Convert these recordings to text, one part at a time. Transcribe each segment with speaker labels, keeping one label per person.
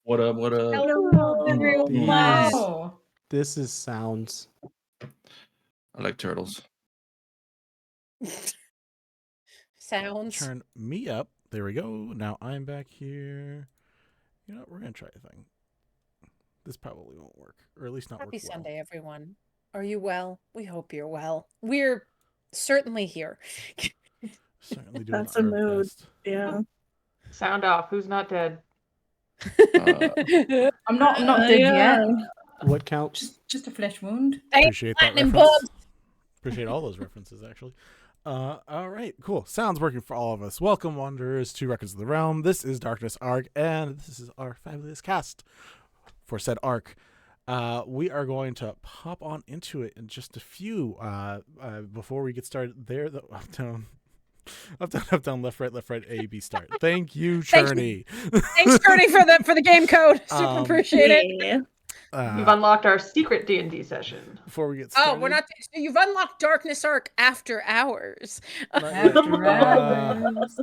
Speaker 1: What up? What up?
Speaker 2: Hello, everyone.
Speaker 3: Wow.
Speaker 4: This is sounds.
Speaker 1: I like turtles.
Speaker 2: Sounds.
Speaker 3: Turn me up. There we go. Now I'm back here. You know what? We're going to try a thing. This probably won't work, or at least not
Speaker 2: Happy
Speaker 3: work well.
Speaker 2: Sunday, everyone. Are you well? We hope you're well. We're certainly here.
Speaker 3: Certainly doing
Speaker 5: That's a
Speaker 3: our
Speaker 5: mood.
Speaker 3: best.
Speaker 5: Yeah.
Speaker 6: Sound off. Who's not dead?
Speaker 3: Uh,
Speaker 6: I'm not dead
Speaker 5: yeah.
Speaker 6: yet.
Speaker 4: What counts?
Speaker 6: Just a flesh wound.
Speaker 3: Appreciate that
Speaker 2: platinum
Speaker 3: reference.
Speaker 2: bugs.
Speaker 3: Appreciate all those references, actually. All right, cool. Sounds working for all of us. Welcome, Wanderers, to Records of the Realm. This is Darkness Arc, and this is our fabulous cast for said arc. We are going to pop on into it in just a few. Before we get started, there, up, down, left, right, A, B, start. Thank you, Churney.
Speaker 2: Thanks, Cody, for the game code. Super appreciate it.
Speaker 5: Yeah.
Speaker 6: We've unlocked our secret D&D session.
Speaker 3: Before we get started.
Speaker 2: Oh, we're not. So you've unlocked Darkness Arc after hours.
Speaker 3: Not yet.
Speaker 6: After hours.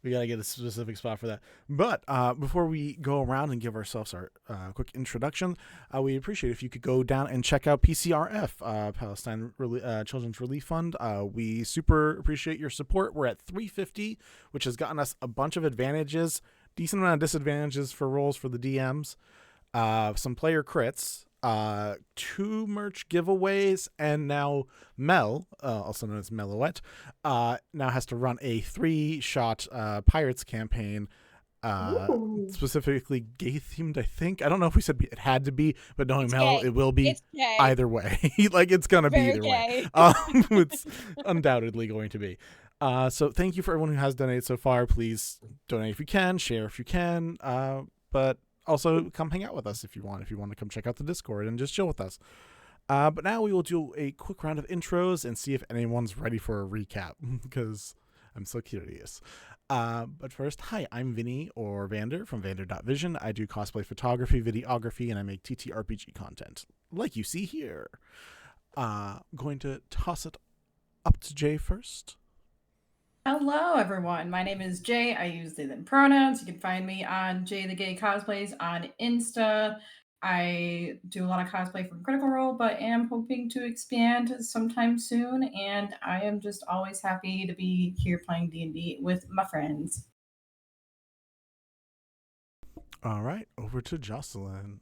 Speaker 3: We got to get a specific spot for that. But before we go around and give ourselves our quick introduction, we appreciate if you could go down and check out PCRF, Palestine Children's Relief Fund. We super appreciate your support. We're at 350, which has gotten us a bunch of advantages, decent amount of disadvantages for rolls for the DMs, some player crits, 2 merch giveaways, and now Mel, also known as Meloette, now has to run a 3-shot Pirates campaign, specifically gay themed, I think. I don't know if we said it had to be, but knowing
Speaker 2: It's
Speaker 3: Mel,
Speaker 2: gay.
Speaker 3: it will be
Speaker 2: It's gay.
Speaker 3: either way. Like, it's gonna be
Speaker 2: Very
Speaker 3: either way.
Speaker 2: gay.
Speaker 3: It's undoubtedly going to be. So thank you for everyone who has donated so far. Please donate if you can, share if you can, but also come hang out with us if you want to come check out the Discord and just chill with us. But now we will do a quick round of intros and see if anyone's ready for a recap, because I'm so curious. But first, hi, I'm Vinny, or Vander, from Vander.vision. I do cosplay photography, videography, and I make TTRPG content, like you see here. Going to toss it up to Jay first.
Speaker 7: Hello, everyone. My name is Jay. I use they, them pronouns. You can find me on Jay the Gay Cosplays on Insta. I do a lot of cosplay from Critical Role, but am hoping to expand sometime soon. And I am just always happy to be here playing D&D with my friends.
Speaker 3: All right, over to Jocelyn.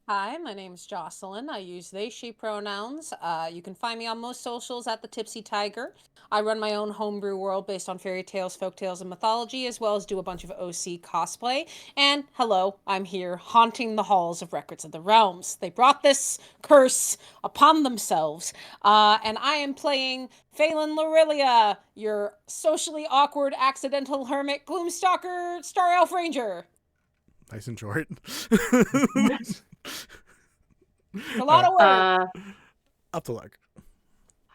Speaker 2: Hi, my name's Jocelyn. I use they, she pronouns. You can find me on most socials at the Tipsy Tiger. I run my own homebrew world based on fairy tales, folk tales, and mythology, as well as do a bunch of OC cosplay. And hello, I'm here haunting the halls of Records of the Realms. They brought this curse upon themselves. And I am playing Phelan Lorelia, your socially awkward, accidental hermit, gloomstalker, star elf ranger.
Speaker 3: Nice and short.
Speaker 2: A lot of work.
Speaker 3: Up to Lark.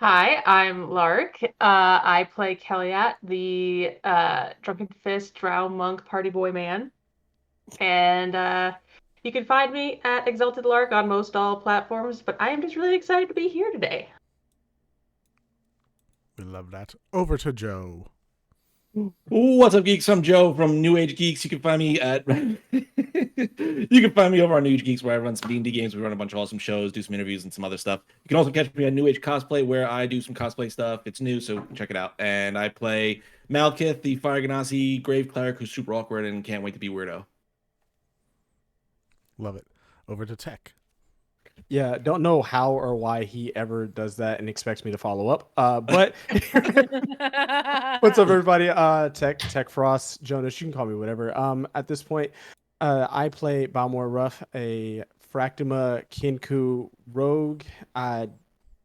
Speaker 6: Hi, I'm Lark. I play Kelliat, the Drunken Fist Drow monk party boy man. And you can find me at Exalted Lark on most all platforms, but I am just really excited to be here today.
Speaker 3: We love that. Over to Joe.
Speaker 1: What's up, geeks? I'm Joe from New Age Geeks. You can find me at you can find me over on New Age Geeks, where I run some D&D games. We run a bunch of awesome shows, do some interviews and some other stuff. You can also catch me on New Age Cosplay, where I do some cosplay stuff. It's new, so check it out. And I play Malkith, the Fire Ganassi Grave Cleric, who's super awkward and can't wait to be weirdo.
Speaker 3: Love it. Over to Tech.
Speaker 4: Yeah, don't know how or why he ever does that and expects me to follow up. But what's up, everybody? Tech Frost, Jonas, you can call me whatever. At this point, I play Balmor Ruff, a Fractima Kenku rogue.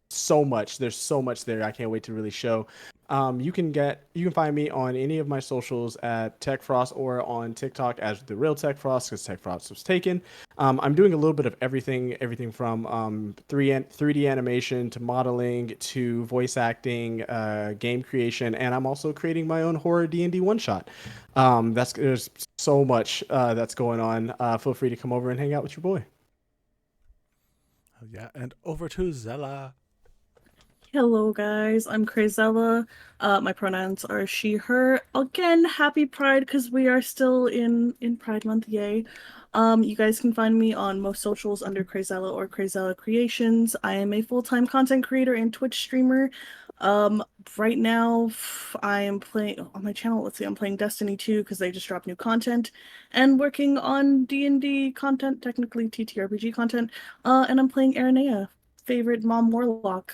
Speaker 4: So much. There's so much there. I can't wait to really show. You can find me on any of my socials at Tech Frost or on TikTok as the real Tech Frost, because Tech Frost was taken. I'm doing a little bit of everything from 3D animation to modeling to voice acting, game creation, and I'm also creating my own horror D&D one shot. There's so much that's going on. Feel free to come over and hang out with your boy.
Speaker 3: Yeah, and over to Zella.
Speaker 5: Hello, guys. I'm Crazella. My pronouns are she, her. Again, happy Pride because we are still in Pride Month. Yay! You guys can find me on most socials under Crazella or Crazella Creations. I am a full-time content creator and Twitch streamer. Um, right now, I am playing on my channel. Let's see, I'm playing Destiny 2 because they just dropped new content, and working on D&D content, technically TTRPG content. And I'm playing Aranea, favorite mom warlock.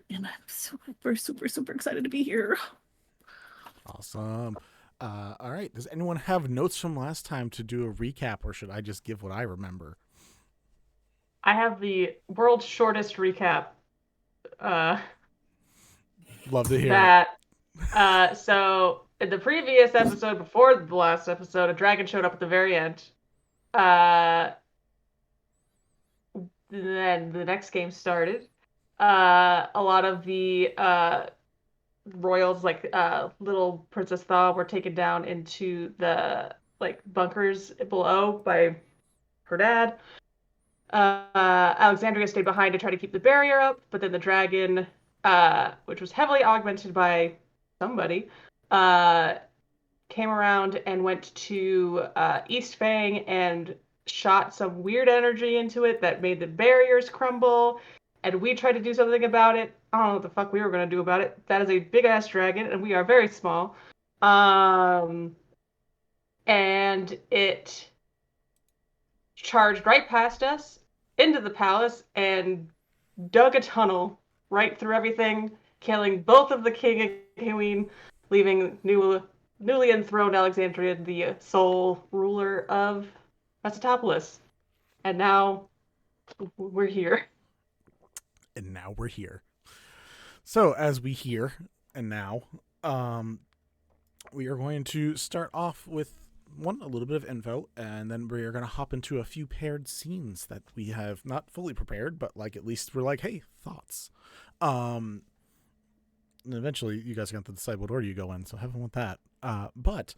Speaker 5: And I'm super, super, super excited to be here.
Speaker 3: Awesome. All right. Does anyone have notes from last time to do a recap, or should I just give what I remember?
Speaker 6: I have the world's shortest recap.
Speaker 3: Love to hear
Speaker 6: that. So in the previous episode, before the last episode, a dragon showed up at the very end. Then the next game started. A lot of the royals, like little Princess Thaw, were taken down into the bunkers below by her dad. Alexandria stayed behind to try to keep the barrier up, but then the dragon, which was heavily augmented by somebody, came around and went to East Fang and shot some weird energy into it that made the barriers crumble. And we tried to do something about it. I don't know what the fuck we were going to do about it. That is a big-ass dragon, and we are very small. And it charged right past us into the palace and dug a tunnel right through everything, killing both of the king and queen, leaving newly enthroned Alexandria the sole ruler of Mesetopolis. And now we're here.
Speaker 3: And now we're here. So as we hear, and now, we are going to start off with a little bit of info, and then we're going to hop into a few paired scenes that we have not fully prepared, but at least we're like, hey, thoughts. And eventually you guys are going to decide what order you go in, so have fun with that. But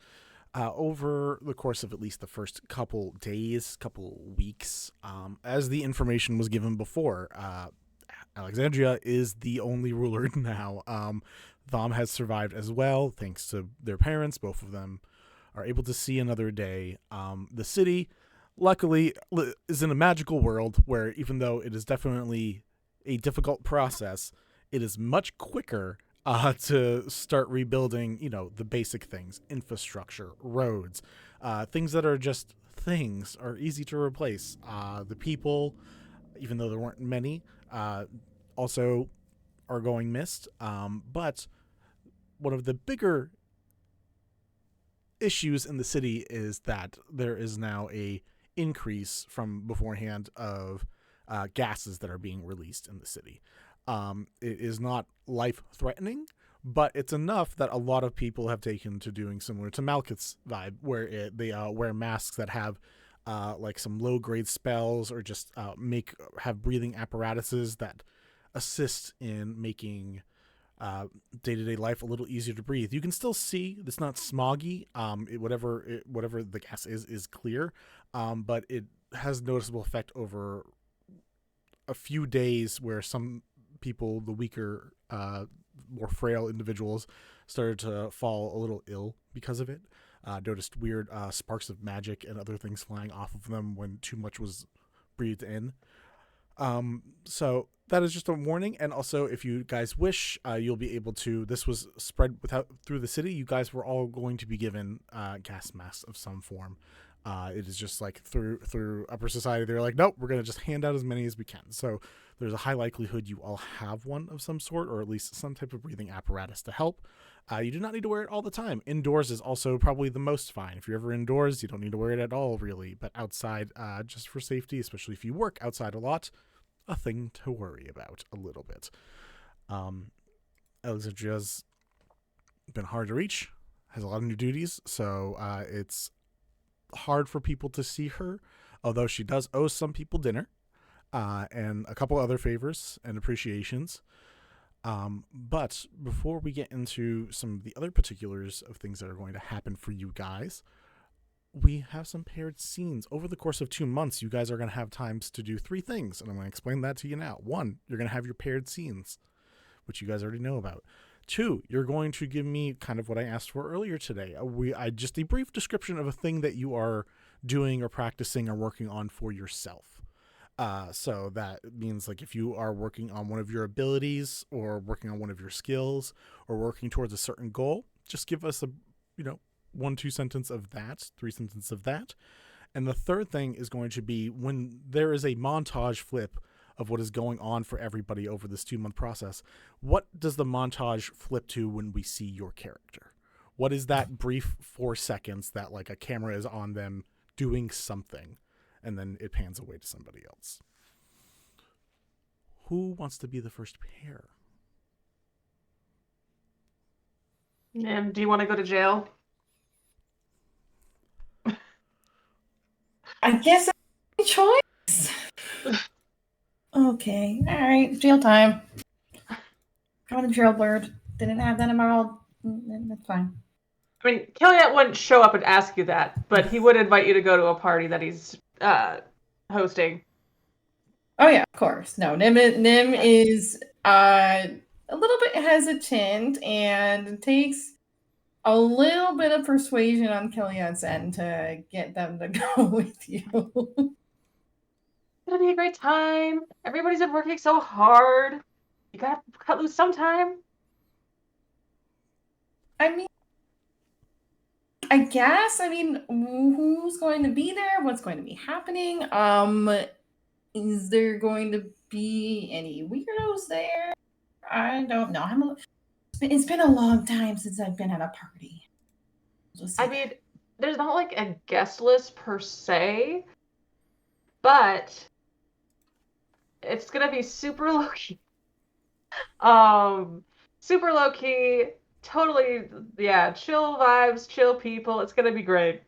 Speaker 3: over the course of at least the first couple days, couple weeks, as the information was given before, Alexandria is the only ruler now. Thom has survived as well, thanks to their parents. Both of them are able to see another day. The city, luckily, is in a magical world where, even though it is definitely a difficult process, it is much quicker to start rebuilding, the basic things, infrastructure, roads, things that are just things are easy to replace. The people, even though there weren't many, also are going missed. But one of the bigger issues in the city is that there is now a increase from beforehand of gases that are being released in the city. It is not life-threatening, but it's enough that a lot of people have taken to doing similar to Malkuth's vibe, where they wear masks that have some low-grade spells, or just have breathing apparatuses that assist in making day-to-day life a little easier to breathe. You can still see it's not smoggy. Whatever the gas is clear, but it has noticeable effect over a few days, where some people, the weaker, more frail individuals, started to fall a little ill because of it. Noticed weird sparks of magic and other things flying off of them when too much was breathed in. So that is just a warning. And also, if you guys wish, you'll be able to, this was spread through the city. You guys were all going to be given gas masks of some form. It is just through upper society, they're like, nope, we're going to just hand out as many as we can. So there's a high likelihood you all have one of some sort, or at least some type of breathing apparatus to help. You do not need to wear it all the time. Indoors is also probably the most fine. If you're ever indoors, you don't need to wear it at all, really. But outside, just for safety, especially if you work outside a lot, a thing to worry about a little bit. Alexandria's been hard to reach, has a lot of new duties, so it's hard for people to see her, although she does owe some people dinner and a couple other favors and appreciations. But before we get into some of the other particulars of things that are going to happen for you guys, we have some paired scenes. Over the course of 2 months, you guys are going to have times to do 3 things, and I'm going to explain that to you now. 1, you're going to have your paired scenes. which you guys already know about. 2, you're going to give me kind of what I asked for earlier today. Just a brief description of a thing that you are doing or practicing or working on for yourself. So that means like if you are working on one of your abilities or working on one of your skills or working towards a certain goal, just give us a 1-2 sentence of that, 3 sentences of that. And the third thing is going to be when there is a montage flip of what is going on for everybody over this 2-month process, what does the montage flip to when we see your character? What is that brief 4 seconds that like a camera is on them doing something and then it pans away to somebody else? Who wants to be the first pair?
Speaker 6: Nim, do you want to go to jail?
Speaker 7: I guess that's my choice. Okay, all right, jail time. I'm a jailbird. Didn't have that in my world. That's fine.
Speaker 6: I mean, Kelliat wouldn't show up and ask you that, but he would invite you to go to a party that he's hosting.
Speaker 7: Oh yeah, of course. No, Nim is a little bit hesitant and takes a little bit of persuasion on Kelliat's end to get them to go with you.
Speaker 6: It's gonna be a great time. Everybody's been working so hard. You gotta cut loose sometime.
Speaker 7: I mean, I guess. I mean, who's going to be there? What's going to be happening? Is there going to be any weirdos there? I don't know. It's been a long time since I've been at a party.
Speaker 6: I mean, there's not like a guest list per se, but it's gonna be super low key. Super low key, totally, yeah, chill vibes, chill people. It's gonna be great.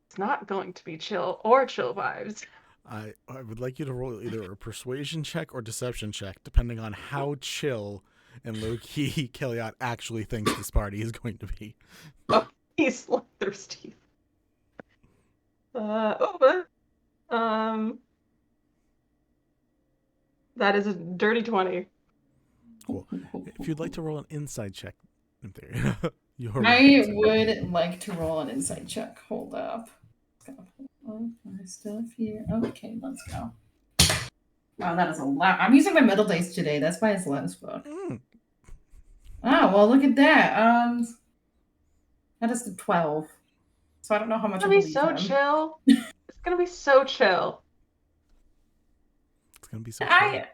Speaker 6: It's not going to be chill or chill vibes.
Speaker 3: I would like you to roll either a persuasion check or deception check, depending on how chill and low-key Kelliat actually thinks this party is going to be.
Speaker 6: Oh, he's thirsty. That is a dirty 20.
Speaker 3: Cool. If you'd like to roll an inside check, Nymtheria,
Speaker 7: I would like to roll an insight check. Hold up. My stuff here. Okay, let's go. Wow, that is a lot. I'm using my metal dice today. That's why it's less book. Oh, well, look at that. That is the 12. So I don't know how much.
Speaker 6: It's gonna be so chill. It's gonna be so chill.
Speaker 3: It's gonna be so chill.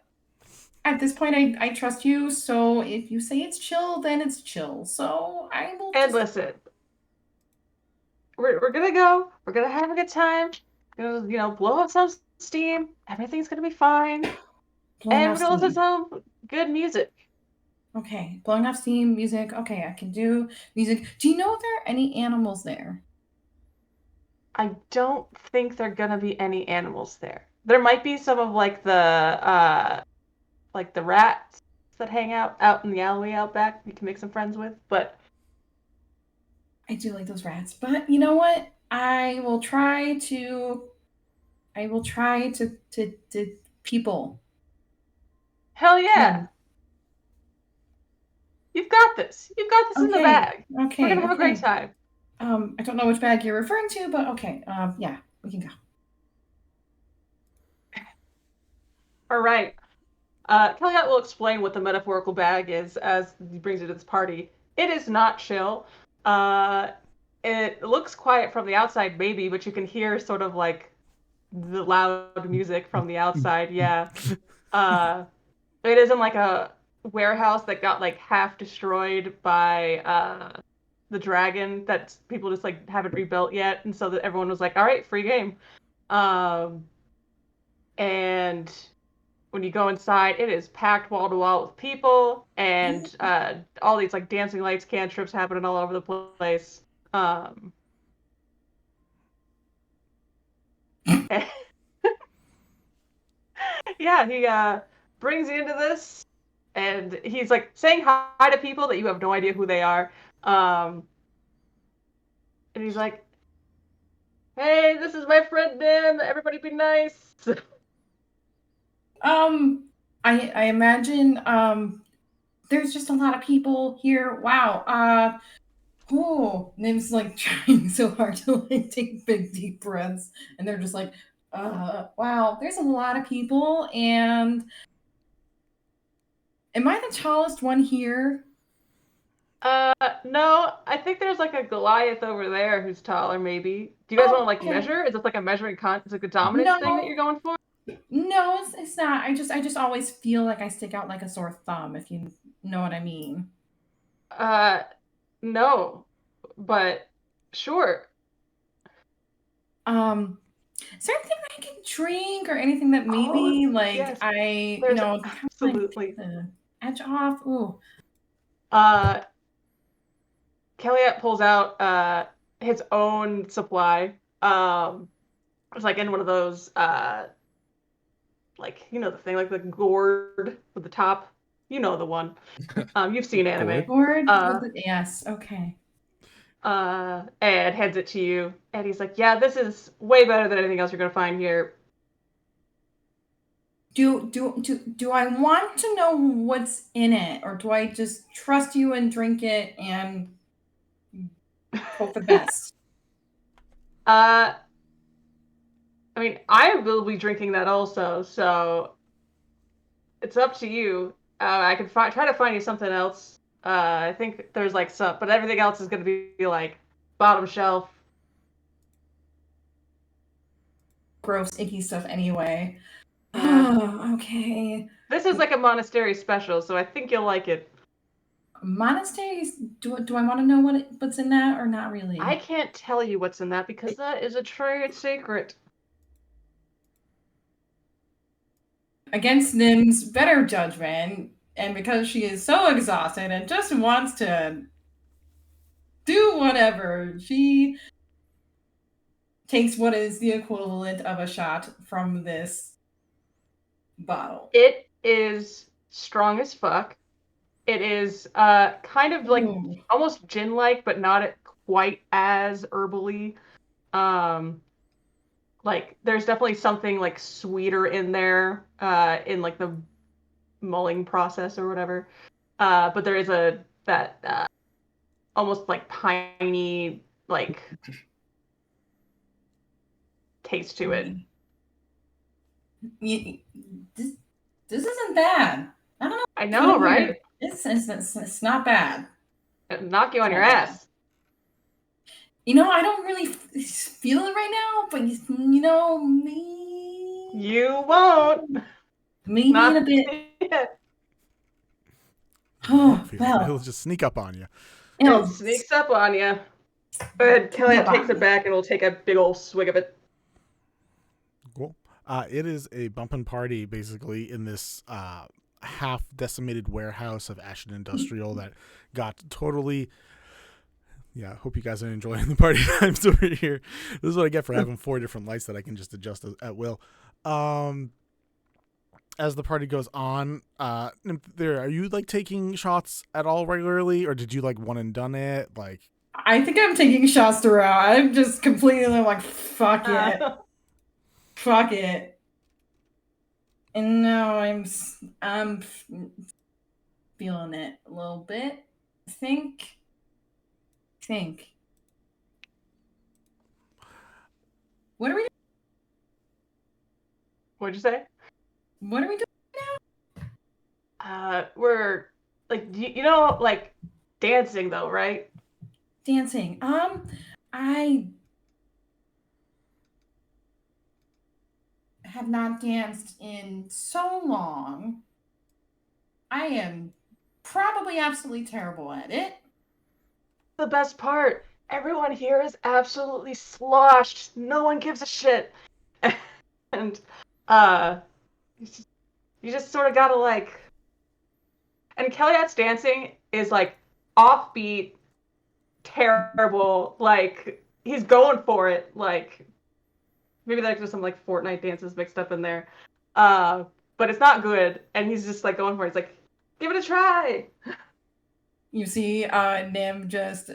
Speaker 7: At this point, I trust you. So if you say it's chill, then it's chill. So I will.
Speaker 6: And listen, we're gonna go. We're gonna have a good time. We're gonna, blow up some steam. Everything's gonna be fine. And we're gonna listen to some good music.
Speaker 7: Okay, blowing off steam, music. Okay, I can do music. Do you know if there are any animals there?
Speaker 6: I don't think there are gonna be any animals there. There might be some of like the rats that hang out in the alleyway out back. You can make some friends with, but
Speaker 7: I do like those rats. But you know what? I will try to people.
Speaker 6: Hell yeah. You've got this. You've got this in the bag.
Speaker 7: Okay.
Speaker 6: We're gonna have a great time.
Speaker 7: I don't know which bag you're referring to, but okay. Yeah, we can go.
Speaker 6: All right. Kelliat will explain what the metaphorical bag is as he brings it to this party. It is not chill. It looks quiet from the outside, maybe, but you can hear sort of like the loud music from the outside. Yeah. It isn't like a warehouse that got like half destroyed by the dragon that people just like haven't rebuilt yet, and so that everyone was like, all right, free game. And when you go inside, it is packed wall to wall with people, and all these like dancing lights, cantrips happening all over the place. Yeah, he brings you into this, and he's like saying hi to people that you have no idea who they are. And he's like, "Hey, this is my friend Nim. Everybody be nice."
Speaker 7: I imagine there's just a lot of people here. Wow. Oh, Nim's like trying so hard to like take big deep breaths, and they're just like, wow, there's a lot of people, and am I the tallest one here?
Speaker 6: No, I think there's like a Goliath over there who's taller, maybe. Do you guys want to like
Speaker 7: Okay.
Speaker 6: measure? Is this like a measuring Is it a dominance thing that
Speaker 7: No.
Speaker 6: you're going for?
Speaker 7: No, it's not. I just always feel like I stick out like a sore thumb, if you know what I mean.
Speaker 6: No, but sure.
Speaker 7: Is there anything I can drink or anything that maybe like
Speaker 6: yes.
Speaker 7: I,
Speaker 6: There's
Speaker 7: kind of, like,
Speaker 6: absolutely.
Speaker 7: take the edge off? Ooh.
Speaker 6: Kelliat pulls out his own supply. It's like in one of those like the thing, like the gourd with the top. You know the one. You've seen anime.
Speaker 7: Gourd? Yes, okay.
Speaker 6: And hands it to you, and he's like, "Yeah, this is way better than anything else you're gonna find here."
Speaker 7: Do I want to know what's in it, or do I just trust you and drink it and hope for the best?
Speaker 6: I mean, I will be drinking that also, so it's up to you. I can try to find you something else. I think there's like some, but everything else is gonna be like bottom shelf.
Speaker 7: Gross, icky stuff anyway.
Speaker 6: Yeah.
Speaker 7: Okay.
Speaker 6: This is like a monastery special, so I think you'll like it.
Speaker 7: Monasteries? Do I want to know what's in that or not really?
Speaker 6: I can't tell you what's in that because that is a trade secret.
Speaker 7: Against Nim's better judgment, and because she is so exhausted and just wants to do whatever, she takes what is the equivalent of a shot from this bottle.
Speaker 6: It is strong as fuck. It is kind of like almost gin-like, but not quite as herbally. Like there's definitely something like sweeter in there in like the mulling process or whatever. But there is that almost like piney like taste to it.
Speaker 7: This isn't bad. I don't know.
Speaker 6: I know, right?
Speaker 7: It's not bad.
Speaker 6: It'll knock you on your ass.
Speaker 7: I don't really feel it right now, but me.
Speaker 6: You won't.
Speaker 7: Maybe in a bit.
Speaker 3: Oh, well, it'll just sneak up on you.
Speaker 6: It sneaks up on you. Go ahead, Kelliat takes it back and we'll take a big old swig of it.
Speaker 3: Cool. It is a bumpin' party basically in this half decimated warehouse of Ashen Industrial that got totally. Yeah, hope you guys are enjoying the party times over here. This is what I get for having 4 different lights that I can just adjust at will. As the party goes on, Nymtheria, are you like taking shots at all regularly, or did you like one and done it? Like,
Speaker 7: I think I'm taking shots throughout. I'm just completely like, fuck it, fuck it. And now I'm feeling it a little bit. Think. What are we doing?
Speaker 6: What'd you say?
Speaker 7: What are we doing now?
Speaker 6: We're like, like dancing though, right?
Speaker 7: Dancing. I have not danced in so long. I am probably absolutely terrible at it.
Speaker 6: The best part, everyone here is absolutely sloshed. No one gives a shit. And you just sort of gotta like. And Kelliat's dancing is like offbeat, terrible. Like he's going for it. Like maybe there's just some like Fortnite dances mixed up in there, but it's not good. And he's just like going for it. He's like, give it a try.
Speaker 7: You see Nym just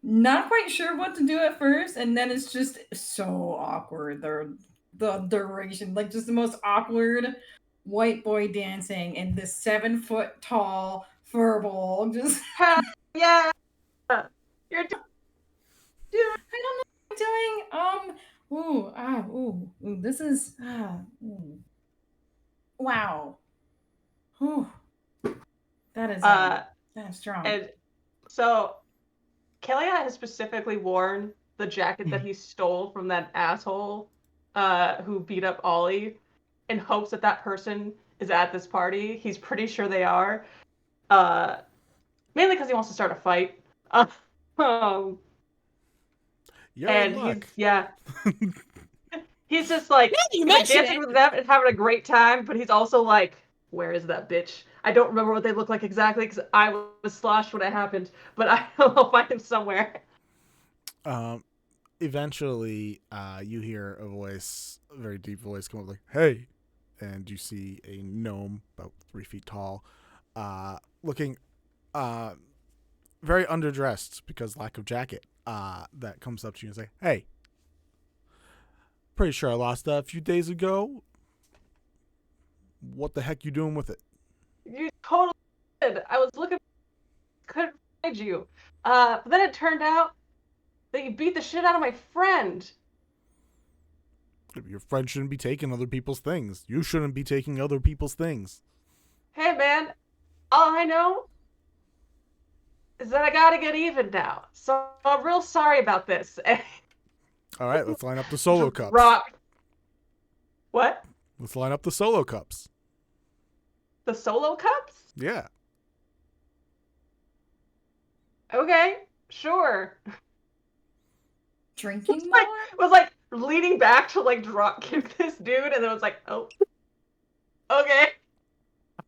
Speaker 7: not quite sure what to do at first, and then it's just so awkward. The duration, like just the most awkward white boy dancing and this 7-foot tall Firbolg just
Speaker 6: Hell yeah! You're doing.
Speaker 7: I don't know what I'm doing. This is wow. Ooh, that is that is strong.
Speaker 6: And so Kelliat has specifically worn the jacket that he stole from that asshole who beat up Ollie in hopes that that person is at this party. He's pretty sure they are. Mainly because he wants to start a fight.
Speaker 3: You're
Speaker 6: And
Speaker 3: in luck.
Speaker 6: he's just like,
Speaker 2: you
Speaker 6: he's like
Speaker 2: mention
Speaker 6: dancing
Speaker 2: it.
Speaker 6: with them and having a great time, but he's also like, where is that bitch? I don't remember what they look like exactly because I was sloshed when it happened, but I'll find him somewhere.
Speaker 3: Eventually, you hear a voice, a very deep voice, come up like, "Hey," and you see a gnome about 3 feet tall, looking very underdressed because lack of jacket. That comes up to you and say, "Hey, pretty sure I lost that a few days ago. What the heck you doing with it?"
Speaker 6: You totally did. I was looking, couldn't find you. But then it turned out that you beat the shit out of my friend.
Speaker 3: Your friend shouldn't be taking other people's things. You shouldn't be taking other people's things.
Speaker 6: Hey man, all I know is that I gotta get even now. So I'm real sorry about this.
Speaker 3: All right, let's line up the solo cups.
Speaker 6: Rock. What?
Speaker 3: Let's line up the solo cups.
Speaker 6: The solo cups?
Speaker 3: Yeah.
Speaker 6: Okay, sure.
Speaker 7: Drinking more?
Speaker 6: Like, was like leaning back to like drop kick this dude, and then was like, oh, okay,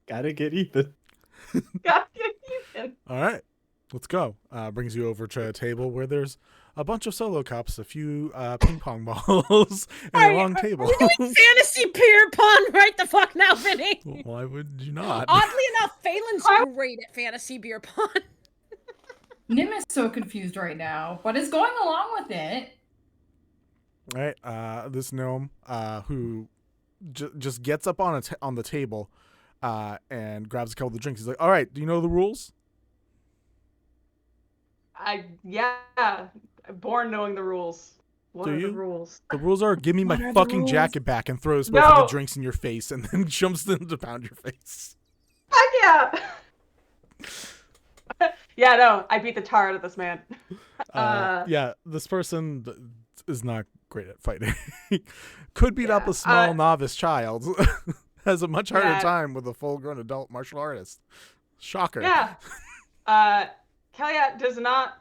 Speaker 4: Gotta get even.
Speaker 6: gotta get even.
Speaker 3: All right, let's go. Brings you over to a table where there's a bunch of solo cups, a few ping pong balls, and a long table.
Speaker 2: Are we doing fantasy beer pong right the fuck now, Vinny?
Speaker 3: Why would you not?
Speaker 2: Oddly enough, Phelan's great at fantasy beer pong.
Speaker 7: Nim is so confused right now, but is going along with it.
Speaker 3: All right, this gnome who just gets up on on the table and grabs a couple of the drinks. He's like, "All right, do you know the rules?"
Speaker 6: Yeah, born knowing the rules. What
Speaker 3: Do
Speaker 6: are
Speaker 3: you?
Speaker 6: the rules?
Speaker 3: The rules are give me
Speaker 7: What
Speaker 3: my
Speaker 7: are the
Speaker 3: fucking
Speaker 7: rules?
Speaker 3: jacket back and throws both of
Speaker 6: No.
Speaker 3: the drinks in your face and then jumps in to pound your face.
Speaker 6: Heck yeah. Yeah, no, I beat the tar out of this man.
Speaker 3: Yeah, this person is not great at fighting. Could beat up
Speaker 6: Yeah,
Speaker 3: a small novice child. Has a much harder
Speaker 6: Yeah.
Speaker 3: time with a full-grown adult martial artist. Shocker.
Speaker 6: Yeah. Kelliat does not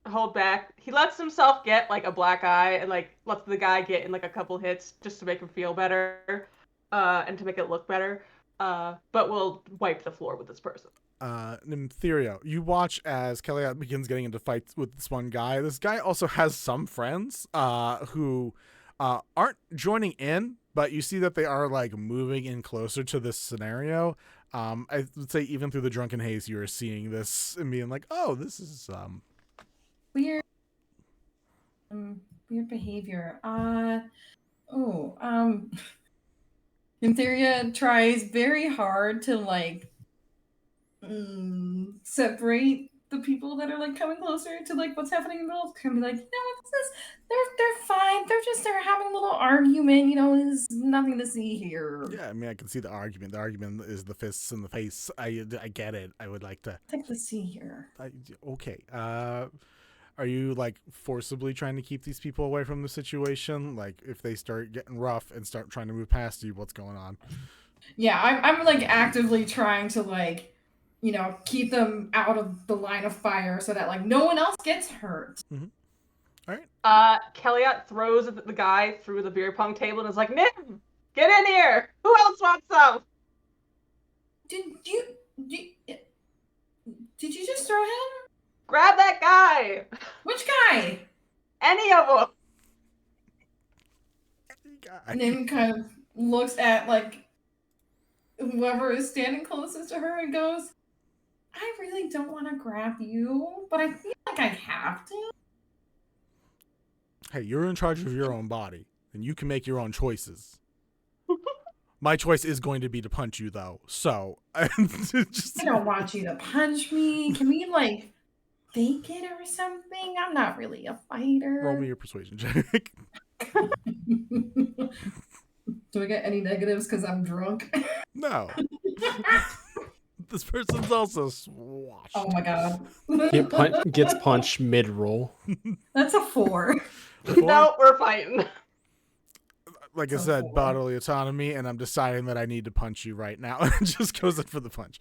Speaker 6: hold back. He lets himself get like a black eye and like lets the guy get in like a couple hits just to make him feel better, and to make it look better. But we'll wipe the floor with this person.
Speaker 3: Nymtheria, you watch as Kelliat begins getting into fights with this one guy. This guy also has some friends who aren't joining in, but you see that they are like moving in closer to this scenario. I would say even through the drunken haze, you are seeing this and being like, "Oh, this is
Speaker 7: Weird. Weird behavior. Nymtheria tries very hard to like separate the people that are like coming closer to like what's happening in the middle. Can be like, you know what, this is they're fine. They're having a little argument. You know, there's nothing to see here.
Speaker 3: Yeah, I mean, I can see the argument. The argument is the fists in the face. I get it. I would like to.
Speaker 7: Nothing to see here.
Speaker 3: Okay. Are you like forcibly trying to keep these people away from the situation? Like, if they start getting rough and start trying to move past you, what's going on?
Speaker 7: Yeah, I'm like actively trying to like, you know, keep them out of the line of fire so that like no one else gets hurt.
Speaker 3: All right.
Speaker 6: Kelliat throws the guy through the beer pong table and is like, Nim, get in here. Who else wants some?
Speaker 7: Did you just throw him?
Speaker 6: Grab that guy.
Speaker 7: Which guy?
Speaker 6: Any of them.
Speaker 7: Nim kind of looks at like whoever is standing closest to her and goes, I really don't want to grab you, but I feel like I have to.
Speaker 3: Hey, you're in charge of your own body, and you can make your own choices. My choice is going to be to punch you, though. So, just
Speaker 7: I don't want you to punch me. Can we like fake it or something? I'm not really a fighter.
Speaker 3: roll me your persuasion check.
Speaker 7: Do I get any negatives because I'm drunk?
Speaker 3: No. This person's also swashed.
Speaker 7: Oh my god.
Speaker 4: Gets punched mid-roll.
Speaker 7: That's a 4.
Speaker 6: No, we're fighting.
Speaker 3: Like I
Speaker 7: So
Speaker 3: said,
Speaker 7: 4.
Speaker 3: bodily autonomy, and I'm deciding that I need to punch you right now. And just goes in for the punch.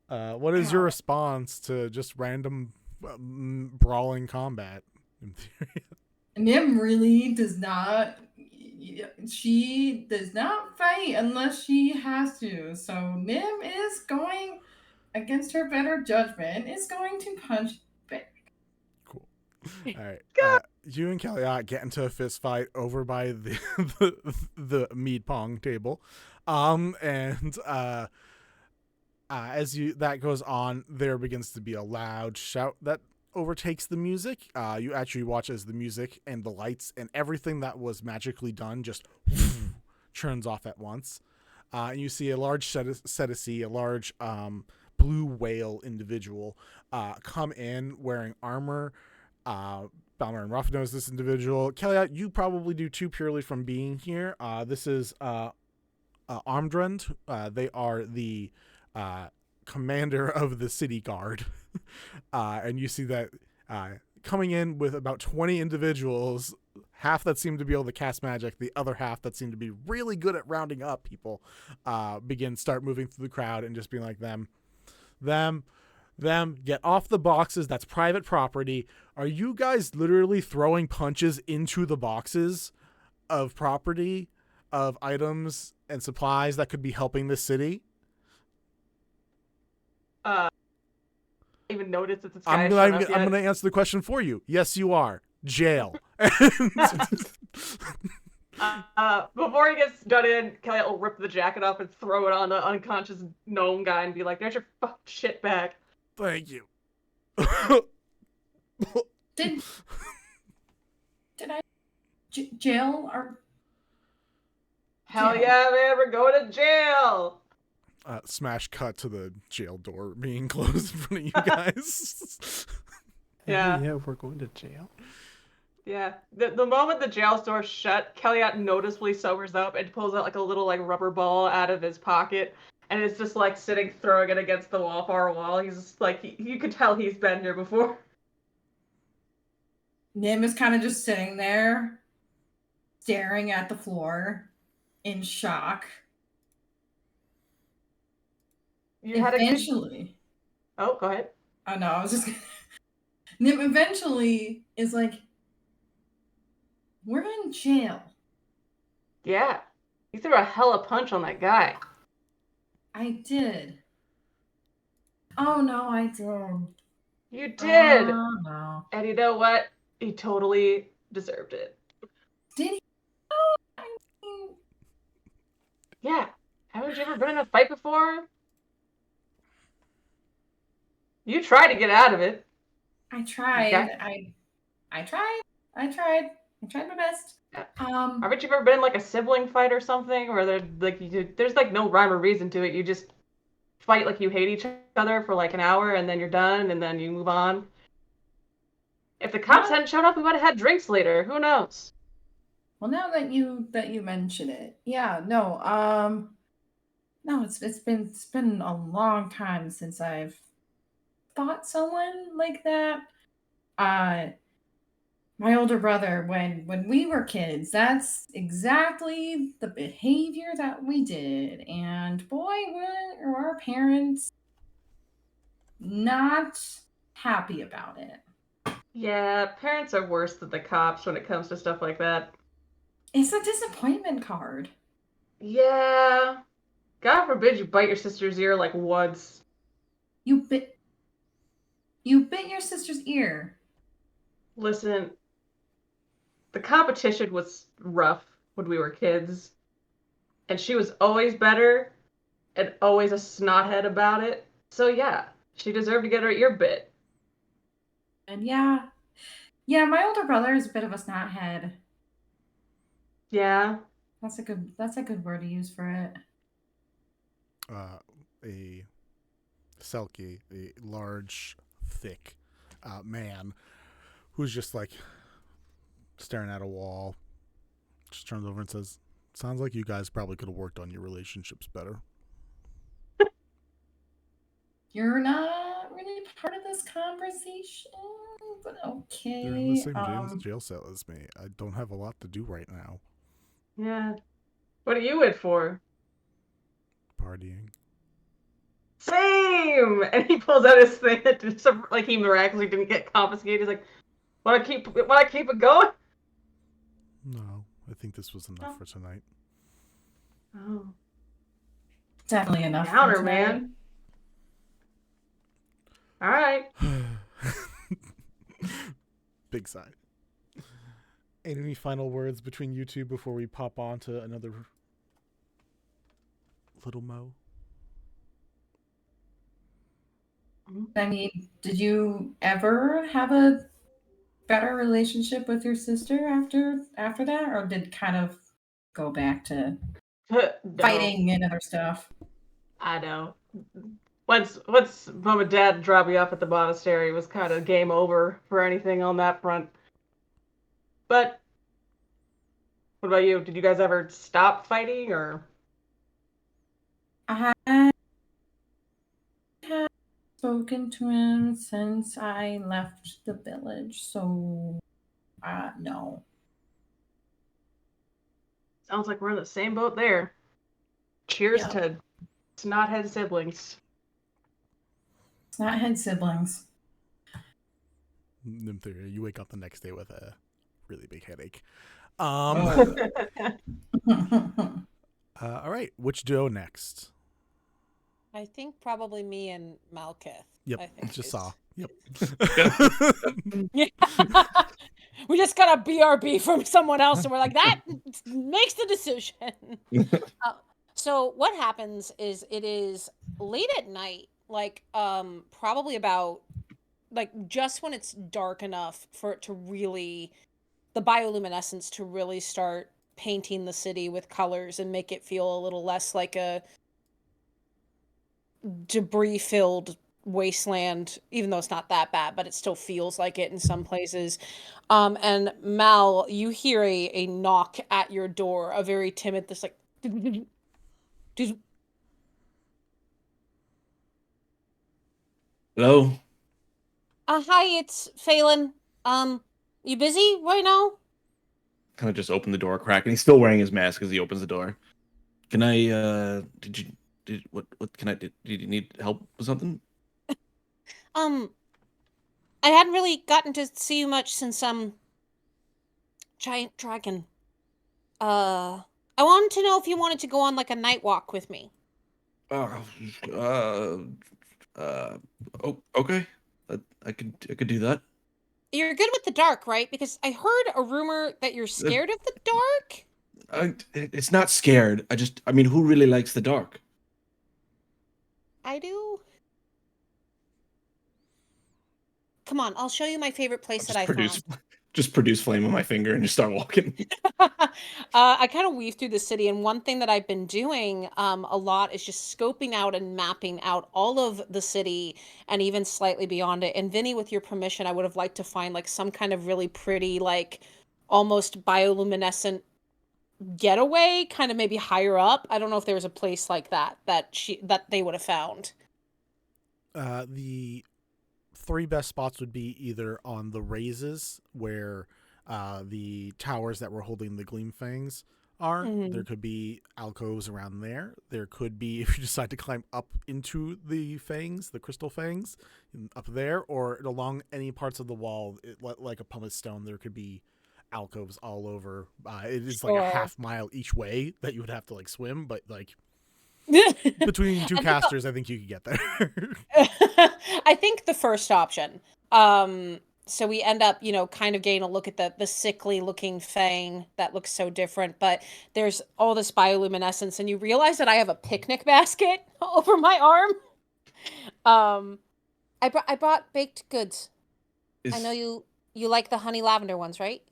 Speaker 3: What is your response to just random brawling combat?
Speaker 7: Nim really does not. She does not fight unless she has to. So Nim is going against her better judgment. Is going to punch back.
Speaker 3: Cool. All right. You and Kelliat get into a fist fight over by the mead pong table, and as that goes on, there begins to be a loud shout that overtakes the music. You actually watch as the music and the lights and everything that was magically done just turns off at once. And you see a large Cetici, a large blue whale individual come in wearing armor. Balmor and Ruff knows this individual. Kelliat, you probably do too, purely from being here. This is Armdrund. They are the commander of the city guard. And you see that coming in with about 20 individuals, half that seem to be able to cast magic, the other half that seem to be really good at rounding up people, start moving through the crowd and just being like, them, get off the boxes. That's private property. Are you guys literally throwing punches into the boxes of property, of items and supplies that could be helping the city?
Speaker 6: Even notice that this guy
Speaker 3: I'm going to answer the question for you. Yes, you are. Jail.
Speaker 6: Before he gets done in, Kelliat will rip the jacket off and throw it on the unconscious gnome guy and be like, "There's your fucking shit back."
Speaker 3: Thank you.
Speaker 7: Did I jail or
Speaker 6: Hell yeah, man, we're going to jail.
Speaker 3: Smash cut to the jail door being closed in front of you guys.
Speaker 6: Yeah.
Speaker 4: Yeah, we're going to jail.
Speaker 6: Yeah. The moment the jail door shut, Kelliat noticeably sobers up and pulls out like a little like rubber ball out of his pocket. And it's just like sitting, throwing it against the far wall. He's just like, you could tell he's been here before.
Speaker 7: Nim is kind of just sitting there, staring at the floor in shock. Eventually.
Speaker 6: Oh, go ahead.
Speaker 7: Oh no, I was just Nim eventually is like, we're in jail.
Speaker 6: Yeah. You threw a hella punch on that guy.
Speaker 7: I did. Oh no, I did.
Speaker 6: You did.
Speaker 7: Oh no.
Speaker 6: And you know what? He totally deserved it.
Speaker 7: Did he? Oh, I mean...
Speaker 6: Yeah. Haven't you ever been in a fight before? You tried to get out of it.
Speaker 7: I tried.
Speaker 6: Okay.
Speaker 7: I tried. I tried my best.
Speaker 6: Haven't you ever been in like a sibling fight or something where there's like no rhyme or reason to it? You just fight like you hate each other for like an hour and then you're done and then you move on. If the cops hadn't shown up, we would have had drinks later. Who knows?
Speaker 7: Well, now that you mention it, yeah, no, it's been a long time since I've fought someone like that. My older brother, when we were kids, that's exactly the behavior that we did. And boy, were our parents not happy about it.
Speaker 6: Yeah, parents are worse than the cops when it comes to stuff like that.
Speaker 7: It's a disappointment card.
Speaker 6: Yeah. God forbid you bite your sister's ear like once.
Speaker 7: You bit your sister's ear.
Speaker 6: Listen, the competition was rough when we were kids. And she was always better and always a snothead about it. So yeah, she deserved to get her ear bit.
Speaker 7: And yeah, my older brother is a bit of a snothead.
Speaker 6: Yeah.
Speaker 7: That's a good word to use for it.
Speaker 3: A Selkie, a large, thick man who's just like staring at a wall, just turns over and says, "Sounds like you guys probably could have worked on your relationships better."
Speaker 7: You're not really part of this conversation, but okay.
Speaker 3: They're in the same jail cell as me. I don't have a lot to do right now.
Speaker 6: Yeah. What are you in for?
Speaker 3: Partying.
Speaker 6: Same! And he pulls out his thing that just, like he miraculously didn't get confiscated. He's like, wanna keep it going?
Speaker 3: No, I think this was enough for tonight.
Speaker 6: Oh.
Speaker 7: Definitely enough.
Speaker 6: Downer, man. Alright.
Speaker 3: Big sigh. Any final words between you two before we pop on to another little Mo?
Speaker 7: I mean, did you ever have a better relationship with your sister after that, or did it kind of go back to
Speaker 6: No.
Speaker 7: fighting and other stuff?
Speaker 6: I know. Once Mom and Dad dropped me off at the monastery, it was kind of game over for anything on that front. But what about you? Did you guys ever stop fighting, or?
Speaker 7: I have spoken to him since I left the village, so no.
Speaker 6: Sounds like we're in the same boat there. Cheers to snothead siblings.
Speaker 7: Snothead siblings.
Speaker 3: Nymtheria, you wake up the next day with a really big headache.
Speaker 1: Oh.
Speaker 3: All right, which duo next?
Speaker 2: I think probably me and Malkith.
Speaker 3: Yep,
Speaker 2: I think
Speaker 3: just
Speaker 2: is-
Speaker 3: saw. Yep.
Speaker 2: Yeah. We just got a BRB from someone else, and we're like, that makes the decision. So what happens is it is late at night, like probably about like just when it's dark enough for it to really, the bioluminescence to really start painting the city with colors and make it feel a little less like a debris-filled wasteland, even though it's not that bad, but it still feels like it in some places. And Mal, you hear a knock at your door, a very timid, this like,
Speaker 1: Hello?
Speaker 2: hi, it's Phelan. You busy right now?
Speaker 1: Kind of just open the door a crack, and he's still wearing his mask as he opens the door. Can I, did you need help with something?
Speaker 2: I hadn't really gotten to see you much since, Giant Dragon. I wanted to know if you wanted to go on, like, a night walk with me.
Speaker 1: Oh, okay. I could do that.
Speaker 2: You're good with the dark, right? Because I heard a rumor that you're scared of the dark.
Speaker 1: It's not scared. I mean, who really likes the dark?
Speaker 2: I do. Come on, I'll show you my favorite place that I found.
Speaker 1: Just produce flame on my finger and just start walking.
Speaker 2: I kind of weave through the city, and one thing that I've been doing a lot is just scoping out and mapping out all of the city and even slightly beyond it. And Vinny, with your permission, I would have liked to find like some kind of really pretty, like almost bioluminescent getaway, kind of maybe higher up. I don't know if there was a place like that that they would have found.
Speaker 3: The three best spots would be either on the raises where the towers that were holding the gleam fangs are.
Speaker 2: Mhm.
Speaker 3: There could be alcoves around there. There could be, if you decide to climb up into the fangs, the crystal fangs, up there, or along any parts of the wall, like a pumice stone, there could be alcoves all over. It is like a
Speaker 2: Sure.
Speaker 3: half mile each way that you would have to like swim, but like between two casters, I think you could get there.
Speaker 2: I think the first option. So we end up, kind of getting a look at the sickly looking fang that looks so different, but there's all this bioluminescence, and you realize that I have a picnic basket over my arm. I brought baked goods. I know you like the honey lavender ones, right?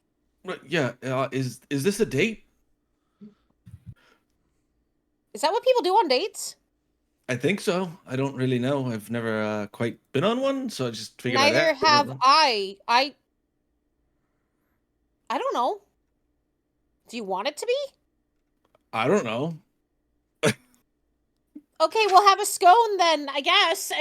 Speaker 1: Yeah. Is this a date?
Speaker 2: Is that what people do on dates?
Speaker 1: I think so. I don't really know. I've never quite been on one, so I just figured I'd
Speaker 2: Neither
Speaker 1: ask.
Speaker 2: have I. I don't know. Do you want it to be?
Speaker 1: I don't know.
Speaker 2: Okay, we'll have a scone then, I guess.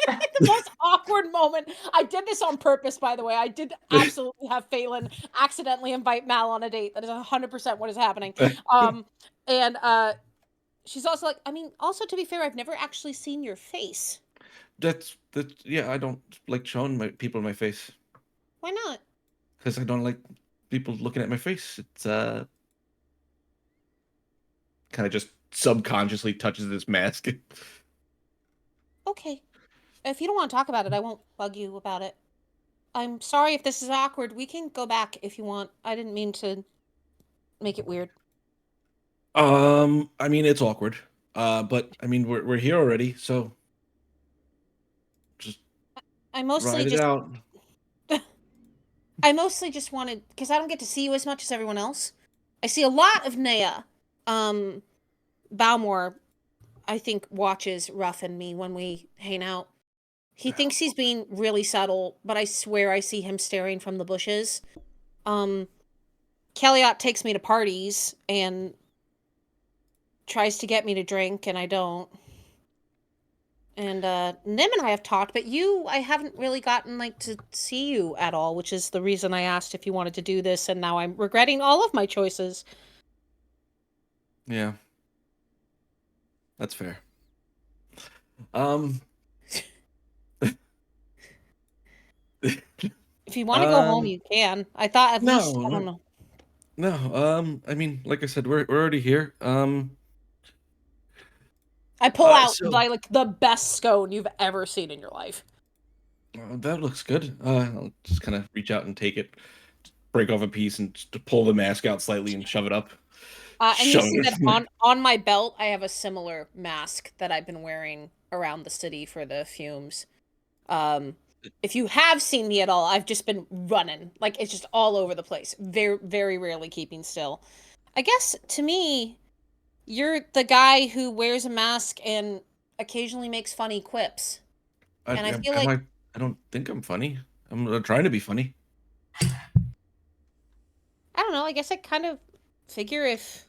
Speaker 2: The most awkward moment. I did this on purpose, by the way. I did absolutely have Phelan accidentally invite Mal on a date. That is 100% what is happening. And she's also like, I mean, also to be fair, I've never actually seen your face.
Speaker 1: That's yeah. I don't like showing people my face
Speaker 2: Why not?
Speaker 1: because I don't like people looking at my face. It's kind of just subconsciously touches this mask.
Speaker 2: Okay. If you don't want to talk about it, I won't bug you about it. I'm sorry if this is awkward. We can go back if you want. I didn't mean to make it weird.
Speaker 1: I mean it's awkward. But I mean we're here already, so just
Speaker 2: I mostly
Speaker 1: ride it
Speaker 2: just
Speaker 1: out.
Speaker 2: I mostly just wanted, because I don't get to see you as much as everyone else. I see a lot of Nea. Balmor, I think, watches Ruff and me when we hang out. He thinks he's being really subtle, but I swear I see him staring from the bushes. Kelliat takes me to parties and tries to get me to drink, and I don't. And Nim and I have talked, but I haven't really gotten to see you at all, which is the reason I asked if you wanted to do this, and now I'm regretting all of my choices.
Speaker 1: Yeah. That's fair.
Speaker 2: If you want to go home, you can. I thought at least, I don't know.
Speaker 1: No, I mean, like I said, we're already here.
Speaker 2: I pull out
Speaker 1: so-
Speaker 2: the best scone you've ever seen in your life.
Speaker 1: That looks good. I'll just kind of reach out and take it, break off a piece, and just pull the mask out slightly and shove it up.
Speaker 2: And you
Speaker 1: Shove
Speaker 2: see
Speaker 1: it.
Speaker 2: that on my belt, I have a similar mask that I've been wearing around the city for the fumes. If you have seen me at all, I've just been running. It's just all over the place. Very, very rarely keeping still. I guess, to me, you're the guy who wears a mask and occasionally makes funny quips. And I feel like...
Speaker 1: I don't think I'm funny. I'm trying to be funny.
Speaker 2: I don't know. I guess I kind of figure if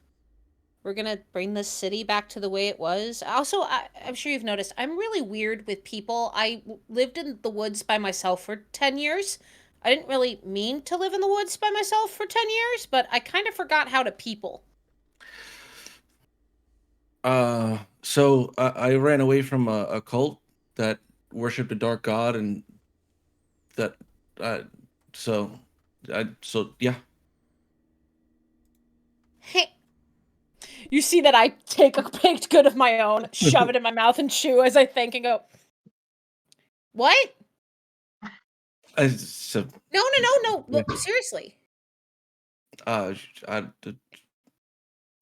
Speaker 2: we're going to bring this city back to the way it was. Also, I'm sure you've noticed, I'm really weird with people. I lived in the woods by myself for 10 years. I didn't really mean to live in the woods by myself for 10 years, but I kind of forgot how to people.
Speaker 1: So I ran away from a cult that worshipped a dark god, and that, so yeah.
Speaker 2: Hey, you see that I take a baked good of my own, shove it in my mouth, and chew as I think and go, what?
Speaker 1: So
Speaker 2: No. Look, seriously.
Speaker 1: I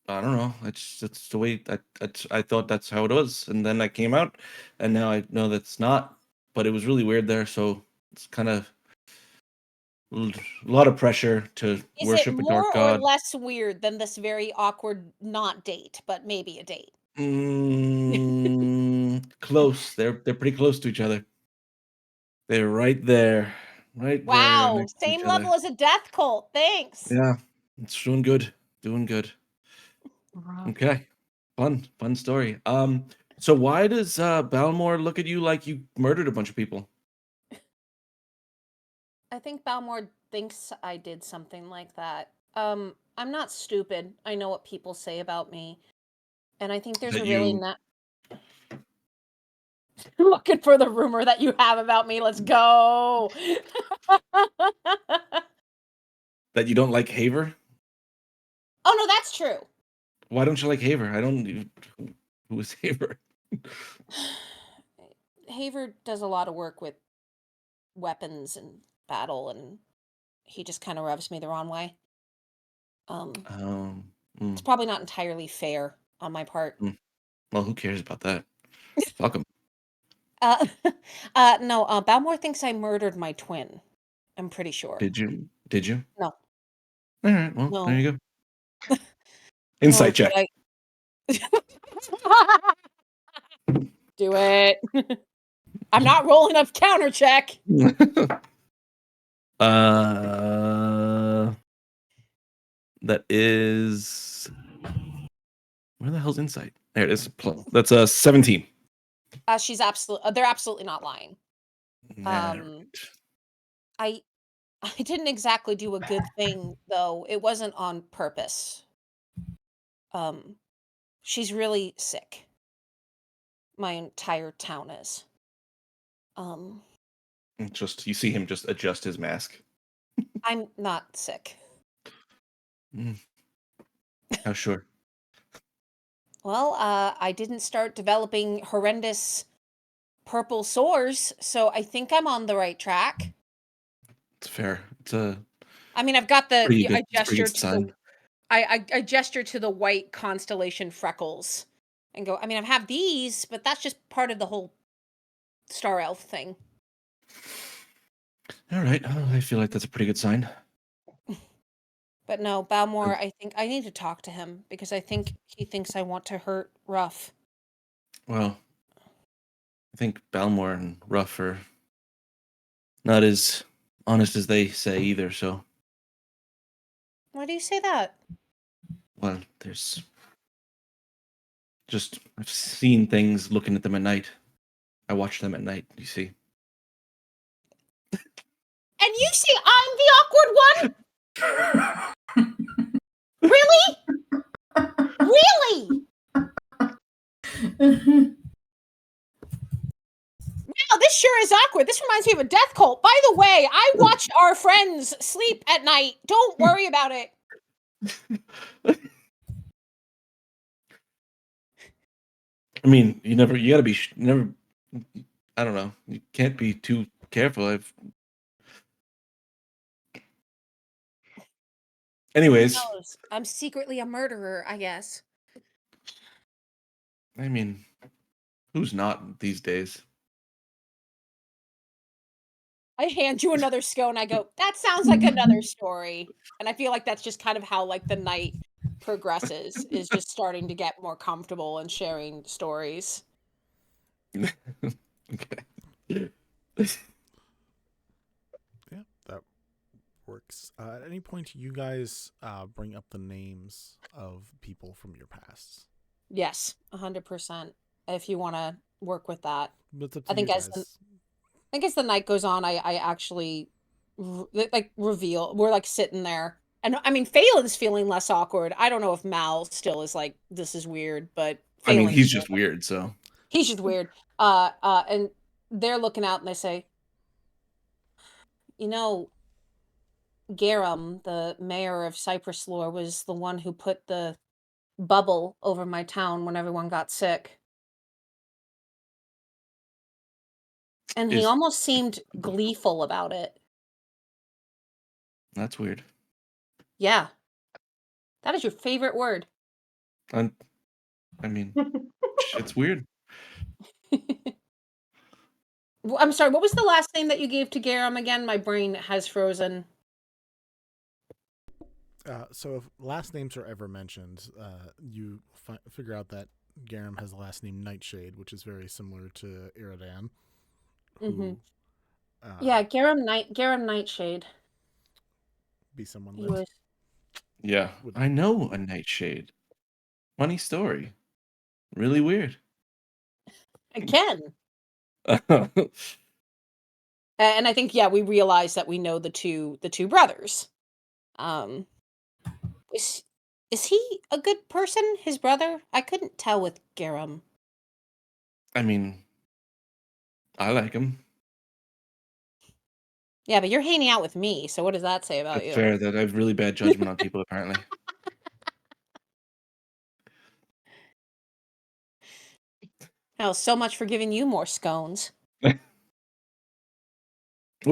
Speaker 1: don't know. It's the way I thought that's how it was, and then I came out, and now I know that's not. But it was really weird there, so it's kind of a lot of pressure to
Speaker 2: Is
Speaker 1: worship
Speaker 2: it
Speaker 1: a dark
Speaker 2: more or
Speaker 1: god.
Speaker 2: less weird than this very awkward not date, but maybe a date?
Speaker 1: Close. They're pretty close to each other. They're right there, right there.
Speaker 2: Wow,
Speaker 1: next to each
Speaker 2: same
Speaker 1: other.
Speaker 2: level as a death cult. Thanks.
Speaker 1: Yeah, it's doing good. Doing good.
Speaker 6: Rough.
Speaker 1: Okay. Fun story. So why does Balmor look at you like you murdered a bunch of people?
Speaker 2: I think Balmor thinks I did something like that. I'm not stupid. I know what people say about me. And I think there's
Speaker 1: That
Speaker 2: a really
Speaker 1: you-
Speaker 2: not looking for the rumor that you have about me. Let's go.
Speaker 1: That you don't like Haver?
Speaker 2: Oh no, that's true.
Speaker 1: Why don't you like Haver? I don't even... Who is Haver?
Speaker 2: Haver does a lot of work with weapons and battle, and he just kind of rubs me the wrong way. It's probably not entirely fair on my part.
Speaker 1: Well, who cares about that? Fuck him.
Speaker 2: No, Balmor thinks I murdered my twin. I'm pretty sure.
Speaker 1: Did you?
Speaker 2: No.
Speaker 1: All right. Well,
Speaker 2: No.
Speaker 1: there you go. Insight check.
Speaker 2: But Do it. I'm not rolling a counter check.
Speaker 1: That is. Where the hell's insight? There it is. That's a 17.
Speaker 2: She's they're absolutely not lying.
Speaker 1: Alright.
Speaker 2: I didn't exactly do a good thing though. It wasn't on purpose. She's really sick. My entire town is.
Speaker 1: Just you see him just adjust his mask.
Speaker 2: I'm not sick.
Speaker 1: How sure?
Speaker 2: Well, I didn't start developing horrendous purple sores, so I think I'm on the right track.
Speaker 1: It's fair. It's a
Speaker 2: I mean, I've got the
Speaker 1: pretty good,
Speaker 2: I gesture to
Speaker 1: sign.
Speaker 2: the I gesture to the white constellation freckles and go, I mean, I have these, but that's just part of the whole star elf thing.
Speaker 1: All right. Oh, I feel like that's a pretty good sign.
Speaker 2: But no, Balmor, I think I need to talk to him because I think he thinks I want to hurt Ruff.
Speaker 1: Well, I think Balmor and Ruff are not as honest as they say either, so
Speaker 2: Why do you say that?
Speaker 1: well, there's just I've seen things looking at them at night. I watch them at night, you see.
Speaker 2: And you say I'm the awkward one? Really? Really? Wow, this sure is awkward. This reminds me of a death cult. By the way, I watched our friends sleep at night. Don't worry about it.
Speaker 1: I mean, you gotta be, I don't know. You can't be too careful. Anyways,
Speaker 2: Who knows? I'm secretly a murderer, I guess.
Speaker 1: I mean, who's not these days?
Speaker 2: I hand you another scone. I go, that sounds like another story. And I feel like that's just kind of how like the night progresses, is just starting to get more comfortable and sharing stories.
Speaker 1: Okay.
Speaker 3: Yeah, that works. At any point, you guys bring up the names of people from your pasts.
Speaker 2: Yes, 100%. If you want to work with that.
Speaker 3: But it's up to
Speaker 2: I think
Speaker 3: you
Speaker 2: as
Speaker 3: guys.
Speaker 2: the night goes on, I actually reveal. We're like sitting there, and I mean, Phelan's feeling less awkward. I don't know if Mal still is like, this is weird, but
Speaker 1: I mean,
Speaker 2: Phelan's
Speaker 1: he's just weird, so.
Speaker 2: He's just weird. And they're looking out and they say, you know, Garum, the mayor of Cypress Lore, was the one who put the bubble over my town when everyone got sick. And he
Speaker 1: Is-
Speaker 2: almost seemed gleeful about it.
Speaker 1: That's weird.
Speaker 2: Yeah. That is your favorite word.
Speaker 1: I mean, it's weird.
Speaker 2: I'm sorry, what was the last name that you gave to Garum again? My brain has frozen.
Speaker 3: So if last names are ever mentioned, you figure out that Garum has the last name Nightshade, which is very similar to Iridan. Who,
Speaker 2: Yeah, Garum Nightshade.
Speaker 3: Be someone
Speaker 2: He
Speaker 3: that
Speaker 2: was.
Speaker 1: Yeah, I know a Nightshade. Funny story. Really weird.
Speaker 2: Again. And I think, yeah, we realize that we know the two brothers. Is he a good person, his brother? I couldn't tell with Garum.
Speaker 1: I mean, I like him.
Speaker 2: Yeah, but you're hanging out with me, so what does that say about
Speaker 1: That's
Speaker 2: you?
Speaker 1: fair. That I have really bad judgment on people, apparently.
Speaker 2: Oh, so much for giving you more scones.
Speaker 1: What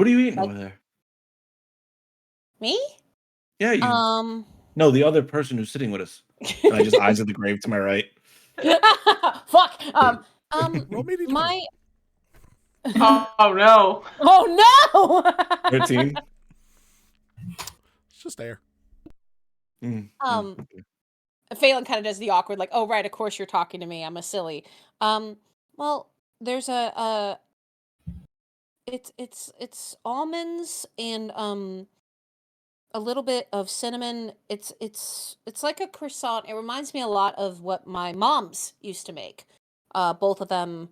Speaker 1: are you eating over there?
Speaker 2: Me?
Speaker 1: Yeah, you. No, the other person who's sitting with us. And I just eyes at the grave to my right.
Speaker 2: Fuck.
Speaker 3: Roll me
Speaker 2: My.
Speaker 6: Oh no.
Speaker 2: Oh no.
Speaker 1: 13.
Speaker 3: It's just air.
Speaker 1: Okay.
Speaker 2: Phelan kind of does the awkward, like, "Oh, right, of course you're talking to me. I'm a silly." Well, there's it's almonds and a little bit of cinnamon. It's like a croissant. It reminds me a lot of what my moms used to make. Both of them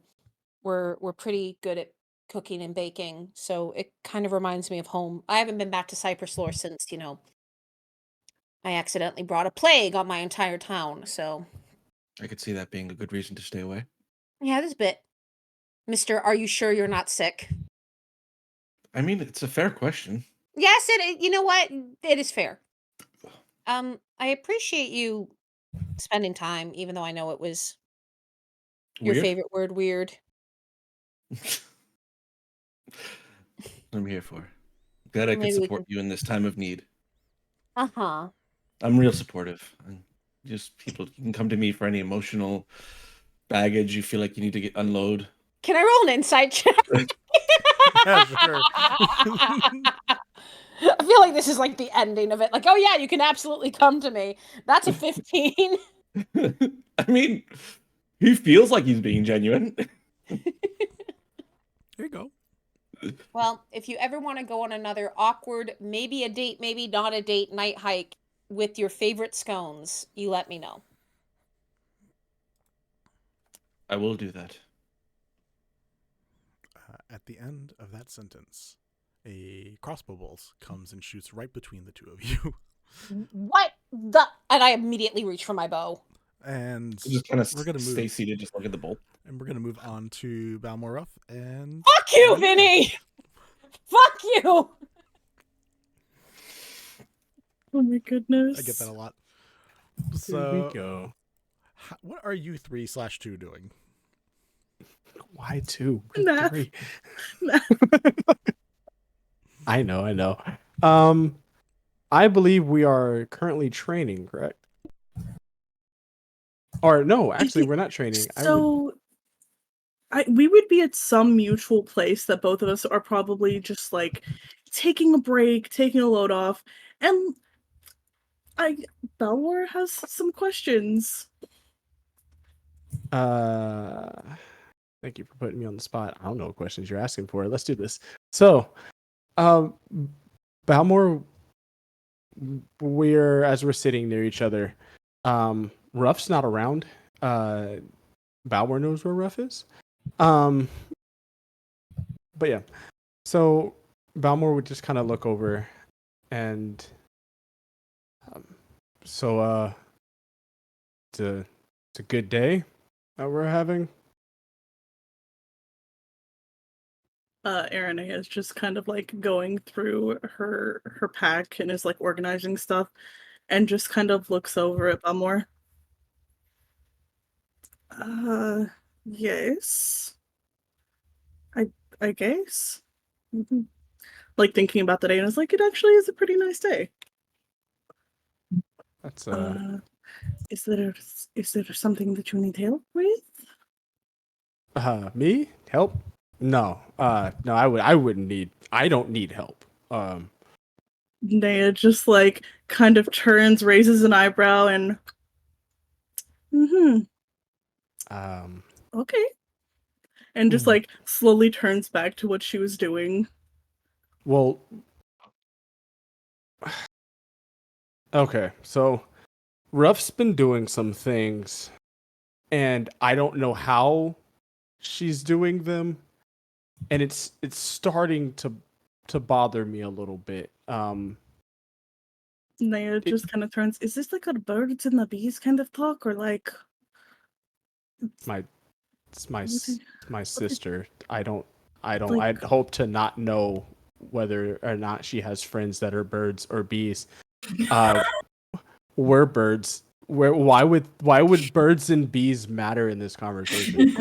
Speaker 2: were pretty good at cooking and baking, so it kind of reminds me of home. I haven't been back to Cypress Lore since, I accidentally brought a plague on my entire town. So
Speaker 1: I could see that being a good reason to stay away.
Speaker 2: yeah, this bit. Mister, are you sure you're not sick?
Speaker 1: I mean, it's a fair question.
Speaker 2: Yes, you know what? It is fair. I appreciate you spending time, even though I know it was your
Speaker 1: Weird?
Speaker 2: favorite word, weird.
Speaker 1: I'm here for. Glad I could
Speaker 2: Maybe we
Speaker 1: support
Speaker 2: can.
Speaker 1: you in this time of need.
Speaker 2: Uh-huh.
Speaker 1: I'm real supportive. And just people, you can come to me for any emotional baggage you feel like you need to unload.
Speaker 2: Can I roll an insight check?
Speaker 3: Yeah, sure.
Speaker 2: I feel like this is like the ending of it. Like, oh yeah, you can absolutely come to me. That's a 15.
Speaker 1: I mean, he feels like he's being genuine.
Speaker 3: There you go.
Speaker 2: Well, if you ever want to go on another awkward, maybe a date, maybe not a date night hike with your favorite scones, you let me know.
Speaker 1: I will do that.
Speaker 3: At the end of that sentence, a crossbow bolt comes and shoots right between the two of you.
Speaker 2: What the? And I immediately reach for my bow.
Speaker 3: And
Speaker 1: Just kind of
Speaker 3: we're gonna
Speaker 1: stay
Speaker 3: move.
Speaker 1: seated, just look at the bolt.
Speaker 3: And we're gonna move on to Balmor Ruff and.
Speaker 2: Fuck you, Vinny! Fuck you!
Speaker 5: Oh my goodness.
Speaker 3: I get that a lot.
Speaker 4: Here
Speaker 3: So,
Speaker 4: we go.
Speaker 3: what are you 3/2 doing?
Speaker 4: Why 2?
Speaker 5: Nah.
Speaker 4: 3.
Speaker 5: Nah.
Speaker 4: I know. I believe we are currently training, correct? Or no, actually, we're not training.
Speaker 5: So, we would be at some mutual place that both of us are probably just like taking a break, taking a load off, and Balmor has some questions.
Speaker 4: Thank you for putting me on the spot. I don't know what questions you're asking for. Let's do this. So, Balmor, as we're sitting near each other, Ruff's not around. Balmor knows where Ruff is. But yeah, so Balmor would just kind of look over and it's a good day that we're having.
Speaker 5: Erina is just kind of like going through her pack and is like organizing stuff and just kind of looks over at Balmor. Yes. I guess. Mm-hmm. Like thinking about the day and it's like, it actually is a pretty nice day.
Speaker 4: That's
Speaker 5: is there something that you need help with?
Speaker 4: Me? Help? No. No, I don't need help.
Speaker 5: Naya just like kind of turns, raises an eyebrow and okay. And just like slowly turns back to what she was doing.
Speaker 4: Well, okay, so Ruff's been doing some things, and I don't know how she's doing them, and it's starting to bother me a little bit.
Speaker 5: Naya just kind of turns. Is this like a birds and the bees kind of talk, or like?
Speaker 4: It's my sister. I
Speaker 5: Like-
Speaker 4: I'd hope to not know whether or not she has friends that are birds or bees. We're birds. Why would birds and bees matter in this conversation?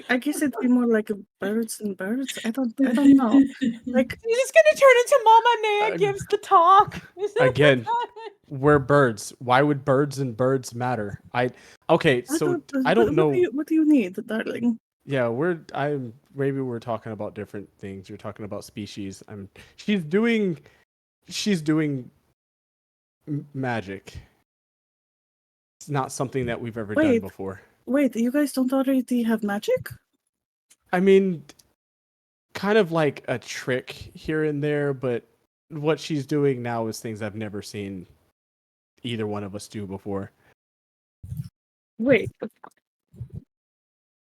Speaker 5: I guess it'd be more like birds and birds. I don't know. Like
Speaker 2: He's just gonna turn into Mama Naya gives the talk.
Speaker 4: Again, we're birds. Why would birds and birds matter? I don't know.
Speaker 5: What do you need, darling?
Speaker 4: Yeah, maybe we're talking about different things. You're talking about species. She's doing magic. It's not something that we've ever done
Speaker 5: Wait.
Speaker 4: before.
Speaker 5: Wait, you guys don't already have magic?
Speaker 4: I mean, kind of like a trick here and there, but what she's doing now is things I've never seen either one of us do before.
Speaker 5: Wait,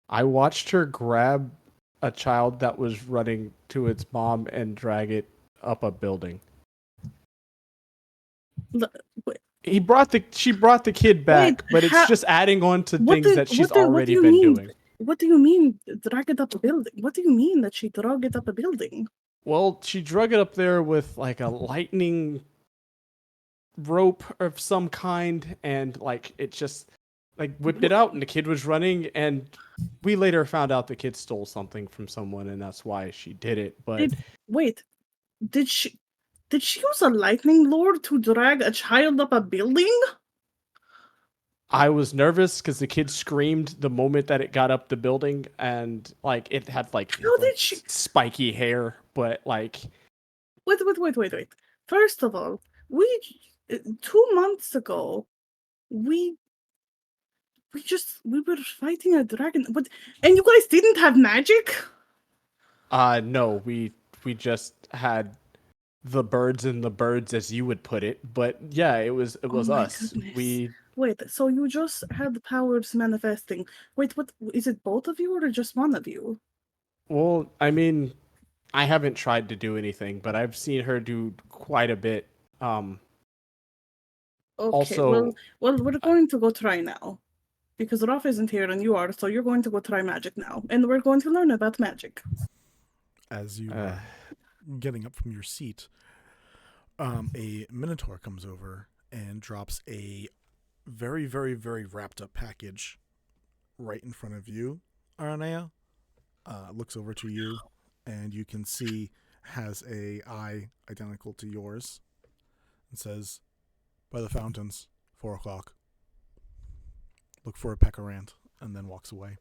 Speaker 4: I watched her grab a child that was running to its mom and drag it up a building.
Speaker 5: wait.
Speaker 4: She brought the kid back, but it's just adding on to things that she's already been doing.
Speaker 5: What do you mean, drag it up a building? What do you mean that she dragged it up a building?
Speaker 4: Well, she drug it up there with like a lightning rope of some kind, and like it just like whipped it out, and the kid was running, and we later found out the kid stole something from someone, and that's why she did it. But
Speaker 5: Did she use a lightning lord to drag a child up a building?
Speaker 4: I was nervous because the kid screamed the moment that it got up the building, and like it had like spiky hair, but like
Speaker 5: Wait. First of all, 2 months ago, we were fighting a dragon, and you guys didn't have magic?
Speaker 4: No, we just had the birds and the birds, as you would put it. But yeah, it was us.
Speaker 5: Goodness. Wait, so you just had the powers manifesting. Wait, what is it, both of you or just one of you?
Speaker 4: Well, I mean, I haven't tried to do anything, but I've seen her do quite a bit.
Speaker 5: Okay,
Speaker 4: Also,
Speaker 5: well, we're going to go try now. Because Ruff isn't here and you are, so you're going to go try magic now. And we're going to learn about magic.
Speaker 3: As you are getting up from your seat, a minotaur comes over and drops a very, very, very wrapped up package right in front of you, Aranea. Looks over to you, and you can see has a eye identical to yours, and says, "By the fountains, 4 o'clock. Look for a pecorant," and then walks away.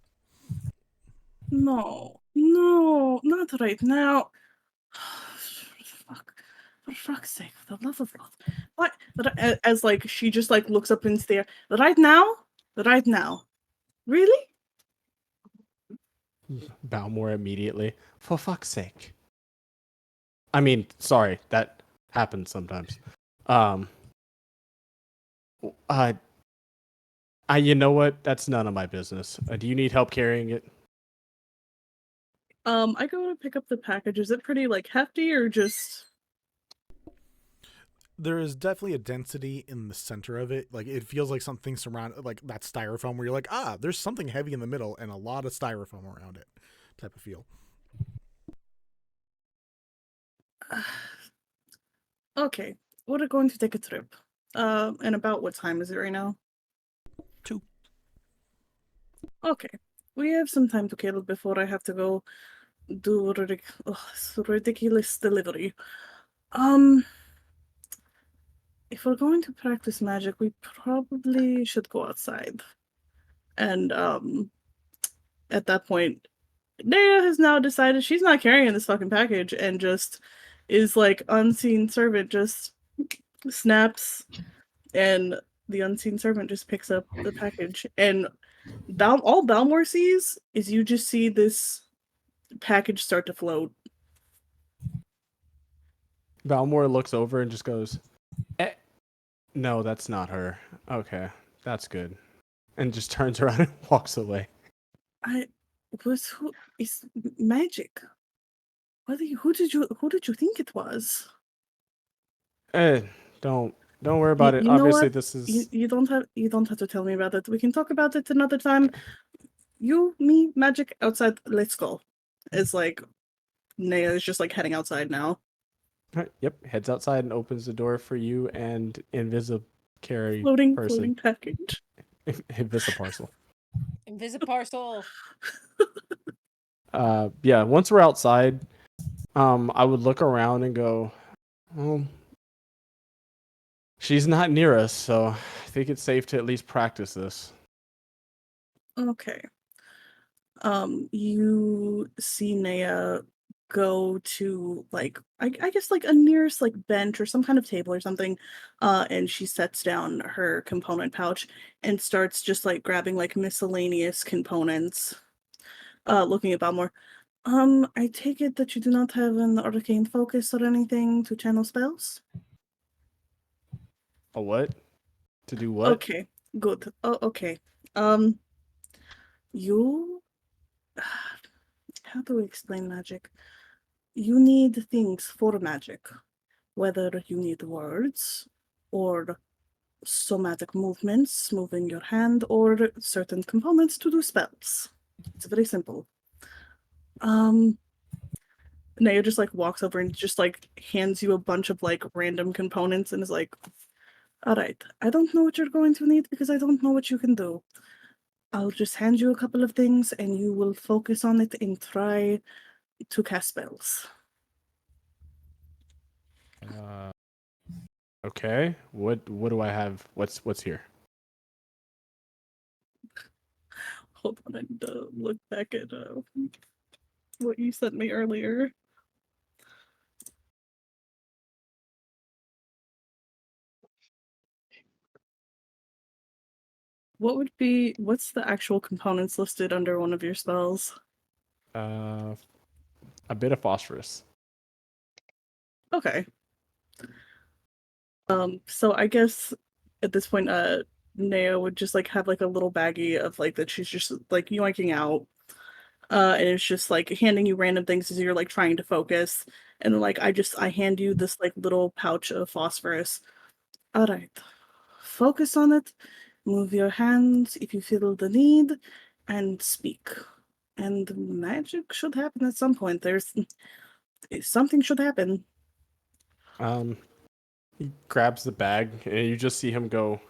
Speaker 5: No, not right now. For fuck's sake, for the love of God. What? As like she just like looks up and stares. Right now? Really?
Speaker 4: Balmor immediately. For fuck's sake. I mean, sorry, that happens sometimes. You know what? That's none of my business. Do you need help carrying it?
Speaker 5: I go to pick up the package. Is it pretty like hefty or just?
Speaker 3: There is definitely a density in the center of it. Like it feels like something surrounded, like that styrofoam where you're like, there's something heavy in the middle and a lot of styrofoam around it, type of feel.
Speaker 5: Okay, we're going to take a trip. And about what time is it right now?
Speaker 3: 2.
Speaker 5: Okay, we have some time to kill before I have to go do ridiculous delivery. If we're going to practice magic, we probably should go outside. And at that point, Naya has now decided she's not carrying this fucking package and just is like unseen servant just snaps, and the unseen servant just picks up the package, and all Balmor sees is you just see this package start to float.
Speaker 4: Balmor looks over and just goes, no, that's not her. Okay, that's good. And just turns around and walks away.
Speaker 5: Who is magic? Who did you think it was?
Speaker 4: Don't worry about it.
Speaker 5: You know
Speaker 4: Obviously,
Speaker 5: what?
Speaker 4: this is
Speaker 5: you don't have to tell me about it. We can talk about it another time. You, me, magic outside. Let's go. It's like Naya is just like heading outside now.
Speaker 4: Yep, heads outside and opens the door for you and Invisicarry
Speaker 5: Floating package.
Speaker 4: Invisiparcel.
Speaker 2: Invisiparcel.
Speaker 4: Yeah, once we're outside, I would look around and go, well, she's not near us, so I think it's safe to at least practice this.
Speaker 5: Okay. You see Naya go to like I guess like a nearest like bench or some kind of table or something, and she sets down her component pouch and starts just like grabbing like miscellaneous components. Looking at Balmor. I take it that you do not have an arcane focus or anything to channel spells?
Speaker 4: A what? To do what?
Speaker 5: Okay, good. Oh, okay. Um, you how do we explain magic? You need things for magic, whether you need words or somatic movements, moving your hand, or certain components to do spells. It's very simple. Naya just like walks over and just like hands you a bunch of like random components and is like, all right, I don't know what you're going to need because I don't know what you can do. I'll just hand you a couple of things and you will focus on it and try to cast spells.
Speaker 4: Okay. What do I have? What's here?
Speaker 5: Hold on, I need to look back at what you sent me earlier. What's the actual components listed under one of your spells?
Speaker 4: A bit of phosphorus.
Speaker 5: Okay. So I guess at this point, Naya would just like have like a little baggie of like that she's just like yoinking out. And it's just like handing you random things as you're like trying to focus. And then like I hand you this like little pouch of phosphorus. All right. Focus on it. Move your hands if you feel the need and speak. And magic should happen at some point. There's something should happen.
Speaker 4: He grabs the bag, and you just see him go.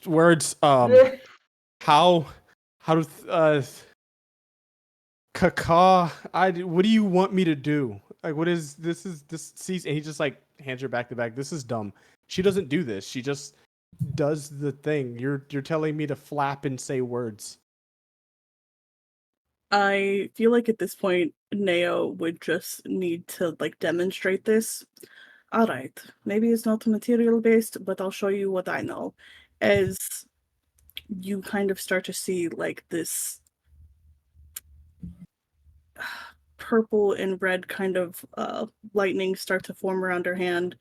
Speaker 4: Words. How do Kaka? What do you want me to do? Like, what is this? Is this sees? And he just like hands her back the bag. This is dumb. She doesn't do this. She just does the thing. You're telling me to flap and say words.
Speaker 5: I feel like at this point, Neo would just need to like demonstrate this. All right, maybe it's not material based, but I'll show you what I know. As you kind of start to see like this purple and red kind of lightning start to form around her hand.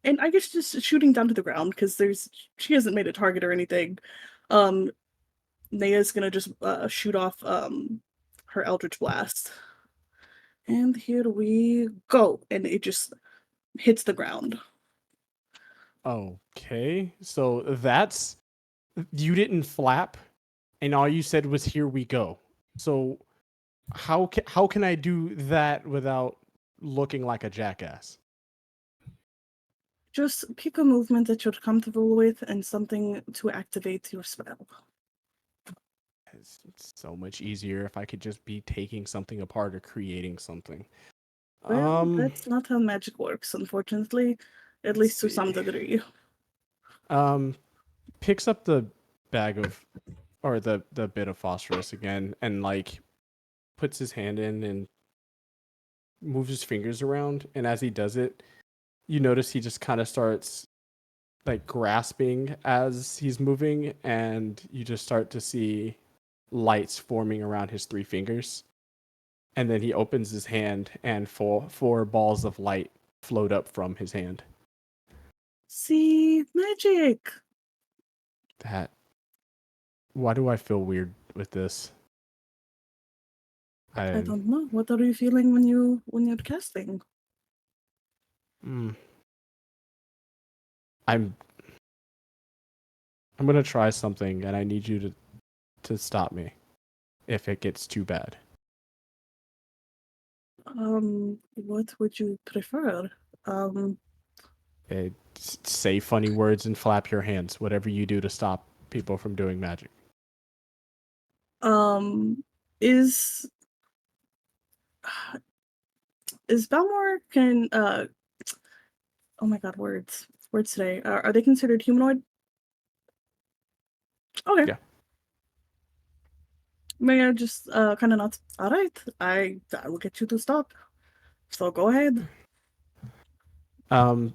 Speaker 5: And I guess just shooting down to the ground because she hasn't made a target or anything. Naya's gonna just shoot off her Eldritch Blast. And here we go. And it just hits the ground.
Speaker 4: Okay, so that's you didn't flap, and all you said was "here we go." So how can I do that without looking like a jackass?
Speaker 5: Just pick a movement that you're comfortable with and something to activate your spell.
Speaker 4: It's so much easier if I could just be taking something apart or creating something.
Speaker 5: Well, that's not how magic works, unfortunately. At least to some degree.
Speaker 4: Picks up the bag of, or the bit of phosphorus again, and like puts his hand in and moves his fingers around. And as he does it, you notice he just kind of starts like grasping as he's moving, and you just start to see lights forming around his three fingers. And then he opens his hand, and four balls of light float up from his hand.
Speaker 5: See, magic.
Speaker 4: Why do I feel weird with this?
Speaker 5: I don't know. What are you feeling when you're casting?
Speaker 4: I'm gonna try something, and I need you to stop me if it gets too bad.
Speaker 5: What would you prefer?
Speaker 4: Say funny words and flap your hands. Whatever you do to stop people from doing magic.
Speaker 5: Is Balmor can oh my god, words today. Are they considered humanoid? Okay.
Speaker 4: Yeah.
Speaker 5: Maya just kind of nods. All right, I will get you to stop. So go ahead.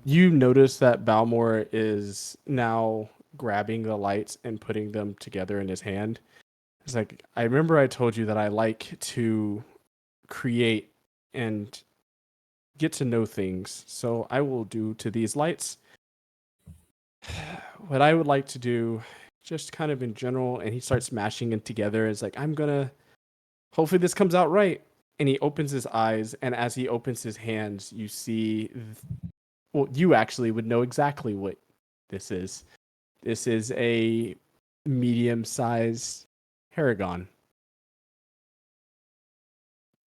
Speaker 4: You notice that Balmor is now grabbing the lights and putting them together in his hand. It's like, I remember I told you that I like to create and get to know things. So I will do to these lights what I would like to do, just kind of in general. And he starts smashing them together. It's like, hopefully this comes out right. And he opens his eyes. And as he opens his hands, you see, well, you actually would know exactly what this is. This is a medium-sized Paragon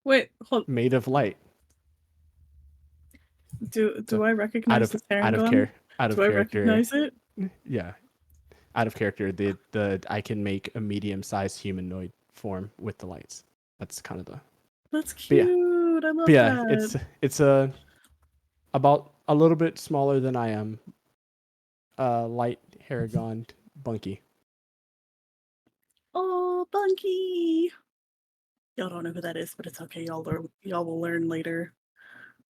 Speaker 5: Wait, hold.
Speaker 4: made of light.
Speaker 5: Do I
Speaker 4: Out
Speaker 5: recognize
Speaker 4: of
Speaker 5: the
Speaker 4: out of
Speaker 5: Paragon?
Speaker 4: care out of
Speaker 5: Do I
Speaker 4: character.
Speaker 5: recognize it?
Speaker 4: Yeah, out of character. The I can make a medium-sized humanoid form with the lights. That's kind of the.
Speaker 5: That's
Speaker 4: But yeah,
Speaker 5: cute. I love
Speaker 4: but yeah,
Speaker 5: that.
Speaker 4: it's about a little bit smaller than I am. Light Paragon Bunky.
Speaker 5: Oh, Bunky. Y'all don't know who that is, but it's okay. Y'all will learn later.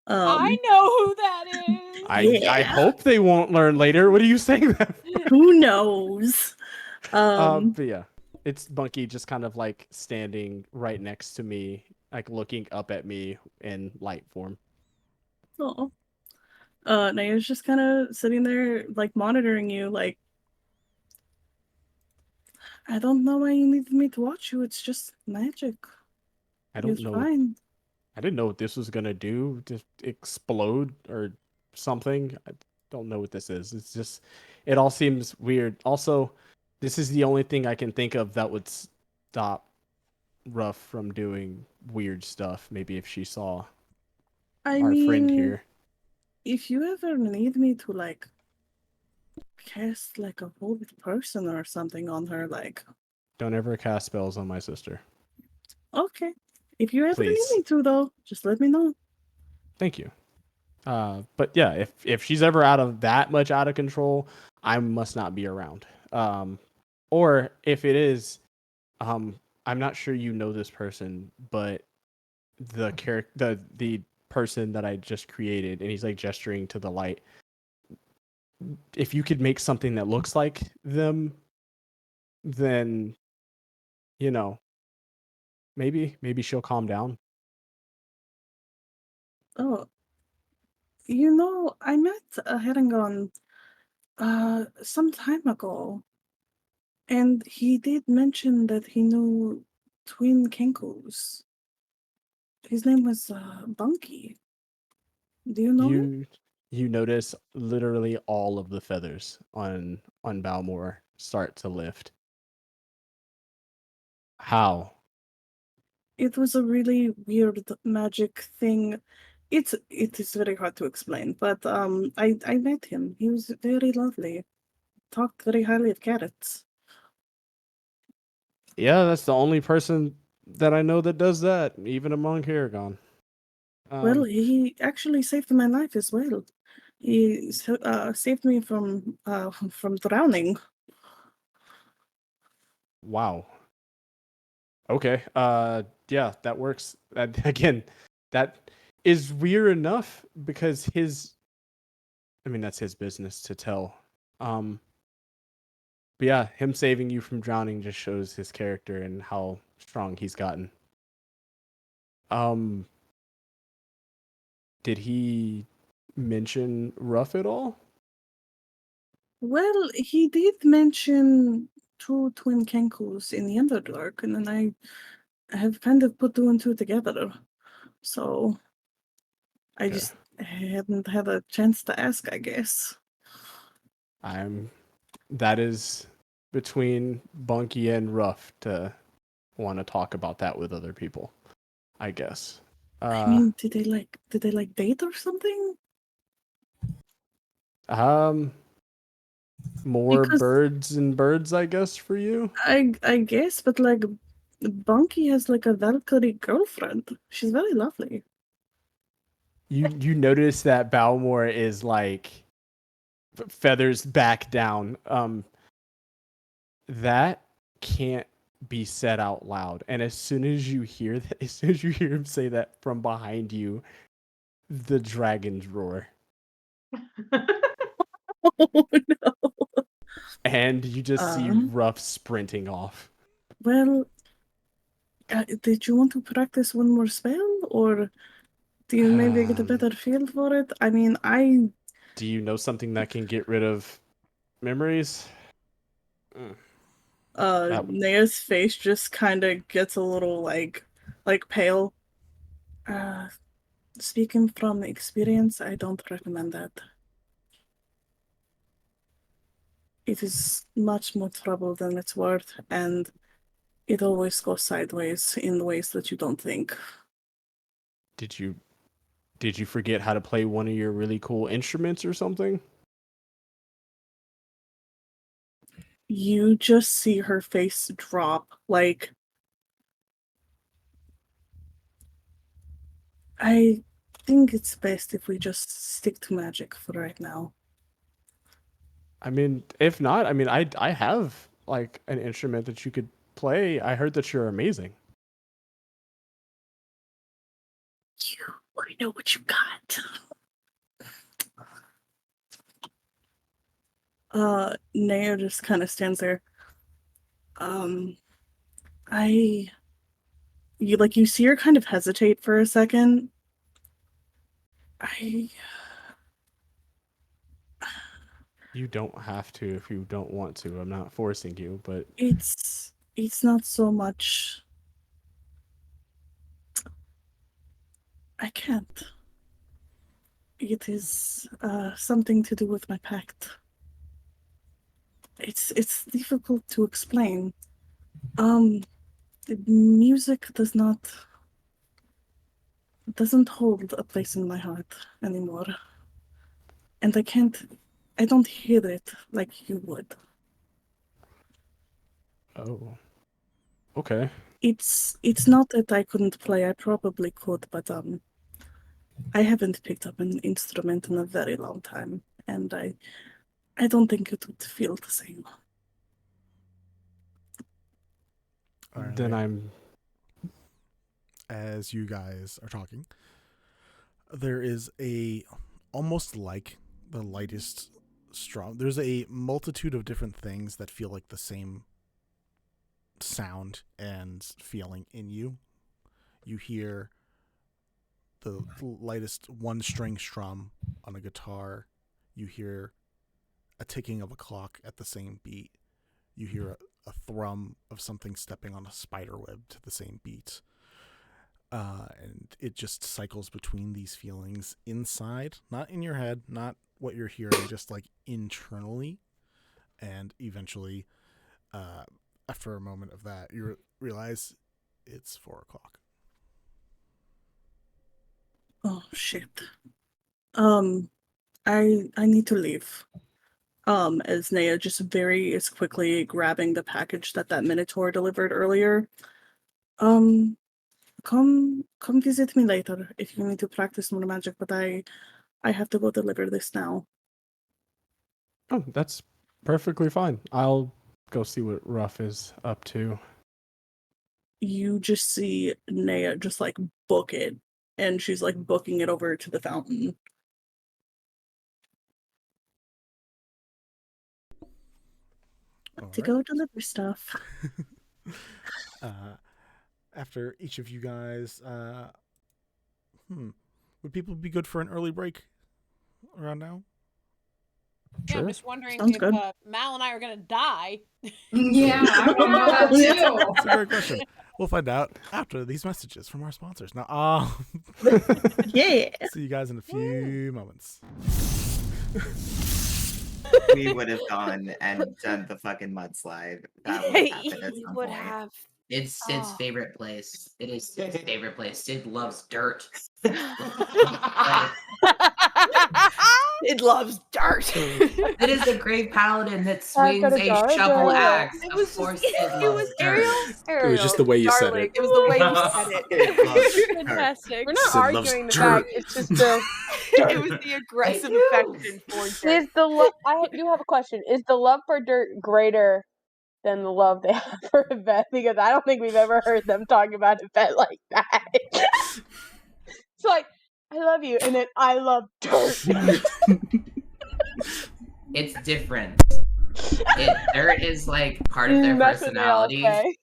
Speaker 2: I know who that is.
Speaker 4: I
Speaker 5: Yeah.
Speaker 4: hope they won't learn later. What are you saying that?
Speaker 5: Who knows?
Speaker 4: But yeah, it's Bunky just kind of like standing right next to me, like looking up at me in light form.
Speaker 5: Oh. Naya's just kind of sitting there, like monitoring you, like, I don't know why you needed me to watch you. It's just magic.
Speaker 4: I don't
Speaker 5: It's
Speaker 4: know.
Speaker 5: fine.
Speaker 4: I didn't know what this was gonna do. Just explode or something. I don't know what this is. It's just, it all seems weird. Also, this is the only thing I can think of that would stop Ruff from doing weird stuff. Maybe if she saw
Speaker 5: I
Speaker 4: our friend
Speaker 5: mean,
Speaker 4: here.
Speaker 5: if you ever need me to, like, cast, like, a holy person or something on her, like,
Speaker 4: Don't ever cast spells on my sister.
Speaker 5: okay. If you ever need
Speaker 4: Please.
Speaker 5: me to, though, just let me know.
Speaker 4: Thank you. But yeah, if she's ever that much out of control, I must not be around. Or if it is, I'm not sure you know this person, but the person that I just created, and he's like gesturing to the light. If you could make something that looks like them, then maybe she'll calm down.
Speaker 5: Oh, I met Herengon some time ago, and he did mention that he knew twin Kenkus. His name was Bunky. Do you know him?
Speaker 4: You notice literally all of the feathers on Balmor start to lift. How?
Speaker 5: It was a really weird magic thing. It is very hard to explain, but I met him. He was very lovely. Talked very highly of carrots.
Speaker 4: Yeah, that's the only person that I know that does that, even among Haragon.
Speaker 5: Well, he actually saved my life as well. He saved me from drowning.
Speaker 4: Wow. Okay. Yeah, that works. Again, that is weird enough because that's his business to tell. But yeah, him saving you from drowning just shows his character and how strong he's gotten. Did he mention Ruff at all?
Speaker 5: Well, he did mention two twin Kenkus in the Underdark, and then I have kind of put two and two together. So I just hadn't had a chance to ask, I guess.
Speaker 4: That is between Bunky and Ruff to want to talk about that with other people, I guess.
Speaker 5: I mean, did they like date or something?
Speaker 4: More
Speaker 5: Because
Speaker 4: birds and birds, I guess, for you.
Speaker 5: I guess, but like Bunky has like a Valkyrie girlfriend. She's very lovely.
Speaker 4: You notice that Balmor is like feathers back down. That can't be said out loud. And as soon as you hear that, as soon as you hear him say that from behind you, the dragons roar.
Speaker 5: Oh no.
Speaker 4: And you just see Ruff sprinting off.
Speaker 5: Well, did you want to practice one more spell, or do you maybe get a better feel for it? I mean,
Speaker 4: Do you know something that can get rid of memories?
Speaker 5: Nea's face just kind of gets a little like pale. Speaking from experience, I don't recommend that. It is much more trouble than it's worth, and it always goes sideways in ways that you don't think.
Speaker 4: Did you forget how to play one of your really cool instruments or something?
Speaker 5: You just see her face drop, like, I think it's best if we just stick to magic for right now.
Speaker 4: I mean, if not, I mean, I have like an instrument that you could play. I heard that you're amazing.
Speaker 5: I know what you got. Naya just kind of stands there. You see her kind of hesitate for a second.
Speaker 4: You don't have to if you don't want to. I'm not forcing you, but
Speaker 5: it's not so much. I can't. It is something to do with my pact. It's difficult to explain. The music doesn't hold a place in my heart anymore. And I don't hear it like you would.
Speaker 4: Oh. Okay.
Speaker 5: It's not that I couldn't play, I probably could, but I haven't picked up an instrument in a very long time, and I don't think it would feel the same.
Speaker 4: Then I'm...
Speaker 3: As you guys are talking, there is almost like the lightest strum. There's a multitude of different things that feel like the same sound and feeling in you. You hear the lightest one-string strum on a guitar. You hear a ticking of a clock at the same beat. You hear a thrum of something stepping on a spider web to the same beat. And it just cycles between these feelings inside, not in your head, not what you're hearing, just like internally. And eventually, after a moment of that, you realize it's 4:00.
Speaker 5: Oh shit. I need to leave. As Naya just is quickly grabbing the package that Minotaur delivered earlier. Come visit me later if you need to practice more magic, but I have to go deliver this now.
Speaker 4: Oh, that's perfectly fine. I'll go see what Ruff is up to.
Speaker 5: You just see Naya just like book it, and she's like booking it over to the fountain. To go deliver stuff.
Speaker 3: After each of you guys, would people be good for an early break around now?
Speaker 2: Yeah, I'm just wondering
Speaker 5: Sounds
Speaker 2: if
Speaker 5: good.
Speaker 2: Mal and I are gonna die.
Speaker 7: Yeah, I want to know that too.
Speaker 3: That's a great question. We'll find out after these messages from our sponsors. Now,
Speaker 5: Yeah.
Speaker 3: see you guys in a few moments.
Speaker 8: We would have gone and done the fucking mudslide. That would happen at some
Speaker 2: would
Speaker 8: point.
Speaker 2: have.
Speaker 9: It's Sid's favorite place. It is Sid's favorite place. Sid loves dirt.
Speaker 2: It loves dirt.
Speaker 9: It is the great paladin that swings a shovel axe.
Speaker 2: It was
Speaker 9: Of course,
Speaker 2: just,
Speaker 9: Sid loves dirt.
Speaker 10: It was just the way you said it.
Speaker 11: It was the way you said it.
Speaker 8: It loves dirt.
Speaker 11: Fantastic. We're not
Speaker 10: Sid loves
Speaker 11: arguing the
Speaker 10: dirt.
Speaker 11: fact. It's just the. It was the aggressive affection for dirt. Is the love? You have a question. Is the love for dirt greater than the love they have for Yvette, because I don't think we've ever heard them talk about Yvette like that. It's like, I love you, and then I love dirt.
Speaker 9: It's different. Dirt is like part of their
Speaker 11: That's what they all
Speaker 9: personalities.
Speaker 11: say.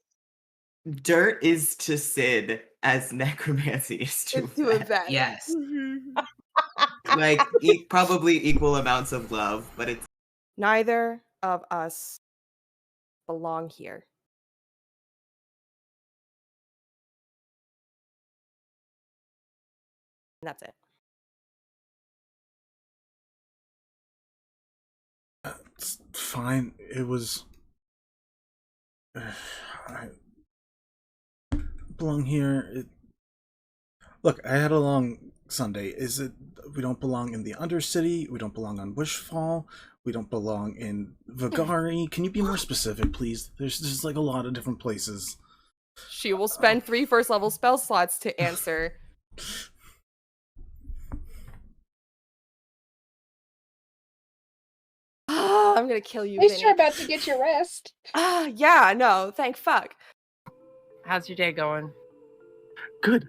Speaker 8: Dirt is to Sid as necromancy is to
Speaker 11: It's to
Speaker 8: Yvette.
Speaker 11: Yvette.
Speaker 9: Yes.
Speaker 8: Like probably equal amounts of love, but it's
Speaker 11: Neither of us belong here. And that's it.
Speaker 3: It's fine. It was. I belong here. Look, I had a long Sunday. Is it? We don't belong in the Undercity. We don't belong on Bushfall. We don't belong in Vagari. Can you be more specific, please? There's just like a lot of different places.
Speaker 11: She will spend 3 first-level spell slots to answer. I'm gonna kill you,
Speaker 10: At least
Speaker 11: Vinny.
Speaker 10: you're about to get your rest.
Speaker 11: Yeah, no, thank fuck.
Speaker 12: How's your day going?
Speaker 3: Good.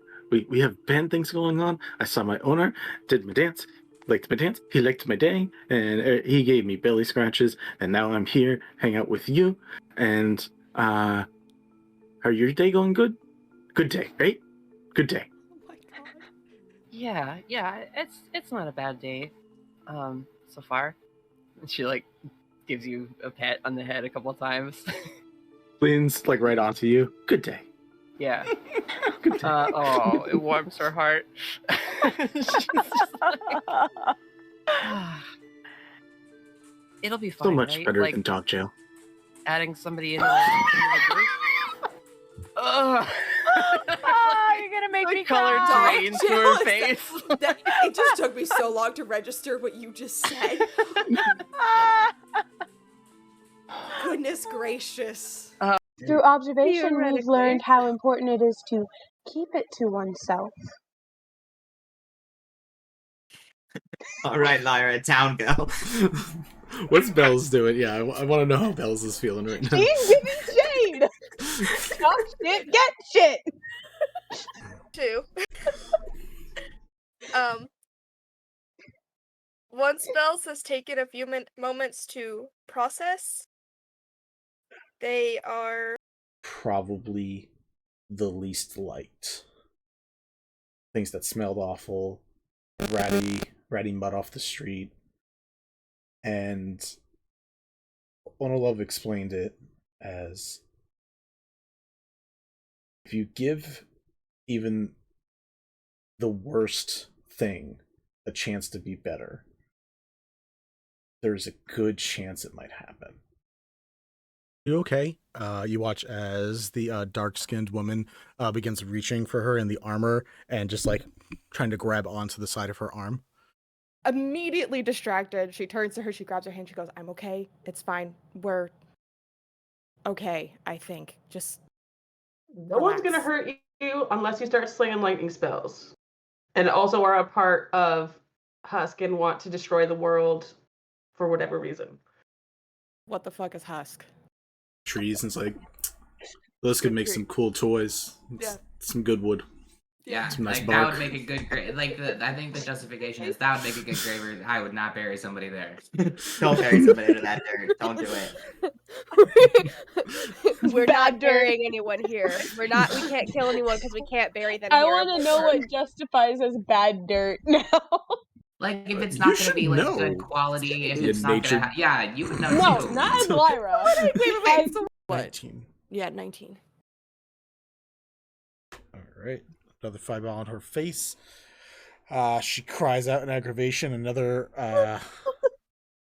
Speaker 3: We have band things going on. I saw my owner, did my dance, liked my dance. He liked my day, and he gave me belly scratches. And now I'm here, hang out with you. And are your day going good? Good day, right? Good day.
Speaker 11: Oh my god.
Speaker 12: Yeah, it's not a bad day, so far. She like gives you a pat on the head a couple of times.
Speaker 3: Leans like right onto you. Good day.
Speaker 12: Yeah.
Speaker 3: Good day.
Speaker 12: Oh, it warms her heart. She's just like, it'll be fine.
Speaker 3: So much
Speaker 12: right?
Speaker 3: better
Speaker 12: Like,
Speaker 3: than dog jail.
Speaker 12: adding somebody into the group. Ugh.
Speaker 11: You're gonna make
Speaker 12: The
Speaker 11: me
Speaker 12: color
Speaker 11: cry.
Speaker 12: drains to her face.
Speaker 2: It just took me so long to register what you just said. Goodness gracious.
Speaker 11: Through observation, we've
Speaker 10: Theoretically.
Speaker 11: learned how important it is to keep it to oneself.
Speaker 8: all right, Lyra, town girl.
Speaker 3: What's Bells doing? Yeah, I want to know how Bells is feeling right now.
Speaker 11: She's giving shade! Talk shit, get shit!
Speaker 10: Too. Once Bells has taken a few moments to process, they are
Speaker 3: Probably the least liked. Things that smelled awful, ratty mud off the street. And Onolove explained it as if you give even the worst thing a chance to be better, there's a good chance it might happen. You okay? You watch as the dark-skinned woman begins reaching for her in the armor and just like trying to grab onto the side of her arm.
Speaker 11: Immediately distracted, she turns to her, she grabs her hand, she goes, I'm okay, it's fine, we're okay, I think. Just
Speaker 6: No one's gonna
Speaker 11: relax."
Speaker 6: hurt you unless you start slinging lightning spells. And also are a part of Husk and want to destroy the world for whatever reason.
Speaker 11: What the fuck is Husk?
Speaker 3: Trees, and it's like, those could make some cool toys.
Speaker 11: Yeah.
Speaker 3: Some good wood.
Speaker 9: Yeah,
Speaker 3: Some nice
Speaker 9: like
Speaker 3: bark.
Speaker 9: that would make a good grave. Like I think the justification is that would make a good grave. I would not bury somebody there.
Speaker 8: Don't bury somebody into that dirt. Don't do it.
Speaker 10: we're
Speaker 11: Bad
Speaker 10: not
Speaker 11: dirt.
Speaker 10: burying anyone here. We can't kill anyone because we can't bury them
Speaker 11: I
Speaker 10: here.
Speaker 11: want to know what justifies as bad dirt now.
Speaker 9: Like if it's
Speaker 3: You
Speaker 9: not going
Speaker 3: should
Speaker 9: to be like
Speaker 3: know.
Speaker 9: good quality, if
Speaker 3: Yeah,
Speaker 9: it's not going
Speaker 3: nature-
Speaker 9: to, yeah, you would know
Speaker 11: No,
Speaker 9: too.
Speaker 11: not as Lyra.
Speaker 10: Wait.
Speaker 11: As- what?
Speaker 3: 19.
Speaker 11: Yeah, 19.
Speaker 3: Alright. Another fireball on her face. She cries out in aggravation. Another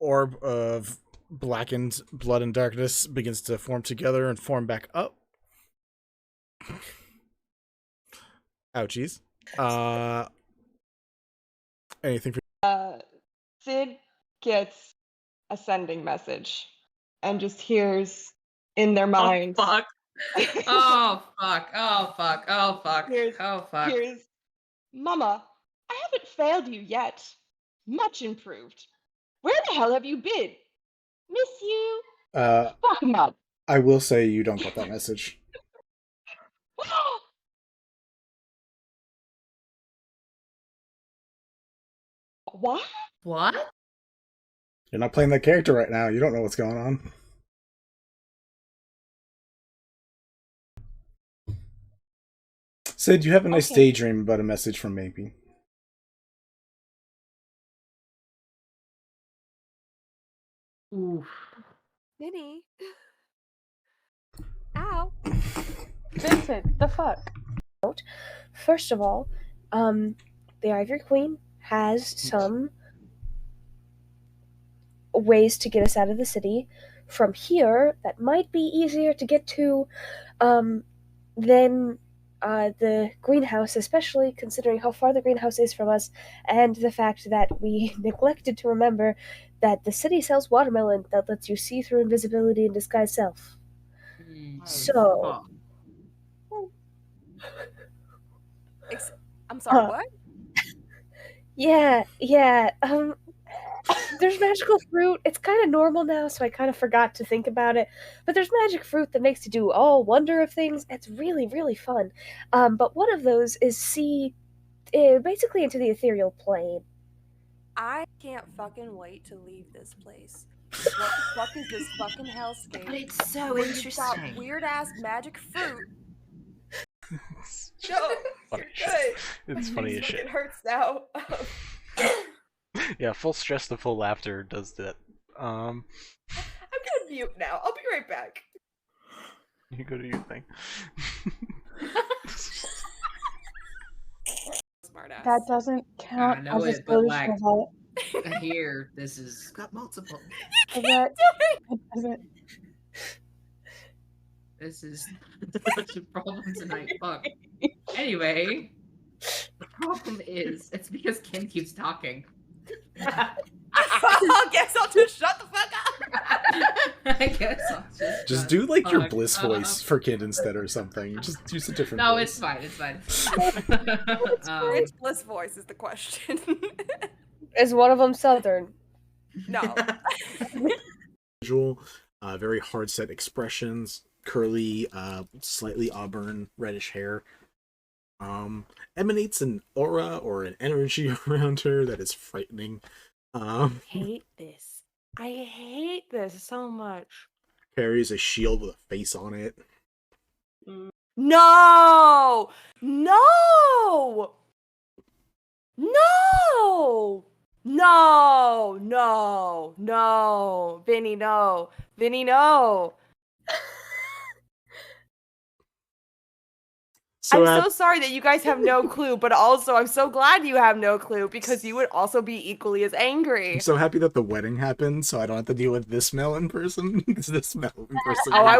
Speaker 3: orb of blackened blood and darkness begins to form together and form back up. Ouchies. Anything for
Speaker 13: Sid gets a sending message and just hears in their minds.
Speaker 9: Oh fuck. Oh fuck. Oh fuck. Oh fuck.
Speaker 13: Here's,
Speaker 9: Oh fuck.
Speaker 13: here's, Mama, I haven't failed you yet. Much improved. Where the hell have you been? Miss you. Fuck mud.
Speaker 3: I will say you don't get that message.
Speaker 13: What?
Speaker 9: What?
Speaker 3: You're not playing that character right now. You don't know what's going on. Sid, you have a nice daydream about a message from Maybe.
Speaker 9: Oof.
Speaker 10: Minnie. Ow.
Speaker 11: Vincent, the fuck? First of all, the Ivory Queen has some ways to get us out of the city. From here, that might be easier to get to than the greenhouse, especially considering how far the greenhouse is from us, and the fact that we neglected to remember that the city sells watermelon that lets you see through invisibility and disguise self. So...
Speaker 10: I'm sorry, what?
Speaker 11: Yeah, there's magical fruit. It's kind of normal now, so I kind of forgot to think about it. But there's magic fruit that makes you do all wonder of things. It's really, really fun. But one of those is see basically into the ethereal plane.
Speaker 10: I can't fucking wait to leave this place. What the fuck is this fucking hellscape?
Speaker 9: But it's so
Speaker 10: where you've got
Speaker 9: interesting.
Speaker 10: weird ass magic fruit. No,
Speaker 14: Funny
Speaker 10: you're
Speaker 14: shit.
Speaker 10: good.
Speaker 14: It's funny as shit.
Speaker 10: It hurts now.
Speaker 14: Yeah, full stress to full laughter does that.
Speaker 10: I'm gonna mute now. I'll be right back.
Speaker 14: You go to your thing.
Speaker 10: Smartass.
Speaker 11: That doesn't count
Speaker 9: I know
Speaker 11: as a
Speaker 9: it, but
Speaker 11: solution
Speaker 9: like
Speaker 11: of it.
Speaker 9: here, this is got multiple.
Speaker 11: That doesn't.
Speaker 9: This is such a problem tonight. Fuck. Anyway, the problem is it's because Ken keeps talking.
Speaker 10: I guess I'll just shut the fuck up.
Speaker 9: I guess I'll
Speaker 3: Just do like your
Speaker 9: fuck
Speaker 3: bliss
Speaker 9: up.
Speaker 3: voice for Kid instead or something. Just use a different
Speaker 9: No,
Speaker 3: voice.
Speaker 9: it's fine. It's fine.
Speaker 10: Which bliss voice is the question?
Speaker 11: Is one of them Southern?
Speaker 10: No.
Speaker 3: Visual, very hard set expressions, curly, slightly auburn reddish hair. Emanates an aura or an energy around her that is frightening.
Speaker 10: Hate this. I hate this so much.
Speaker 3: Carries a shield with a face on it.
Speaker 10: No! No! No! No! No! No! Vinny, no! Vinny, no!
Speaker 3: So
Speaker 10: I'm so sorry that you guys have no clue, but also I'm so glad you have no clue because you would also be equally as angry.
Speaker 3: I'm so happy that the wedding happened, so I don't have to deal with this melon person. this melon person.
Speaker 10: Oh, I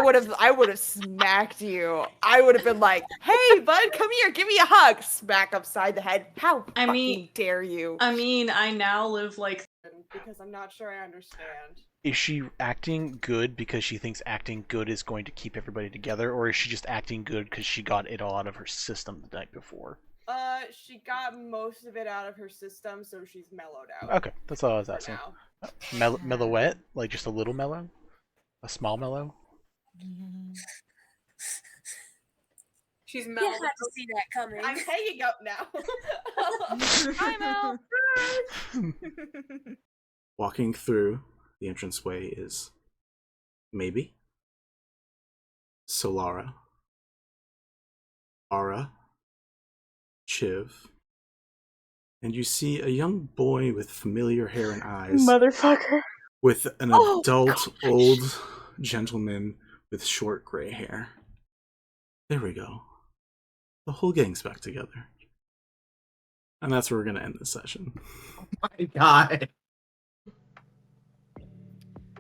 Speaker 10: would have smacked you. I would have been like, "Hey, bud, come here, give me a hug." Smack upside the head. How fucking dare you?
Speaker 7: I mean, I now live like
Speaker 10: because I'm not sure I understand.
Speaker 14: Is she acting good because she thinks acting good is going to keep everybody together, or is she just acting good because she got it all out of her system the night before?
Speaker 10: She got most of it out of her system, so she's mellowed out.
Speaker 14: Okay, that's all I was asking. Mellowette? Like just a little mellow? A small mellow?
Speaker 10: She's mellowed.
Speaker 15: You had to see that coming.
Speaker 10: I'm hanging up now. Hi, Mel.
Speaker 3: Walking through the entranceway is Maybe, Solara, Ara, Chiv, and you see a young boy with familiar hair and eyes.
Speaker 11: Motherfucker.
Speaker 3: With an
Speaker 11: Oh,
Speaker 3: adult
Speaker 11: gosh.
Speaker 3: old gentleman with short gray hair. There we go. The whole gang's back together. And that's where we're going to end this session.
Speaker 9: Oh my god.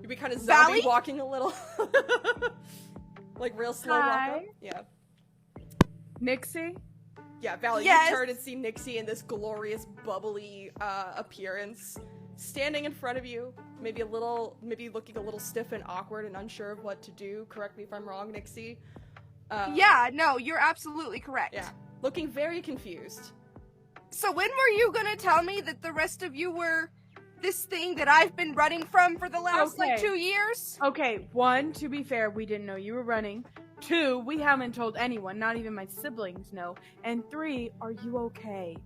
Speaker 10: You'd be kind of zombie
Speaker 15: Valley?
Speaker 10: walking a little. Like real slow walk up.
Speaker 15: Hi.
Speaker 10: Yeah.
Speaker 15: Nixie?
Speaker 10: Yeah, Valley,
Speaker 15: Yes.
Speaker 10: you turn and see Nixie in this glorious, bubbly appearance, standing in front of you, maybe looking a little stiff and awkward and unsure of what to do. Correct me if I'm wrong, Nixie.
Speaker 15: Yeah, no, you're absolutely correct.
Speaker 10: Yeah, looking very confused.
Speaker 15: So when were you gonna tell me that the rest of you were this thing that I've been running from for the last like
Speaker 16: Okay.
Speaker 15: 2 years?
Speaker 16: Okay, 1, to be fair, we didn't know you were running. 2, we haven't told anyone, not even my siblings know. And 3, are you okay?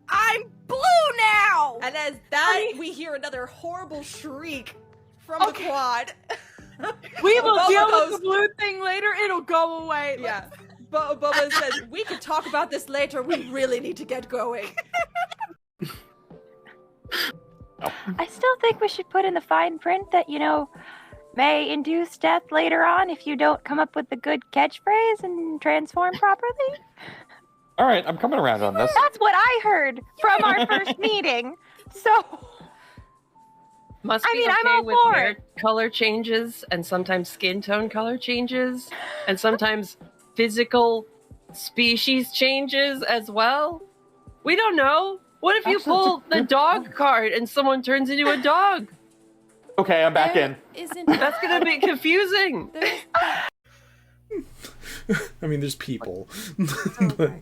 Speaker 15: I'm blue now!
Speaker 10: And as that, we hear another horrible shriek from the quad.
Speaker 16: We will
Speaker 10: Boba
Speaker 16: deal
Speaker 10: goes-
Speaker 16: with the blue thing later. It'll go away.
Speaker 10: Yeah. Boba says, we can talk about this later. We really need to get going.
Speaker 17: I still think we should put in the fine print that, may induce death later on if you don't come up with the good catchphrase and transform properly.
Speaker 18: All right, I'm coming around on this.
Speaker 17: That's what I heard from our first meeting. So,
Speaker 12: Must be okay
Speaker 17: I'm all
Speaker 12: with
Speaker 17: for
Speaker 12: hair
Speaker 17: it.
Speaker 12: color changes, and sometimes skin tone color changes, and sometimes physical species changes as well. We don't know. What if you pull the dog card and someone turns into a dog?
Speaker 18: Okay, I'm back in.
Speaker 12: That's gonna be confusing.
Speaker 3: I mean, there's people. But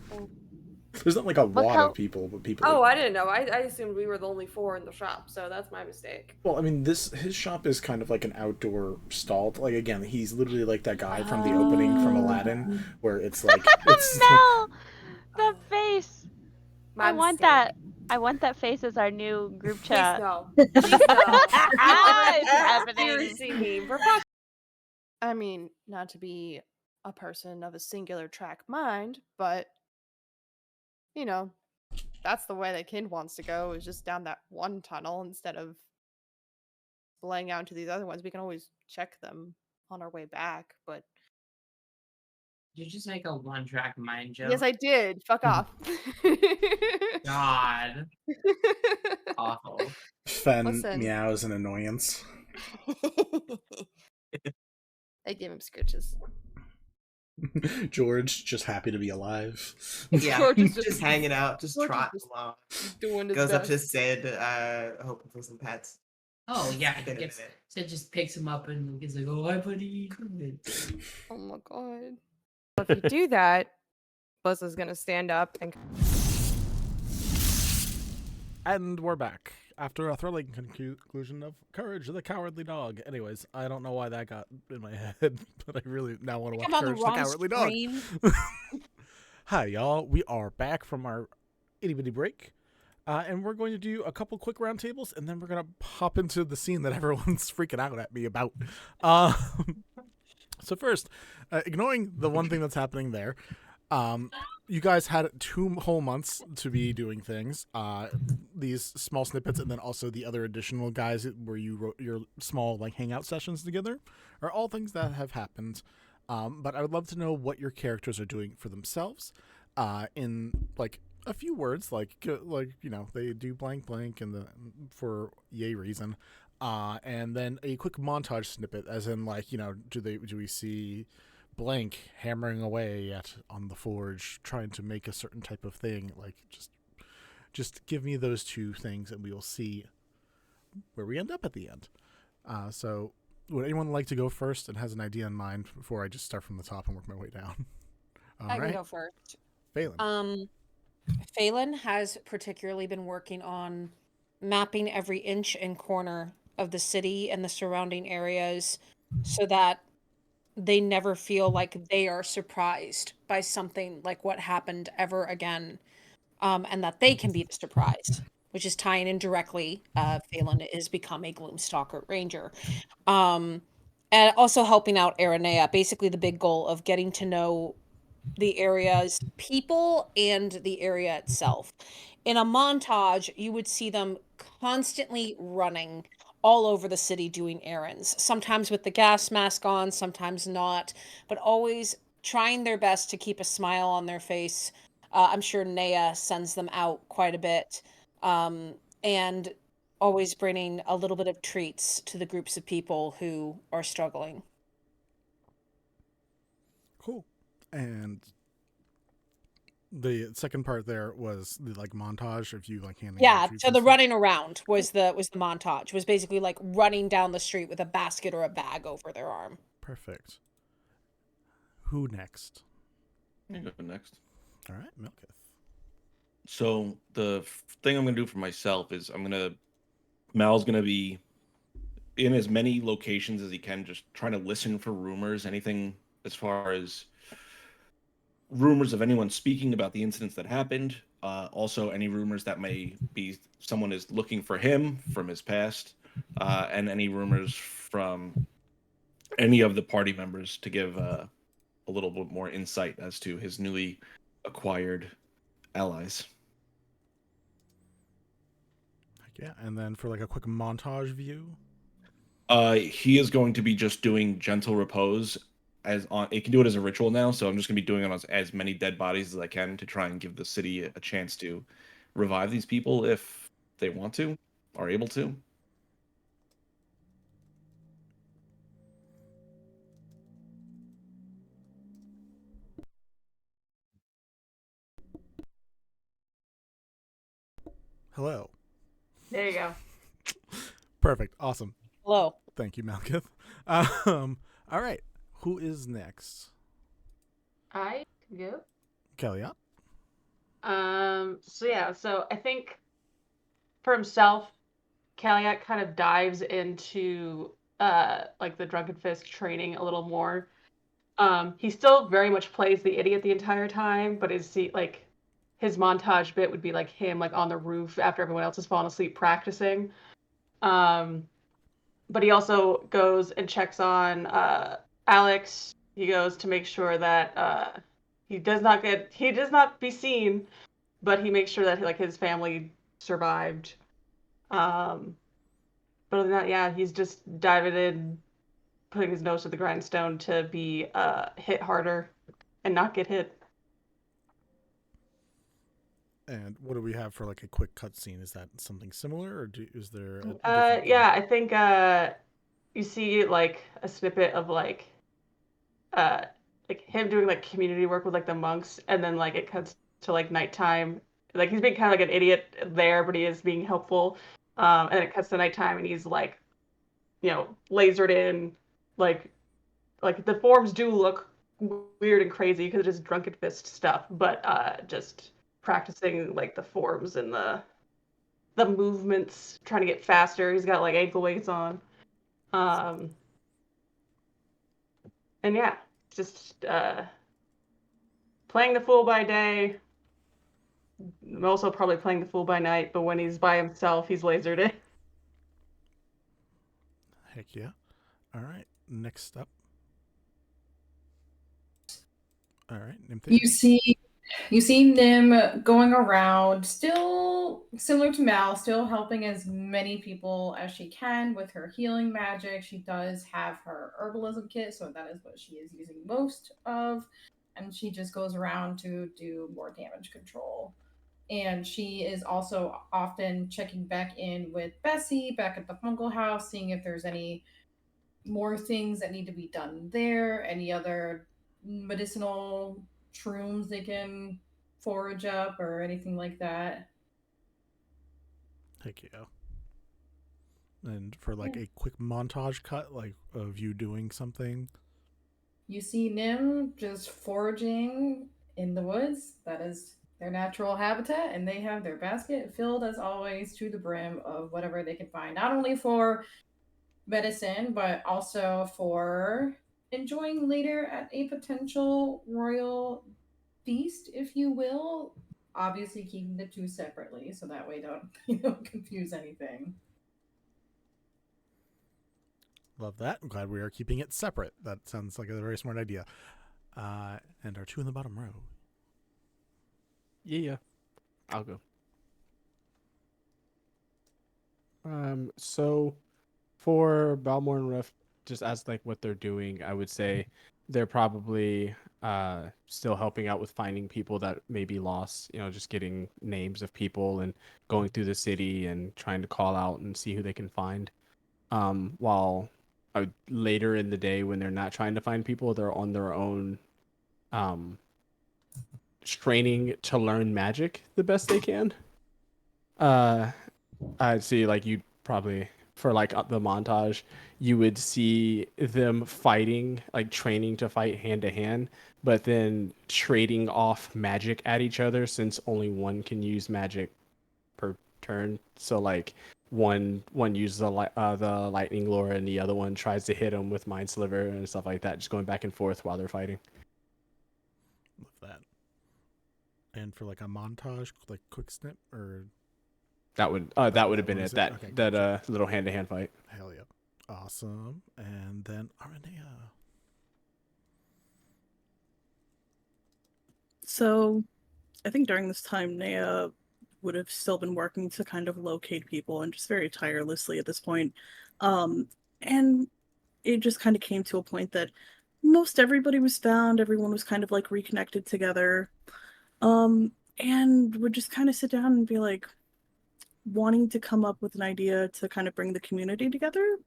Speaker 3: there's not like a lot of people, but people.
Speaker 10: Oh, I didn't know. I assumed we were the only 4 in the shop, so that's my mistake.
Speaker 3: Well, I mean, his shop is kind of like an outdoor stall. Like, again, he's literally like that guy from the opening from Aladdin, where it's like it's
Speaker 19: No, the face.
Speaker 10: My
Speaker 19: I want
Speaker 10: mistake.
Speaker 19: that. I want that face as our new group chat.
Speaker 10: no. Please no.
Speaker 19: It's happening.
Speaker 10: Seriously, meme.
Speaker 16: I mean, not to be a person of a singular track mind, but that's the way that kid wants to go, is just down that one tunnel instead of splaying out into these other ones. We can always check them on our way back, but
Speaker 9: Did you just make a one-track mind joke?
Speaker 16: yes, I did. Fuck off.
Speaker 9: God. Awful.
Speaker 3: Fen
Speaker 16: Listen.
Speaker 3: meows an annoyance.
Speaker 16: I give him scritches.
Speaker 3: George just happy to be alive.
Speaker 8: Yeah,
Speaker 16: George is
Speaker 8: just hanging out, just
Speaker 16: George is
Speaker 8: trotting
Speaker 16: just
Speaker 8: along.
Speaker 16: doing his
Speaker 8: Goes up to
Speaker 16: best.
Speaker 8: Sid, hoping for some pets.
Speaker 9: Oh yeah,
Speaker 8: Been a
Speaker 9: gets,
Speaker 8: minute.
Speaker 9: Sid just picks him up and he's like, "Oh, hi, buddy."
Speaker 16: Oh my god. If you do that, Buzz is gonna stand up and
Speaker 3: And we're back after a thrilling conclusion of Courage the Cowardly Dog. Anyways, I don't know why that got in my head, but I really now want to watch
Speaker 2: I'm on the
Speaker 3: Courage the
Speaker 2: wrong
Speaker 3: Cowardly
Speaker 2: screen.
Speaker 3: Dog. Hi, y'all. We are back from our itty-bitty break, and we're going to do a couple quick round tables, and then we're going to hop into the scene that everyone's freaking out at me about. So first, ignoring the one thing that's happening there, you guys had 2 whole months to be doing things. These small snippets, and then also the other additional guys where you wrote your small hangout sessions together, are all things that have happened. But I would love to know what your characters are doing for themselves, in a few words, they do blank blank and for yay reason. And then a quick montage snippet, as in do we see blank hammering away on the forge, trying to make a certain type of thing? Just give me those 2 things, and we will see where we end up at the end. So would anyone like to go first and has an idea in mind before I just start from the top and work my way down?
Speaker 2: I can go first.
Speaker 3: Phelan.
Speaker 2: Phelan has particularly been working on mapping every inch and corner of the city and the surrounding areas so that they never feel like they are surprised by something like what happened ever again, and that they can be the surprise, which is tying in directly. Phelan is become a Gloomstalker Ranger. And also helping out Aranea, basically the big goal of getting to know the area's people and the area itself. In a montage, you would see them constantly running all over the city doing errands, sometimes with the gas mask on, sometimes not, but always trying their best to keep a smile on their face. I'm sure Nea sends them out quite a bit, and always bringing a little bit of treats to the groups of people who are struggling.
Speaker 3: Cool. And the second part there was the montage of you handing
Speaker 2: Yeah,
Speaker 3: out treats
Speaker 2: so
Speaker 3: and
Speaker 2: the
Speaker 3: stuff?
Speaker 2: running around was the montage. Was basically running down the street with a basket or a bag over their arm.
Speaker 3: Perfect. Who next?
Speaker 1: You go next.
Speaker 3: All right, Milkith.
Speaker 1: So the thing I'm gonna do for myself is Mal's gonna be in as many locations as he can, just trying to listen for rumors, anything as far as rumors of anyone speaking about the incidents that happened. Also, any rumors that may be someone is looking for him from his past, and any rumors from any of the party members to give a little bit more insight as to his newly acquired allies.
Speaker 3: Yeah, and then for like a quick montage view.
Speaker 1: He is going to be just doing gentle repose as on. It can do it as a ritual now, so I'm just going to be doing it on as many dead bodies as I can to try and give the city a chance to revive these people if they want to, are able to.
Speaker 3: Hello.
Speaker 6: There you go.
Speaker 3: Perfect. Awesome.
Speaker 2: Hello.
Speaker 3: Thank you, Malkith. All right. Who is next?
Speaker 6: I can go.
Speaker 3: Kelliat.
Speaker 6: So I think for himself, Kelliat kind of dives into like the Drunken Fist training a little more. He still very much plays the idiot the entire time, but like his montage bit would be like him like on the roof after everyone else has fallen asleep practicing. But he also goes and checks on Alex. He goes to make sure that he does not be seen, but he makes sure that like his family survived. But other than that, yeah, he's just diving in, putting his nose to the grindstone to be hit harder and not get hit.
Speaker 3: And what do we have for like a quick cutscene? Is that something similar, or is there?
Speaker 6: Yeah, I think you see like a snippet of like him doing like community work with like the monks, and then like it cuts to like nighttime. Like he's being kind of like an idiot there, but he is being helpful. And then it cuts to nighttime, and he's like, lasered in, like the forms do look weird and crazy because it is Drunken Fist stuff, but just practicing like the forms and the movements, trying to get faster. He's got like ankle weights on. And yeah, just playing the fool by day. I'm also probably playing the fool by night, but when he's by himself, he's lasered in.
Speaker 3: Heck yeah. All right. Next up. All right.
Speaker 7: You see Nim going around, still similar to Mal, still helping as many people as she can with her healing magic. She does have her herbalism kit, so that is what she is using most of. And she just goes around to do more damage control. And she is also often checking back in with Bessie back at the fungal house, seeing if there's any more things that need to be done there, any other medicinal shrooms they can forage up or anything like that.
Speaker 3: Heck yeah. And for like a quick montage cut, like of you doing something.
Speaker 7: You see Nim just foraging in the woods. That is their natural habitat, and they have their basket filled as always to the brim of whatever they can find, not only for medicine, but also for enjoying later at a potential royal feast, if you will. Obviously, keeping the two separately, so that way you don't confuse anything.
Speaker 3: Love that. I'm glad we are keeping it separate. That sounds like a very smart idea. And our two in the bottom row.
Speaker 4: Yeah. I'll go. So for Balmor and Ruff, just as like what they're doing, I would say they're probably still helping out with finding people that may be lost, just getting names of people and going through the city and trying to call out and see who they can find. While later in the day when they're not trying to find people, they're on their own training to learn magic the best they can. I'd see like you'd probably for like the montage, you would see them fighting, like training to fight hand to hand, but then trading off magic at each other since only one can use magic per turn. So like one uses the lightning lure and the other one tries to hit him with mind sliver and stuff like that, just going back and forth while they're fighting.
Speaker 3: Love that. And for like a montage, like quick snip, or
Speaker 4: that would have been it. That
Speaker 3: Okay,
Speaker 4: that little hand to hand fight.
Speaker 3: Hell yeah, awesome. And then Aranea.
Speaker 5: So, I think during this time, Nea would have still been working to kind of locate people and just very tirelessly at this point. And it just kind of came to a point that most everybody was found, everyone was kind of like reconnected together, and would just kind of sit down and be like wanting to come up with an idea to kind of bring the community together,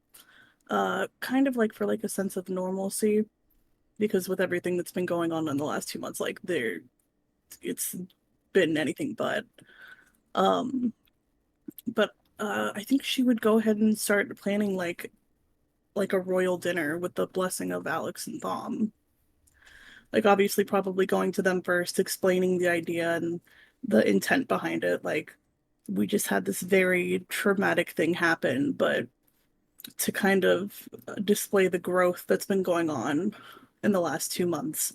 Speaker 5: kind of like for like a sense of normalcy, because with everything that's been going on in the last 2 months, like it's been anything but. I think she would go ahead and start planning like a royal dinner with the blessing of Alex and Thom. Like obviously probably going to them first, explaining the idea and the intent behind it. Like we just had this very traumatic thing happen, but to kind of display the growth that's been going on in the last 2 months,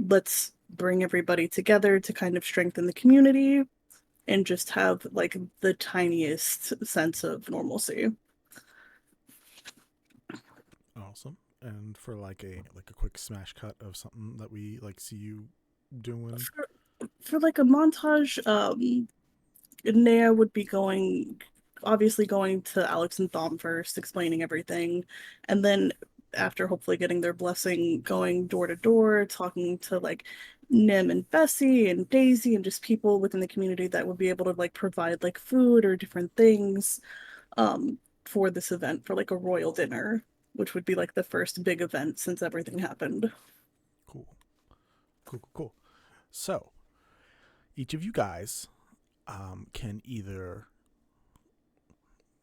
Speaker 5: let's bring everybody together to kind of strengthen the community and just have like the tiniest sense of normalcy.
Speaker 3: Awesome. And for like a quick smash cut of something that we like see you doing.
Speaker 5: For like a montage, Nea would be obviously going to Alex and Thom first, explaining everything, and then after hopefully getting their blessing, going door to door, talking to like Nim and Bessie and Daisy and just people within the community that would be able to like provide like food or different things for this event, for like a royal dinner, which would be like the first big event since everything happened.
Speaker 3: Cool. So each of you guys can either,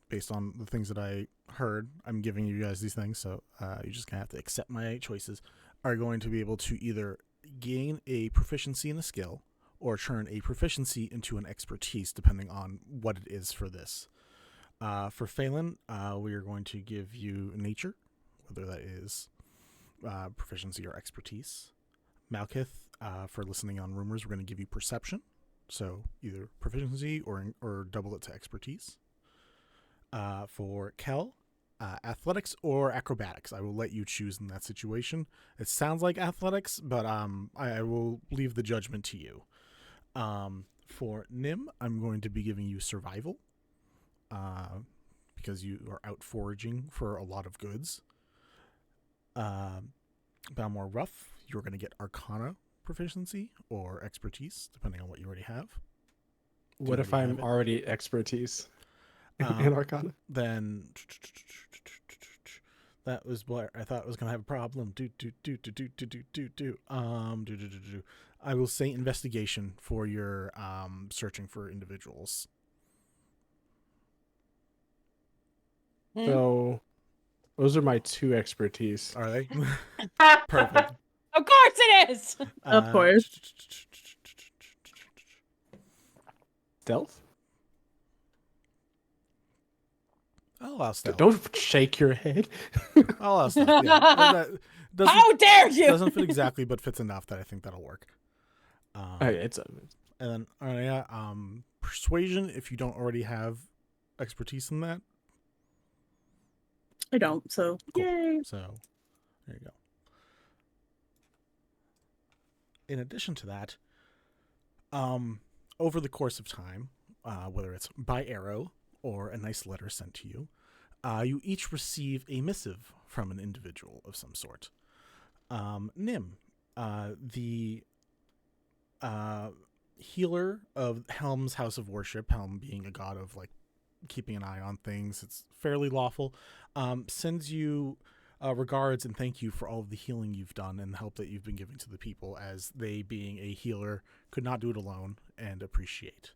Speaker 3: based on the things that I heard, I'm giving you guys these things, so you're just gonna have to accept my choices, are going to be able to either gain a proficiency in a skill or turn a proficiency into an expertise, depending on what it is for this. For Phelan, we are going to give you nature, whether that is proficiency or expertise. Malkith, for listening on rumors, we're going to give you perception, so either proficiency or double it to expertise. For Kel, athletics or acrobatics. I will let you choose in that situation. It sounds like athletics, but I will leave the judgment to you. For Nim, I'm going to be giving you survival, because you are out foraging for a lot of goods. Balmor Ruff, you're going to get arcana proficiency or expertise, depending on what you already have.
Speaker 4: What if I'm already expertise in arcana?
Speaker 3: Then that was what I thought was going to have a problem. I will say investigation for your searching for individuals.
Speaker 4: So those are my 2 expertise.
Speaker 3: Are they? Perfect.
Speaker 2: Of course it is.
Speaker 5: Of course.
Speaker 4: Stealth?
Speaker 3: I'll allow stealth.
Speaker 4: Don't shake your head.
Speaker 3: I'll allow stealth. Yeah.
Speaker 2: How dare you?
Speaker 3: Doesn't fit exactly, but fits enough that I think that'll work.
Speaker 4: And
Speaker 3: then persuasion, if you don't already have expertise in that.
Speaker 5: I don't, so
Speaker 3: cool.
Speaker 5: Yay.
Speaker 3: So there you go. In addition to that, over the course of time, whether it's by arrow or a nice letter sent to you, you each receive a missive from an individual of some sort. Nim, the healer of Helm's House of Worship, Helm being a god of like keeping an eye on things, it's fairly lawful, sends you regards and thank you for all of the healing you've done and the help that you've been giving to the people, as they, being a healer, could not do it alone and appreciate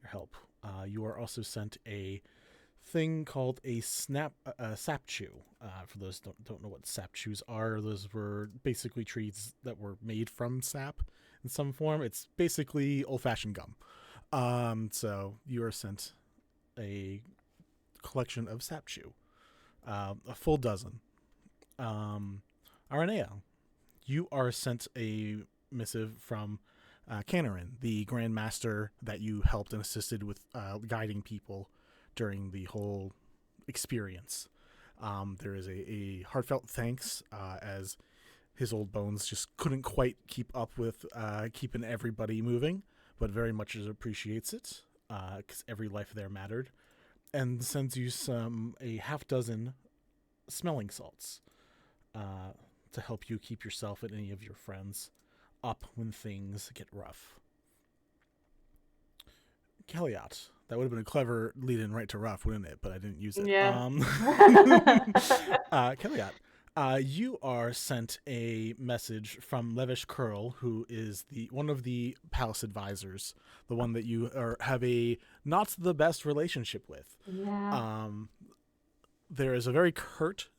Speaker 3: your help. You are also sent a thing called a sap chew. For those who don't know what sap chews are, those were basically trees that were made from sap in some form. It's basically old-fashioned gum. So you are sent a collection of sap chew, a full dozen. Aranea, you are sent a missive from Canarin, the Grand Master that you helped and assisted with guiding people during the whole experience. There is a heartfelt thanks as his old bones just couldn't quite keep up with keeping everybody moving, but very much appreciates it because every life there mattered, and sends you a half dozen smelling salts to help you keep yourself and any of your friends up when things get rough. Kelliat, that would have been a clever lead-in right to Ruff, wouldn't it? But I didn't use it.
Speaker 6: Yeah.
Speaker 3: Kelliat, you are sent a message from Levish Curl, who is one of the palace advisors, the one that you have a not the best relationship with.
Speaker 6: Yeah.
Speaker 3: There is a very curt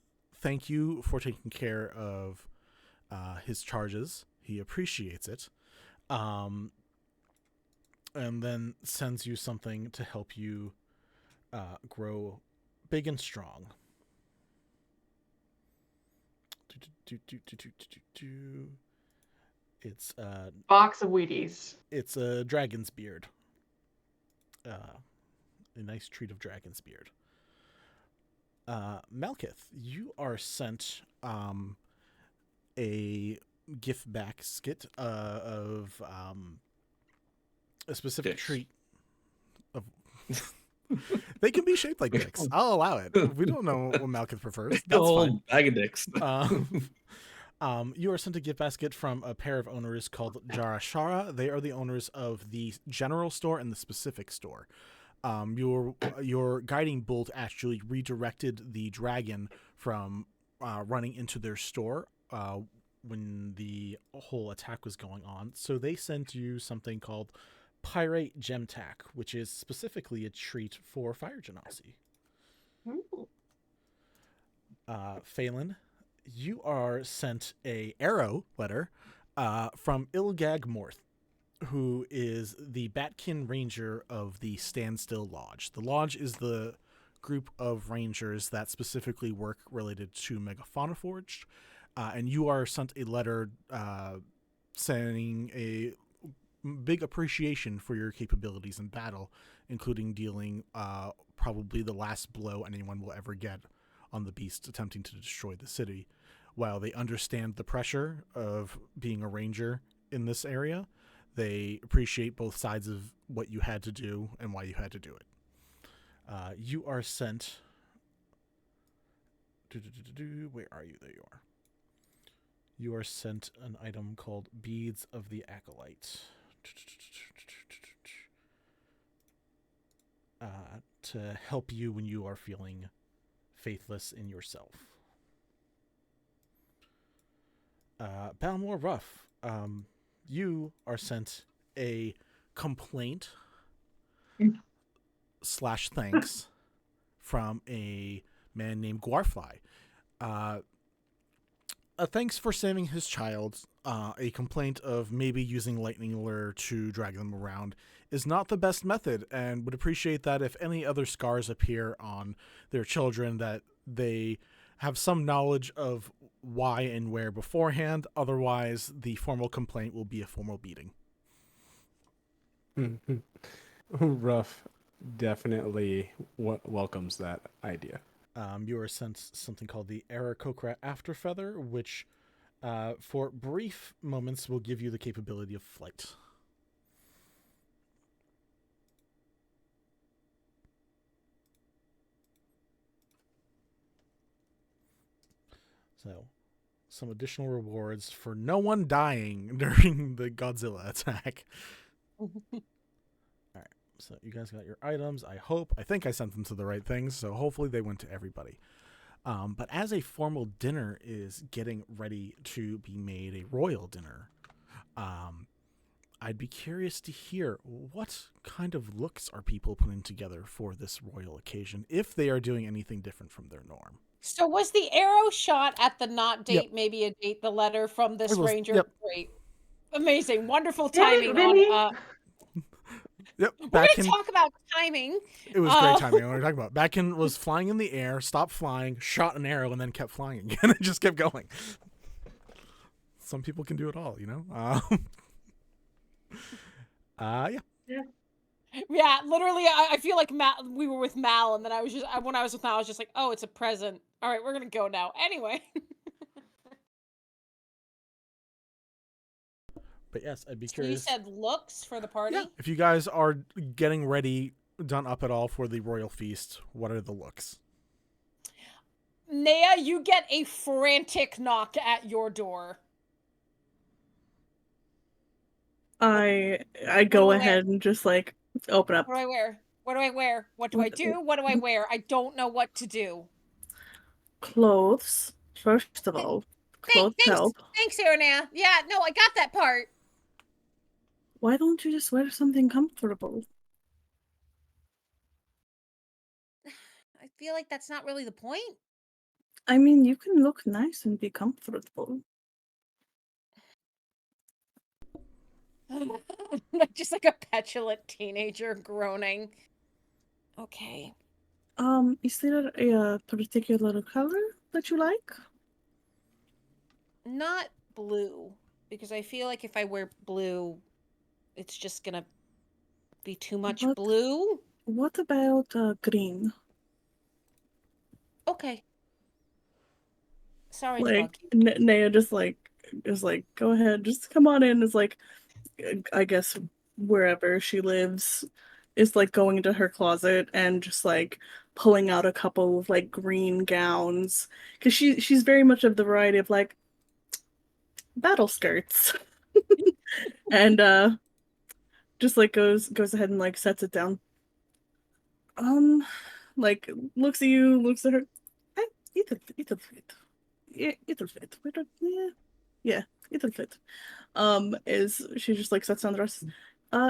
Speaker 3: thank you for taking care of his charges. He appreciates it. And then sends you something to help you grow big and strong. It's a
Speaker 6: box of Wheaties.
Speaker 3: It's a dragon's beard. A nice treat of dragon's beard. Malkith, you are sent a gift basket of a specific treat. Of they can be shaped like dicks. I'll allow it. We don't know what Malkith prefers. That's fine.
Speaker 1: Bag of dicks.
Speaker 3: You are sent a gift basket from a pair of owners called Jarashara. They are the owners of the general store and the specific store. Your guiding bolt actually redirected the dragon from running into their store when the whole attack was going on. So they sent you something called Pyrite Gemtac, which is specifically a treat for Fire Genasi. Phelan, you are sent a arrow letter from Ilgag Morth, who is the Batkin Ranger of the Standstill Lodge. The Lodge is the group of rangers that specifically work related to Megaphoniforged, and you are sent a letter sending a big appreciation for your capabilities in battle, including dealing probably the last blow anyone will ever get on the beast attempting to destroy the city. While they understand the pressure of being a ranger in this area, they appreciate both sides of what you had to do and why you had to do it. You are sent... Where are you? There you are. You are sent an item called Beads of the Acolyte. To help you when you are feeling faithless in yourself. Balmor Ruff, you are sent a complaint / thanks from a man named Gwarfly. A thanks for saving his child. A complaint of maybe using lightning lure to drag them around is not the best method, and would appreciate that if any other scars appear on their children, that they have some knowledge of why and where beforehand. Otherwise, the formal complaint will be a formal beating.
Speaker 4: Ruff definitely welcomes that idea.
Speaker 3: You are sent something called the Aarakocra Afterfeather, which for brief moments will give you the capability of flight. So, some additional rewards for no one dying during the Godzilla attack. Alright, so you guys got your items, I hope. I think I sent them to the right things, so hopefully they went to everybody. But as a formal dinner is getting ready to be made, a royal dinner, I'd be curious to hear what kind of looks are people putting together for this royal occasion, if they are doing anything different from their norm.
Speaker 2: So was the arrow shot at the not date, maybe a date the letter from this
Speaker 3: It was-
Speaker 2: ranger?
Speaker 3: yep.
Speaker 2: Great. Amazing. Wonderful
Speaker 6: Damn it,
Speaker 2: timing
Speaker 6: Vinny.
Speaker 2: on
Speaker 3: Yep.
Speaker 2: we're
Speaker 3: Back
Speaker 2: gonna
Speaker 3: in,
Speaker 2: talk about timing.
Speaker 3: it was great timing. What we're talking about. Back was flying in the air, stopped flying, shot an arrow, and then kept flying again. It just kept going. Some people can do it all, you know. Yeah.
Speaker 2: Yeah, literally, I feel like we were with Mal, and then when I was with Mal, I was just like, oh, it's a present. All right, we're gonna go now. Anyway.
Speaker 3: But yes, I'd be
Speaker 2: So you
Speaker 3: curious.
Speaker 2: said looks for the party?
Speaker 3: Yeah. If you guys are getting ready, done up at all for the royal feast, what are the looks?
Speaker 2: Nea, you get a frantic knock at your door.
Speaker 5: I go ahead and just like open up.
Speaker 2: What do I wear? What do I wear? What do I do? What do I wear? I don't know what to do.
Speaker 5: Clothes, first of all. Clothes help.
Speaker 2: Thanks, Aranea. Yeah, no, I got that part.
Speaker 5: Why don't you just wear something comfortable?
Speaker 2: I feel like that's not really the point.
Speaker 5: I mean, you can look nice and be comfortable.
Speaker 2: Just like a petulant teenager groaning. Okay.
Speaker 5: Is there a particular color that you like?
Speaker 2: Not blue, because I feel like if I wear blue, it's just gonna be too much blue.
Speaker 5: What about green?
Speaker 2: Okay. Sorry to
Speaker 5: Like
Speaker 2: bug you.
Speaker 5: Naya just like go ahead, just come on in. It's like I guess wherever she lives is like going into her closet and just like pulling out a couple of like green gowns because she's very much of the variety of like battle skirts and just like goes ahead and like sets it down, like looks at you, looks at her. It'll fit. Yeah, it'll fit. Yeah, it'll fit. Is she just like sets down the rest?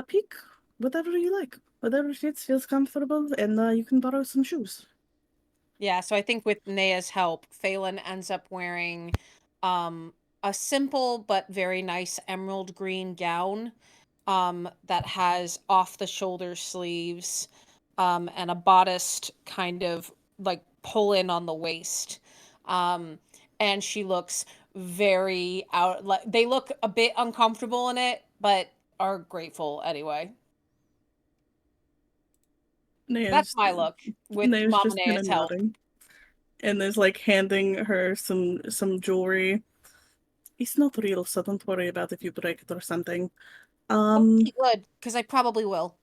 Speaker 5: Pick whatever you like. Whatever fits, feels comfortable, and you can borrow some shoes.
Speaker 2: Yeah, so I think with Nea's help, Phelan ends up wearing a simple but very nice emerald green gown that has off-the-shoulder sleeves and a bodice kind of like pull in on the waist. And she looks very out, like they look a bit uncomfortable in it, but are grateful anyway. That's my look with
Speaker 5: Nea's
Speaker 2: Mama
Speaker 5: just kinda
Speaker 2: Nea's help.
Speaker 5: nodding. And there's like handing her some jewelry. It's not real, so don't worry about if you break it or something.
Speaker 2: Okay, good, because I probably will.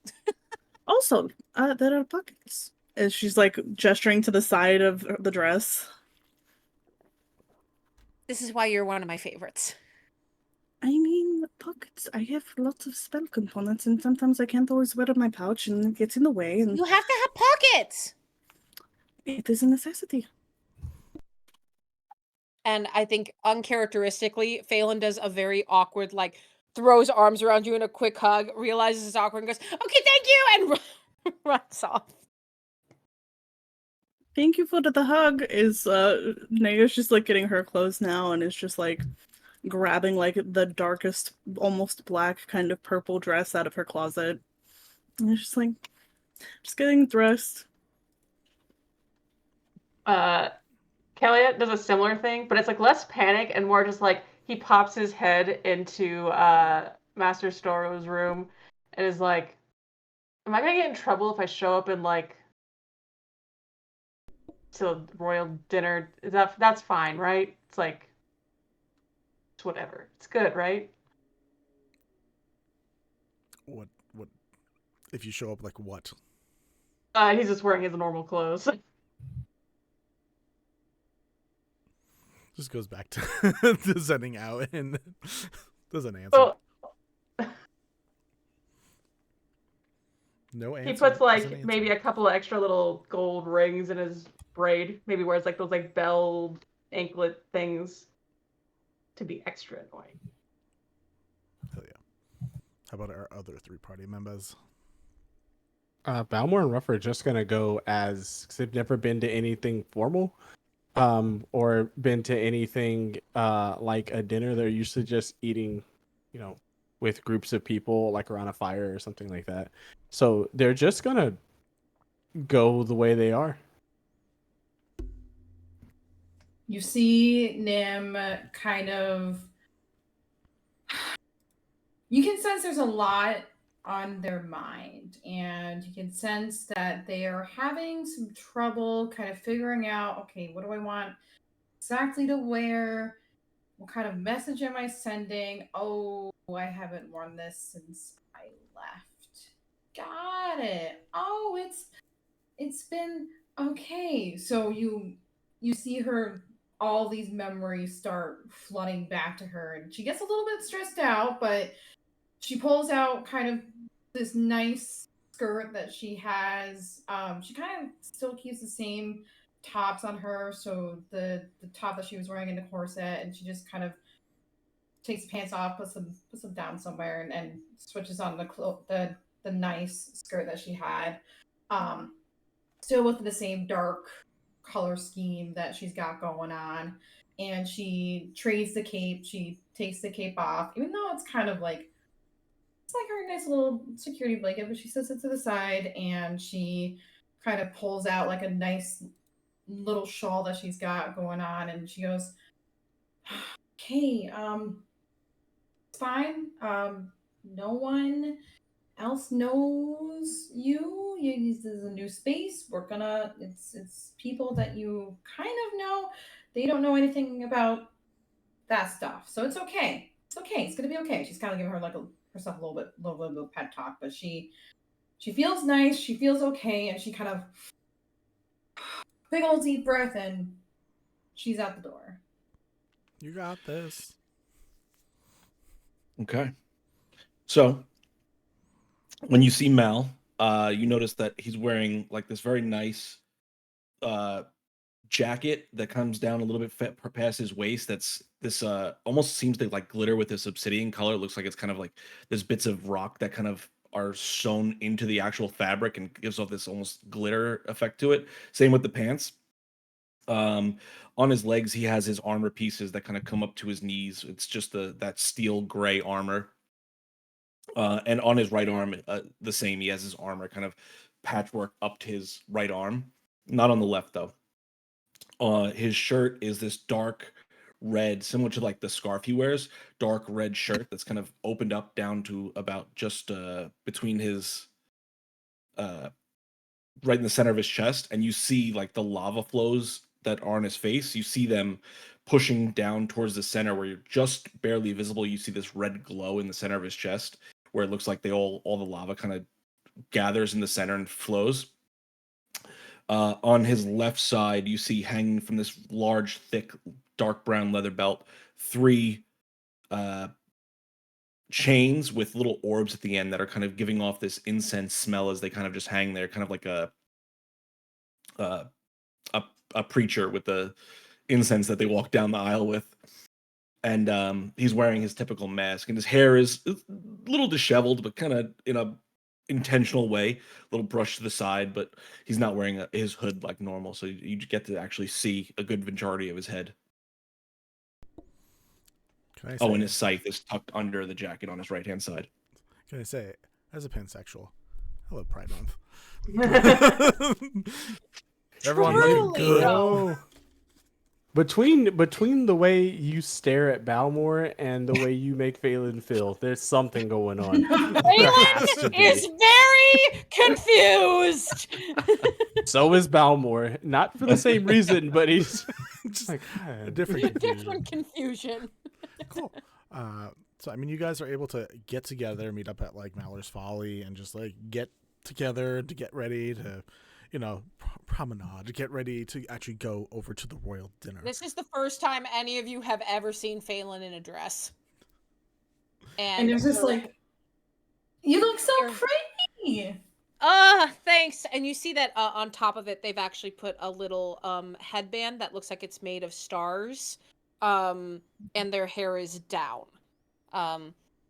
Speaker 5: Also, there are pockets. As she's like gesturing to the side of the dress.
Speaker 2: This is why you're one of my favorites.
Speaker 5: I mean, pockets. I have lots of spell components, and sometimes I can't always wear it in my pouch, and it gets in the way. And
Speaker 2: You have to have pockets.
Speaker 5: it is a necessity.
Speaker 2: And I think uncharacteristically, Phelan does a very awkward, like, throws arms around you in a quick hug, realizes it's awkward, and goes, okay, thank you, and runs off.
Speaker 5: Thank you for the hug. Is Naya's just like getting her clothes now, and is just like grabbing like the darkest, almost black kind of purple dress out of her closet. And it's just like, just getting dressed.
Speaker 6: Kelliat does a similar thing, but it's like less panic and more just like he pops his head into Master Storo's room and is like, am I gonna get in trouble if I show up in like to royal dinner? That's fine, right? It's like it's whatever. It's good, right?
Speaker 3: What if you show up like what?
Speaker 6: He's just wearing his normal clothes.
Speaker 3: Just goes back to, to sending out and doesn't answer. No answer.
Speaker 6: He puts like maybe a couple of extra little gold rings in his braid. Maybe wears like those like bell anklet things to be extra annoying.
Speaker 3: Hell yeah. How about our other 3 party members?
Speaker 4: Balmor and Ruff are just gonna go as, because they've never been to anything formal, or been to anything like a dinner. They're usually just eating, with groups of people, like around a fire or something like that. So they're just gonna go the way they are.
Speaker 7: You see Nim kind of. You can sense there's a lot on their mind, and you can sense that they are having some trouble kind of figuring out, okay, what do I want exactly to wear? What kind of message am I sending? Oh, I haven't worn this since I left. Got it. Oh, it's been okay. So you see her, all these memories start flooding back to her, and she gets a little bit stressed out, but she pulls out kind of this nice skirt that she has. She kind of still keeps the same tops on her, so the top that she was wearing in the corset, and she just kind of takes the pants off, puts them down somewhere, and switches on the nice skirt that she had. Still with the same dark color scheme that she's got going on, and she trades the cape. She takes the cape off, even though it's kind of like it's like her nice little security blanket, but she sets it to the side and she kind of pulls out like a nice little shawl that she's got going on, and she goes, "Okay, it's fine. No one else knows you. This is a new space. It's people that you kind of know. They don't know anything about that stuff, so it's okay. It's okay. It's gonna be okay." She's kind of giving her herself a little bit of pep talk, but she feels nice. She feels okay, and she kind of big old deep breath, and she's out the door.
Speaker 3: You got this.
Speaker 1: Okay. So when you see Mal, you notice that he's wearing like this very nice jacket that comes down a little bit past his waist. That's this almost seems to like glitter with this obsidian color. It looks like it's kind of like there's bits of rock that kind of are sewn into the actual fabric and gives off this almost glitter effect to it. Same with the pants. On his legs, he has his armor pieces that kind of come up to his knees. It's just that steel gray armor. And on his right arm, the same. He has his armor kind of patchwork up to his right arm. Not on the left, though. His shirt is this dark red, similar to like the scarf he wears, dark red shirt that's kind of opened up down to about just between his right in the center of his chest, and you see like the lava flows that are on his face. You see them pushing down towards the center where you're just barely visible. You see this red glow in the center of his chest where it looks like all the lava kind of gathers in the center and flows. On his left side, you see hanging from this large, thick, dark brown leather belt 3 chains with little orbs at the end that are kind of giving off this incense smell as they kind of just hang there, kind of like a preacher with the incense that they walk down the aisle with. And he's wearing his typical mask, and his hair is a little disheveled, but kind of in a intentional way, a little brushed to the side, but he's not wearing his hood like normal, so you get to actually see a good majority of his head. And his scythe is tucked under the jacket on his right hand side.
Speaker 3: Can I say, as a pansexual, hello Pride Month. Everyone looking good.
Speaker 4: No. Between the way you stare at Balmor and the way you make Phelan feel, there's something going on. There has to
Speaker 2: Phelan
Speaker 4: be.
Speaker 2: is very confused.
Speaker 4: So is Balmor. Not for the same reason, but he's just like
Speaker 3: a different
Speaker 2: Different confusion.
Speaker 3: Cool. So I mean, you guys are able to get together, meet up at like Malor's Folly, and just like get together to get ready to, promenade, to get ready to actually go over to the royal dinner.
Speaker 2: This is the first time any of you have ever seen Phelan in a dress.
Speaker 7: And there's just like, you look so pretty.
Speaker 2: Thanks. And you see that on top of it, they've actually put a little headband that looks like it's made of stars. And their hair is down.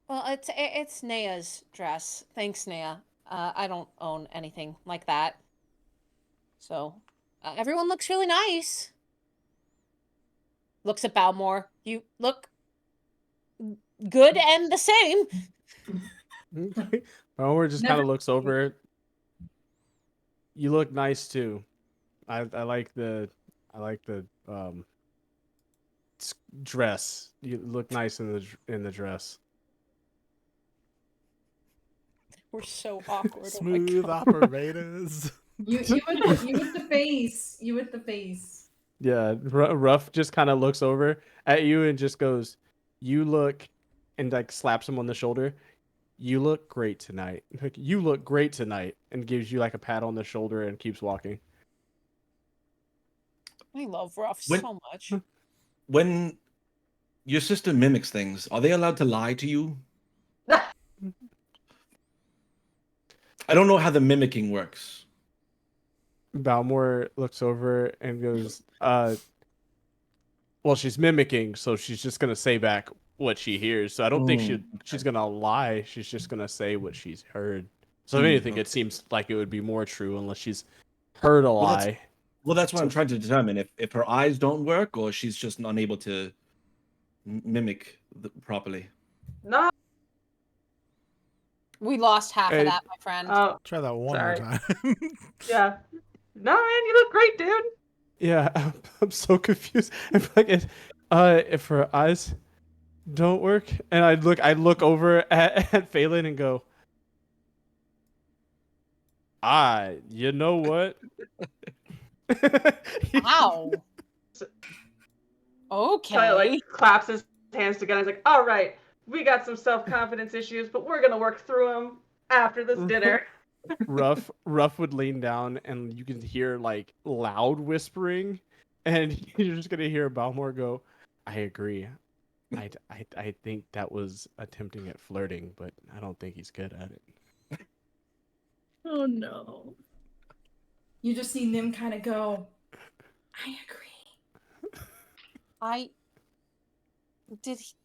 Speaker 2: Well, it's Nea's dress. Thanks, Nea. I don't own anything like that. So, everyone looks really nice. Looks at Balmor. You look good and the same.
Speaker 4: Balmor just kind
Speaker 7: Never-
Speaker 4: of looks over. You look nice too. I like the dress. You look nice in the dress.
Speaker 2: We're so awkward.
Speaker 3: Smooth operators.
Speaker 7: You with the face. You with the face.
Speaker 4: Yeah, Ruff just kind of looks over at you and just goes, "You look," and like slaps him on the shoulder. "You look great tonight." Like, "You look great tonight," and gives you like a pat on the shoulder and keeps walking.
Speaker 2: I love Ruff
Speaker 1: When-
Speaker 2: so much.
Speaker 1: When your sister mimics things, are they allowed to lie to you? I don't know how the mimicking works.
Speaker 4: Balmor looks over and goes, well, she's mimicking, so she's just gonna say back what she hears. So I don't think she's gonna lie. She's just gonna say what she's heard. So if anything, it seems like it would be more true unless she's heard a lie.
Speaker 1: Well, that's what I'm trying to determine. If her eyes don't work, or she's just unable to mimic properly.
Speaker 6: No.
Speaker 2: We lost half
Speaker 4: Hey.
Speaker 2: of that, my friend.
Speaker 6: Oh,
Speaker 3: Try that one
Speaker 6: sorry.
Speaker 3: more time.
Speaker 6: Yeah. No, man, you look great, dude.
Speaker 4: Yeah, I'm so confused. I'm like, if her eyes don't work, and I look over at Phelan and go, you know what?
Speaker 2: Wow. Okay.
Speaker 6: Kind of like claps his hands together. He's like, "All right, we got some self-confidence issues, but we're gonna work through them after this dinner."
Speaker 4: Ruff would lean down, and you can hear like loud whispering, and you're just gonna hear Balmor go, "I agree. I think that was attempting at flirting, but I don't think he's good at it."
Speaker 5: Oh no.
Speaker 7: You just see Nim kind of go, I agree.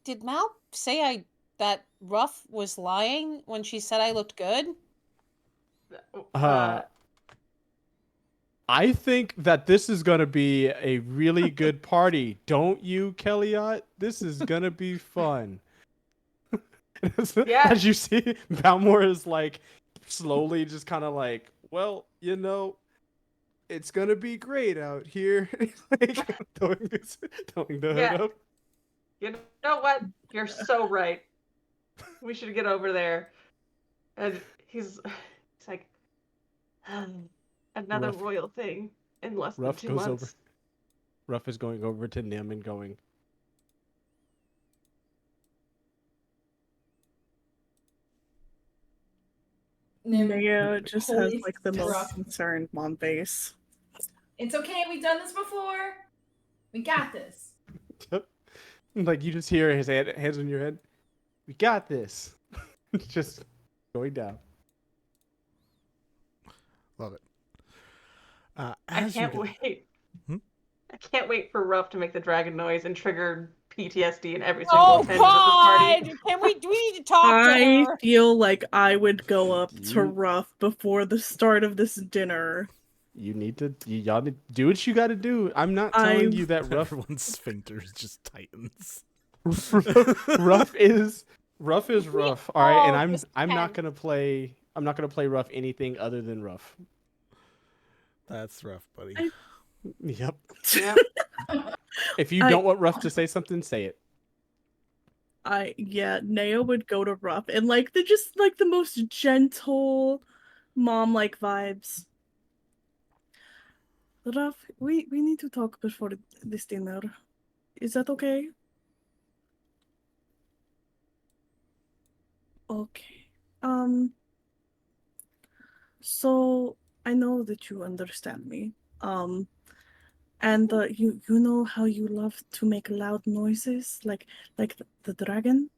Speaker 2: Did Mal say that Ruff was lying when she said I looked good?
Speaker 4: I think that this is gonna be a really good party, don't you, Kelliat? This is gonna be fun.
Speaker 6: Yeah.
Speaker 4: As you see, Balmor is like slowly just kind of like, well, you know, it's gonna be great out here. Like, throwing the hood
Speaker 6: Yeah.
Speaker 4: up.
Speaker 6: You know what? You're so right. We should get over there. And he's like, another
Speaker 4: Ruff.
Speaker 6: royal thing in less
Speaker 4: Ruff
Speaker 6: than 2
Speaker 4: goes
Speaker 6: months.
Speaker 4: over. Ruff is going over to Nim and going,
Speaker 5: Nea just has
Speaker 7: Holy
Speaker 5: like the most
Speaker 7: Ruff.
Speaker 5: concerned mom face.
Speaker 7: It's okay. We've done this before. We got this.
Speaker 4: like you just hear his hands on your head. We got this. It's just going down.
Speaker 3: Love it.
Speaker 6: I
Speaker 3: As you
Speaker 6: can't
Speaker 3: go-
Speaker 6: wait.
Speaker 3: Hmm?
Speaker 6: I can't wait for Ruff to make the dragon noise and trigger PTSD in every single
Speaker 2: Oh
Speaker 6: attendant at this party.
Speaker 2: God! We need to talk to
Speaker 5: I
Speaker 2: her.
Speaker 5: feel like I would go up to Ruff before the start of this dinner.
Speaker 4: You need to, y'all need to do what you got to do. I'm not telling you that Ruff.
Speaker 3: Everyone's sphincters just tightens.
Speaker 4: Ruff is rough. All right, and
Speaker 2: just
Speaker 4: I'm not
Speaker 2: can.
Speaker 4: gonna play. I'm not gonna play Ruff anything other than Ruff.
Speaker 3: That's rough, buddy.
Speaker 4: Yep.
Speaker 6: Yeah.
Speaker 4: If you don't want Ruff to say something, say it.
Speaker 5: Yeah, Nea would go to Ruff and like they're just like the most gentle mom like vibes. Ruff, we need to talk before this dinner. Is that okay? Okay. So I know that you understand me. And you know how you love to make loud noises like the dragon.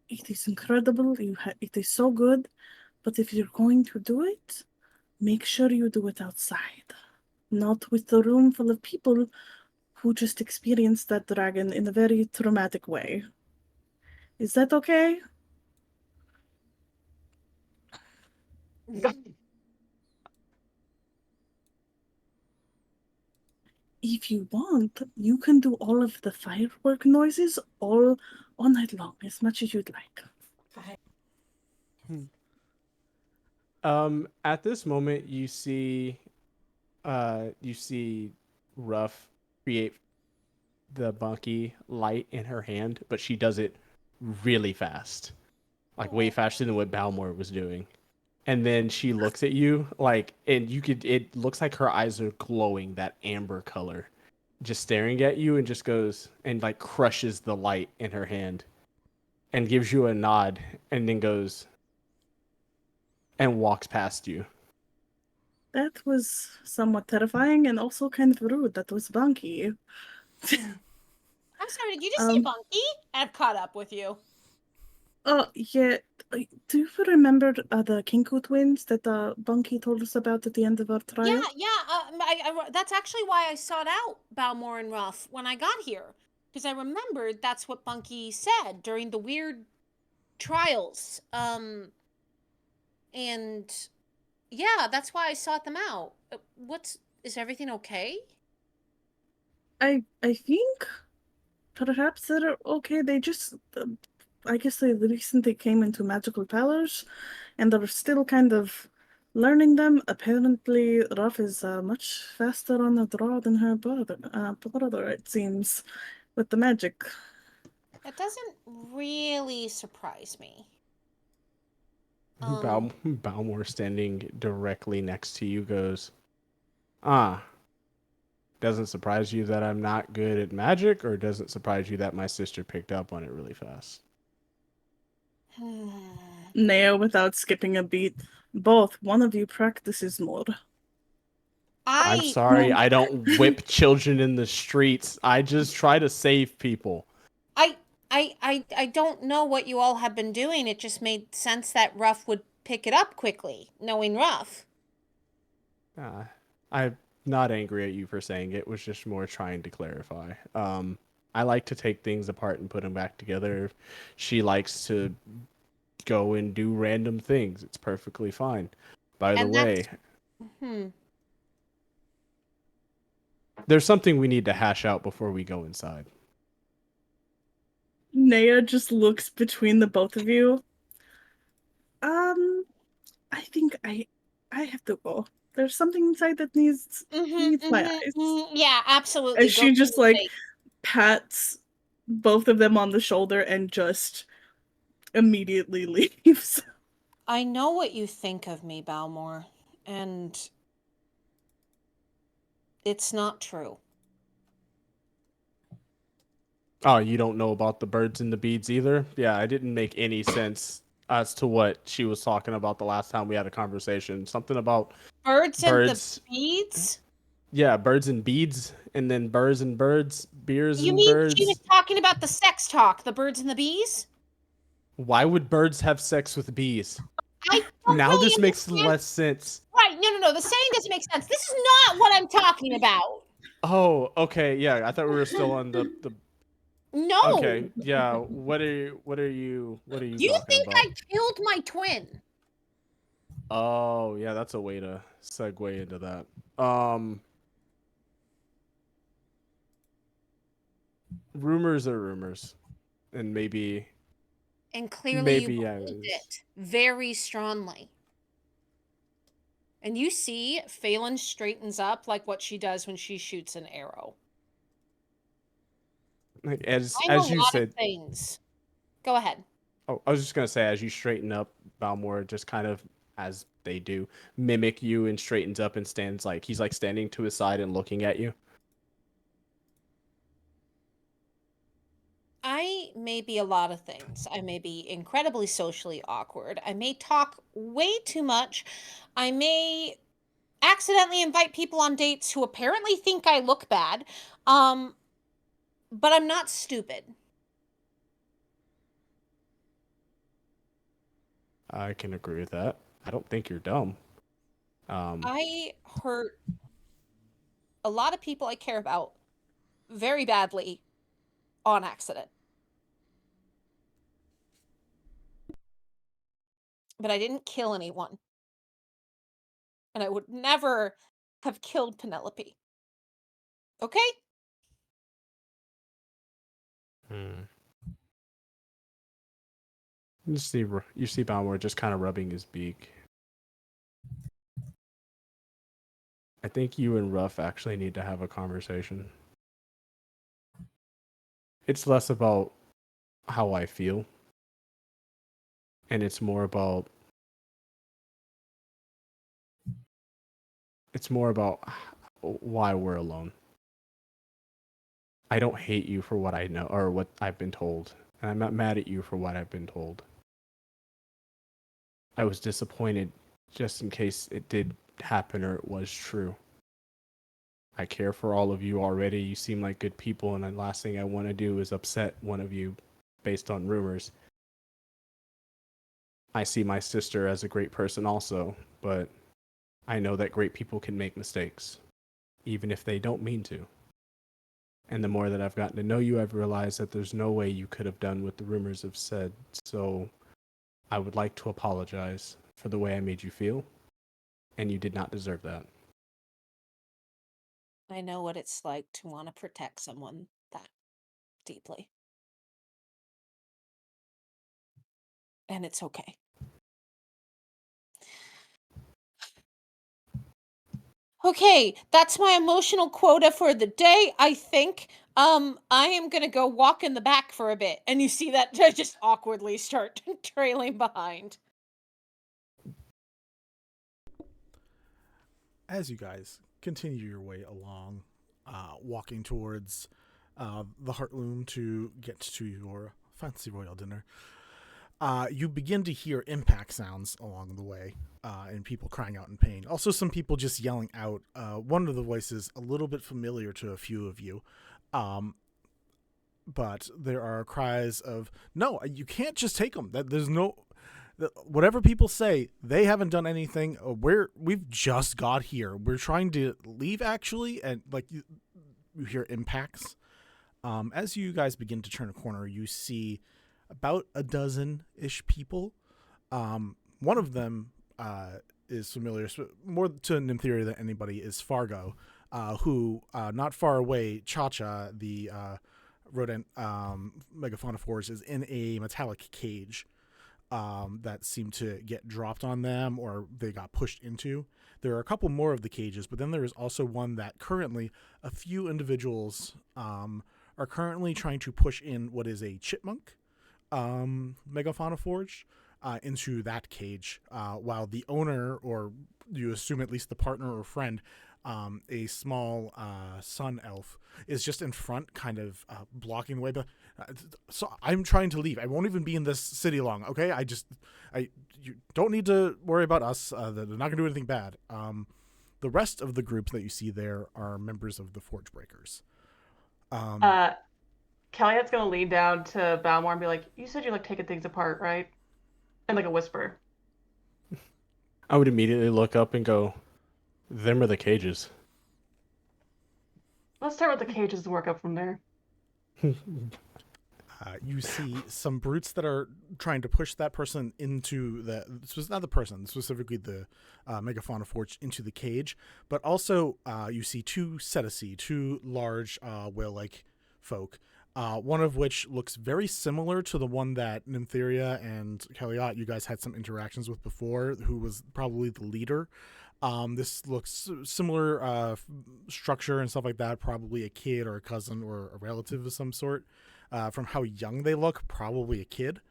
Speaker 5: It is incredible. It is so good. But if you're going to do it, make sure you do it outside, not with the room full of people who just experienced that dragon in a very traumatic way. Is that okay? If you want, you can do all of the firework noises all night long, as much as you'd like.
Speaker 4: At this moment, you see Ruff create the bunky light in her hand, but she does it really fast, like way faster than what Balmor was doing. And then she looks at you and it looks like her eyes are glowing that amber color, just staring at you, and just goes and like crushes the light in her hand and gives you a nod, and then goes and walks past you.
Speaker 5: That was somewhat terrifying and also kind of rude. That was Bunky.
Speaker 2: I'm sorry, did you just say Bunky? I've caught up with you.
Speaker 5: Yeah. Do you remember the Kenku twins that Bunky told us about at the end of our trial?
Speaker 2: Yeah. That's actually why I sought out Balmor and Ruff when I got here, because I remembered that's what Bunky said during the weird trials. And yeah, that's why I sought them out. Is everything okay?
Speaker 5: I think perhaps they're okay. They just, I guess they recently came into magical powers, and they're still kind of learning them. Apparently, Ruff is much faster on the draw than her brother, it seems, with the magic.
Speaker 2: That doesn't really surprise me.
Speaker 4: Balmor, standing directly next to you, goes, doesn't surprise you that I'm not good at magic, or doesn't surprise you that my sister picked up on it really fast?
Speaker 5: Neo, without skipping a beat. Both. One of you practices more.
Speaker 4: I'm sorry, I don't whip children in the streets. I just try to save people.
Speaker 2: I don't know what you all have been doing. It just made sense that Ruff would pick it up quickly, knowing Ruff.
Speaker 4: I'm not angry at you for saying it. Was just more trying to clarify. I like to take things apart and put them back together. She likes to go and do random things. It's perfectly fine. By the way, there's something we need to hash out before we go inside.
Speaker 5: Nea just looks between the both of you. I think I have to go. There's something inside that needs my eyes.
Speaker 2: Yeah, absolutely.
Speaker 5: And she just pats both of them on the shoulder and just immediately leaves.
Speaker 2: I know what you think of me, Balmor, and it's not true.
Speaker 4: Oh, you don't know about the birds and the beads either? Yeah, it didn't make any sense as to what she was talking about the last time we had a conversation. Something about
Speaker 2: birds. And the beads?
Speaker 4: Yeah, birds and beads, and then birds and birds, beers
Speaker 2: you
Speaker 4: and
Speaker 2: mean
Speaker 4: birds.
Speaker 2: She was talking about the sex talk, the birds and the bees?
Speaker 4: Why would birds have sex with bees?
Speaker 2: Now
Speaker 4: this makes less sense.
Speaker 2: Right, no, the saying doesn't make sense. This is not what I'm talking about.
Speaker 4: Oh, okay, yeah, I thought we were still on the
Speaker 2: No.
Speaker 4: Okay, yeah, what are you
Speaker 2: You
Speaker 4: talking
Speaker 2: think
Speaker 4: about?
Speaker 2: I killed my twin?
Speaker 4: Oh, yeah, that's a way to segue into that. Rumors are rumors, and maybe.
Speaker 2: And clearly you believed it very strongly. And you see, Phelan straightens up like what she does when she shoots an arrow.
Speaker 4: Like as
Speaker 2: I know
Speaker 4: you
Speaker 2: a lot
Speaker 4: said.
Speaker 2: Of things. Go ahead.
Speaker 4: Oh, I was just gonna say, as you straighten up, Balmor just kind of, as they do, mimic you and straightens up and stands he's standing to his side and looking at you.
Speaker 2: I may be a lot of things. I may be incredibly socially awkward. I may talk way too much. I may accidentally invite people on dates who apparently think I look bad. But I'm not stupid.
Speaker 4: I can agree with that. I don't think you're dumb.
Speaker 2: I hurt a lot of people I care about very badly on accident. but I didn't kill anyone. And I would never have killed Penelope. Okay?
Speaker 4: You see Balmor just kind of rubbing his beak. I think you and Ruff actually need to have a conversation. It's less about how I feel, and it's more about why we're alone. I don't hate you for what I know or what I've been told, and I'm not mad at you for what I've been told. I was disappointed just in case it did happen or it was true. I care for all of you already. You seem like good people, and the last thing I want to do is upset one of you based on rumors. I see my sister as a great person also, but I know that great people can make mistakes, even if they don't mean to. And the more that I've gotten to know you, I've realized that there's no way you could have done what the rumors have said. So I would like to apologize for the way I made you feel, and you did not deserve that.
Speaker 2: I know what it's like to want to protect someone that deeply. And it's okay. Okay, that's my emotional quota for the day, I think. I am gonna go walk in the back for a bit, and you see that I just awkwardly start trailing behind.
Speaker 3: As you guys continue your way along, walking towards the Heartloom to get to your fancy royal dinner, you begin to hear impact sounds along the way, and people crying out in pain. Also, some people just yelling out. One of the voices a little bit familiar to a few of you, but there are cries of, "No, you can't just take them. There's no." Whatever people say, they haven't done anything. We've just got here. We're trying to leave, actually, and like you hear impacts. As you guys begin to turn a corner, you see about a dozen-ish people. One of them is familiar, more to Nymtheria than anybody, is Fargo, who, not far away, Cha-Cha, the rodent megafauna is in a metallic cage that seemed to get dropped on them or they got pushed into. There are a couple more of the cages, but then there is also one that currently a few individuals are currently trying to push in what is a chipmunk megafauna forge into that cage, while the owner, or you assume at least the partner or friend, a small sun elf, is just in front, kind of blocking the way. But so I'm trying to leave. I won't even be in this city long. Okay, you don't need to worry about us. They're not gonna do anything bad. The rest of the groups that you see there are members of the Forge Breakers.
Speaker 6: Kelliat's gonna lean down to Balmor and be like, "You said you like taking things apart, right?" And like a whisper.
Speaker 4: I would immediately look up and go, "Them are the cages."
Speaker 6: Let's start with the cages and work up from there.
Speaker 3: You see some brutes that are trying to push that person into not the person, specifically the megafauna forge, into the cage, but also you see two Cetici, two large whale-like folk, one of which looks very similar to the one that Nymtheria and Kelliat, you guys had some interactions with before, who was probably the leader. This looks similar structure and stuff like that, probably a kid or a cousin or a relative of some sort. From how young they look, probably a kid,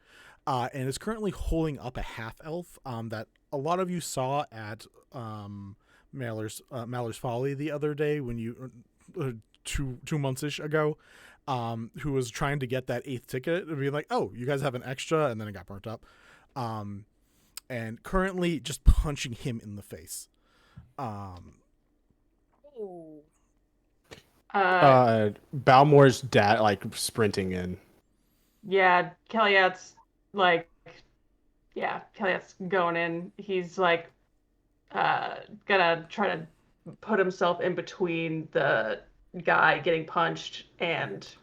Speaker 3: and is currently holding up a half-elf that a lot of you saw at Maller's Folly the other day when you 2 months-ish ago, who was trying to get that 8th ticket and be like, "Oh, you guys have an extra," and then it got burnt up, and currently just punching him in the face.
Speaker 4: Balmor's dad, like, sprinting in.
Speaker 6: Yeah, Kelliat's going in. He's like gonna try to put himself in between the guy getting punched and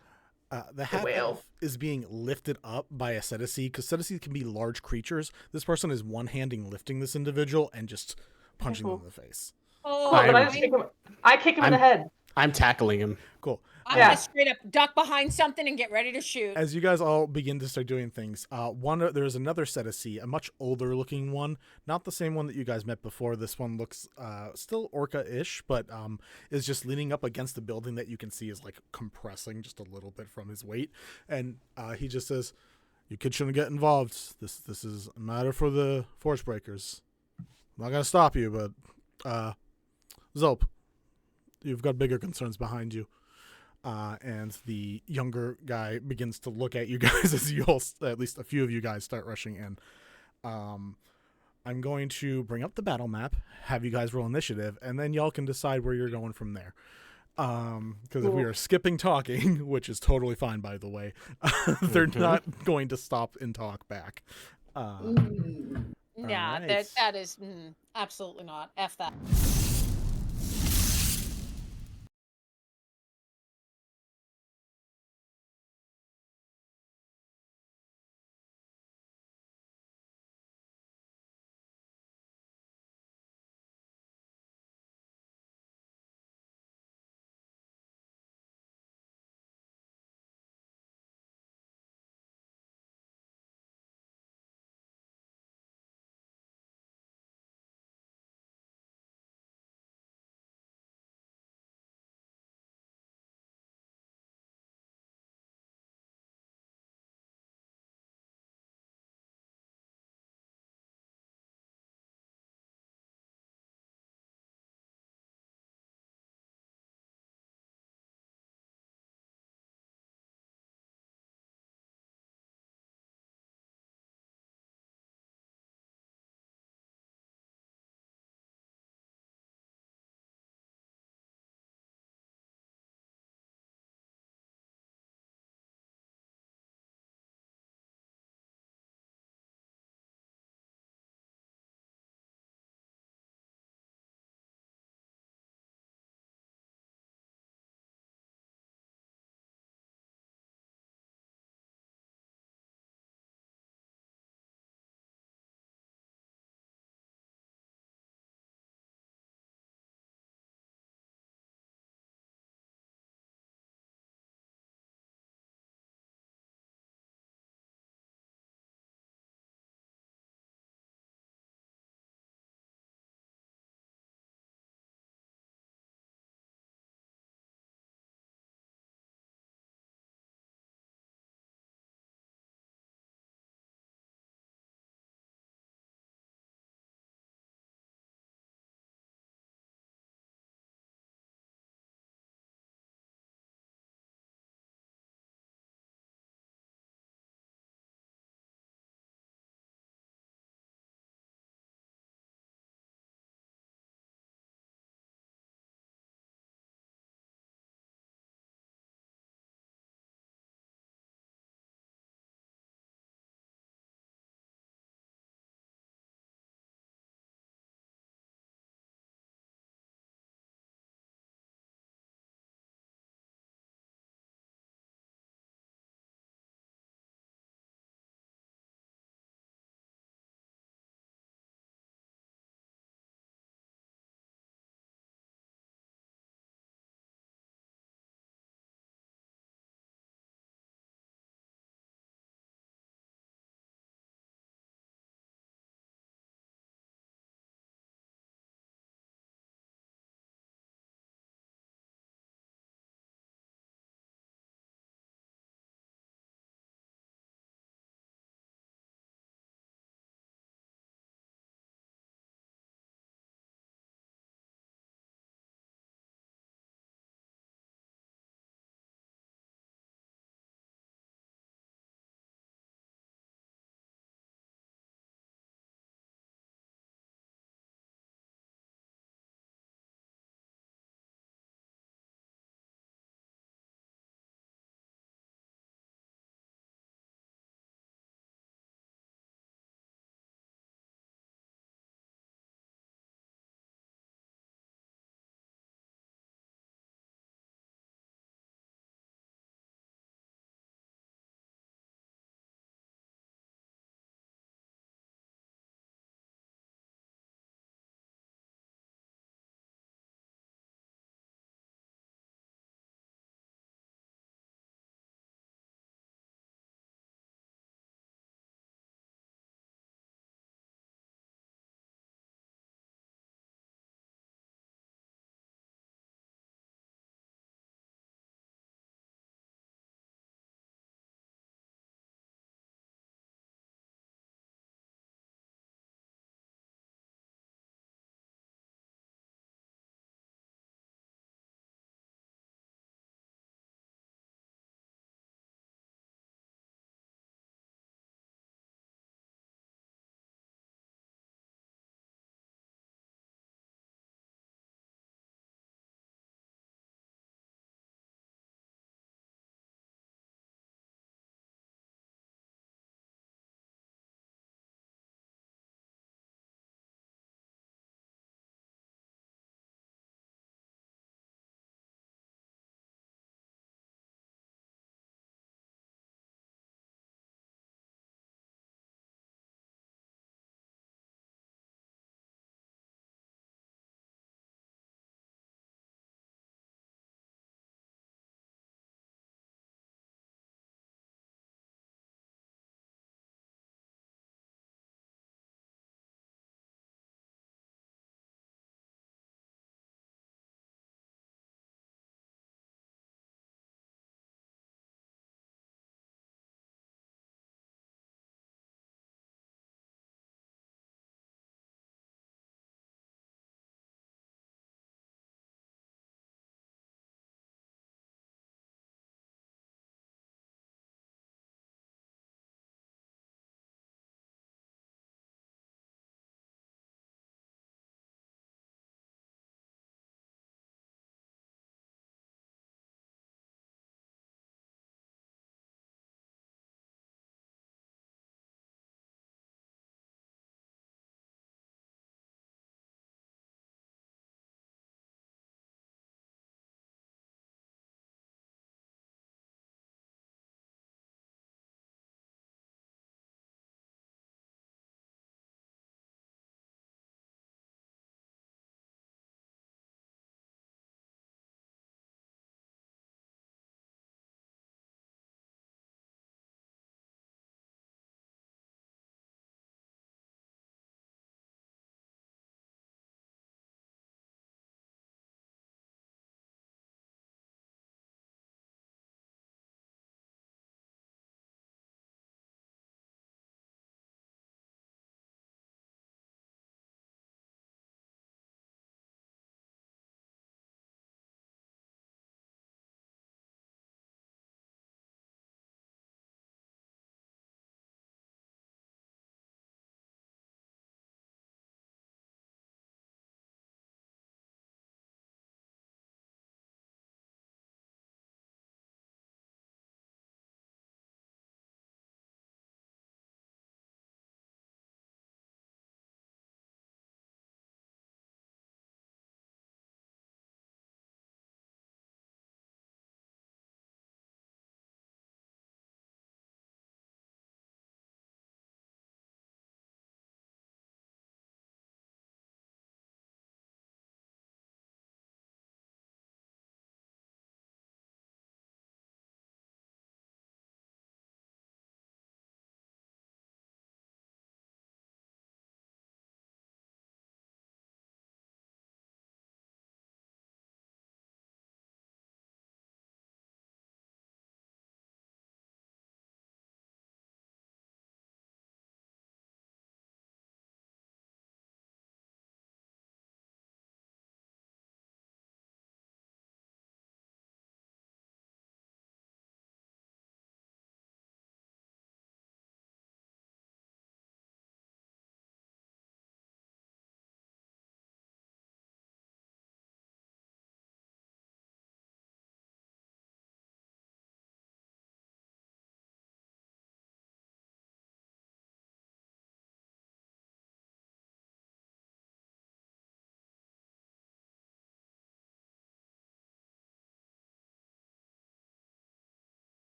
Speaker 3: The half elf is being lifted up by a Cetici, because Cetici can be large creatures. This person is one-handing lifting this individual and just punching them in the face.
Speaker 2: Oh,
Speaker 6: Cool, then I kick him in the head.
Speaker 4: I'm tackling him.
Speaker 3: Cool.
Speaker 2: I'm gonna straight up duck behind something and get ready to shoot.
Speaker 3: As you guys all begin to start doing things, there's another Cetici, a much older looking one, not the same one that you guys met before. This one looks still orca-ish, but is just leaning up against the building that you can see is like compressing just a little bit from his weight, and he just says, "You kids shouldn't get involved. This is a matter for the Force Breakers. I'm not gonna stop you, but Zolp, you've got bigger concerns behind you." And the younger guy begins to look at you guys as you all, at least a few of you guys, start rushing in. I'm going to bring up the battle map, have you guys roll initiative, and then y'all can decide where you're going from there. Because if we are skipping talking, which is totally fine, by the way, they're not going to stop and talk back.
Speaker 2: Yeah,
Speaker 3: right.
Speaker 2: that is absolutely not. F that.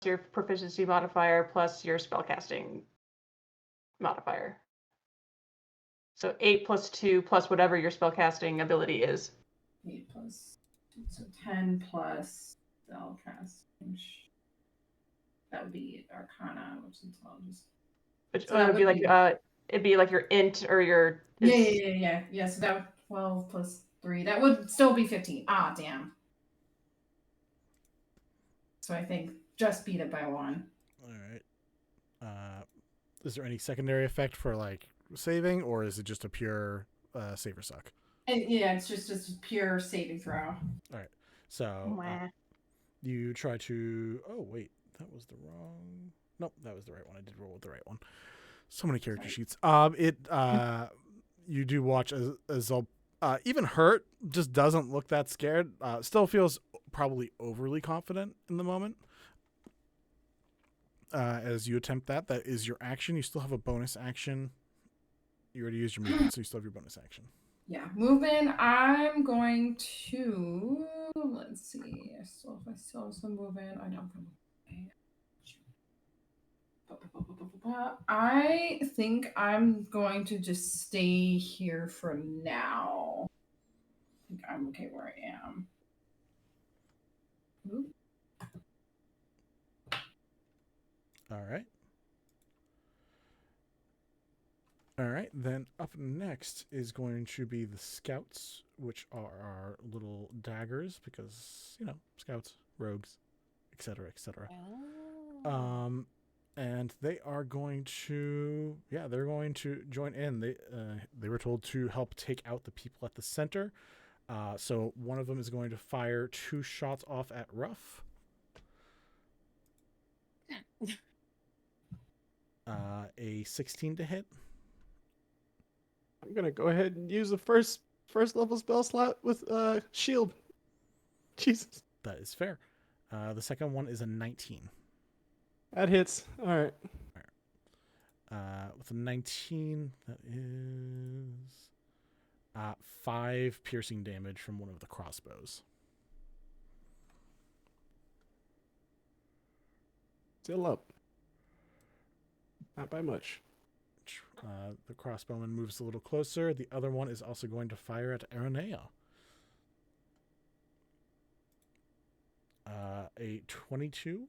Speaker 6: your proficiency modifier plus your spellcasting modifier. So 8 plus 2 plus whatever your spellcasting ability is.
Speaker 7: 8 plus 2, so 10 plus spellcasting. That would be Arcana, which is intelligence.
Speaker 6: Which
Speaker 7: So that
Speaker 6: would be
Speaker 7: would
Speaker 6: like it'd be like your int or your
Speaker 7: Yeah. So that would 12 plus 3. That would still be 15. Ah, damn. So I think just beat it by 1.
Speaker 3: All right. Is there any secondary effect for like saving, or is it just a pure save or suck?
Speaker 7: Yeah, it's just a pure saving throw.
Speaker 3: All right. So you try to. Oh wait, that was the wrong. Nope, that was the right one. I did roll with the right one. So many character sheets. You do watch as even hurt just doesn't look that scared. Still feels probably overly confident in the moment. As you attempt that is your action. You still have a bonus action. You already used your movement, so you still have your bonus action.
Speaker 7: Yeah, movement. I'm going to let's see. I still have some movement. I don't. I think I'm going to just stay here for now. I think I'm okay where I am. Ooh.
Speaker 3: All right, then up next is going to be the scouts, which are our little daggers, because, you know, scouts, rogues, etc., etc. And they are going to, they're going to join in. They were told to help take out the people at the center. So one of them is going to fire 2 shots off at Ruff. A 16 to hit.
Speaker 4: I'm gonna go ahead and use the first level spell slot with shield. Jesus.
Speaker 3: That is fair. The second one is a 19.
Speaker 4: That hits. All right.
Speaker 3: With a 19, that is 5 piercing damage from one of the crossbows.
Speaker 4: Still up. Not by much.
Speaker 3: The crossbowman moves a little closer. The other one is also going to fire at Aranea. A 22.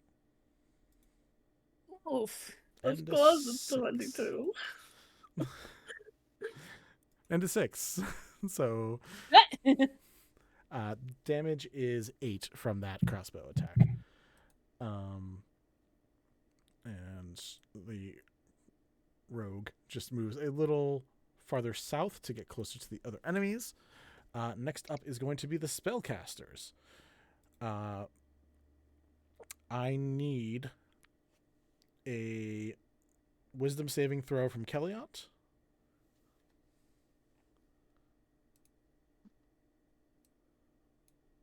Speaker 5: Oof.
Speaker 3: And
Speaker 5: Of course it's 22.
Speaker 3: And a 6. So damage is 8 from that crossbow attack. And the rogue just moves a little farther south to get closer to the other enemies. Next up is going to be the spellcasters. I need a wisdom saving throw from Kelliat.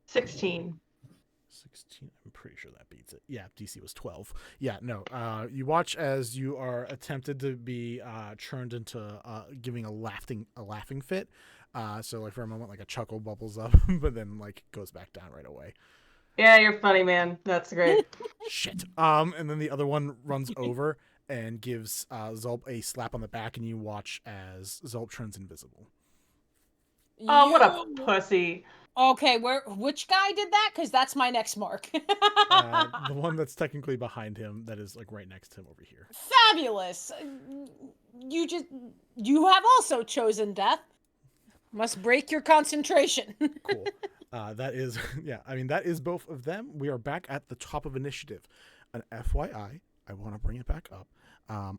Speaker 6: $16.
Speaker 3: 16. I'm pretty sure that beats it. Yeah, DC was 12. Yeah, no. You watch as you are attempted to be churned into giving a laughing fit. So like for a moment, like a chuckle bubbles up, but then like goes back down right away.
Speaker 6: Yeah, you're funny, man. That's great.
Speaker 3: Shit. And then the other one runs over and gives Zulp a slap on the back, and you watch as Zulp turns invisible.
Speaker 6: Oh, what a pussy.
Speaker 2: Okay, which guy did that? Because that's my next mark.
Speaker 3: The one that's technically behind him, that is like right next to him over here.
Speaker 2: Fabulous. You have also chosen death. Must break your concentration.
Speaker 3: Cool. That is, that is both of them. We are back at the top of initiative. An FYI, I want to bring it back up.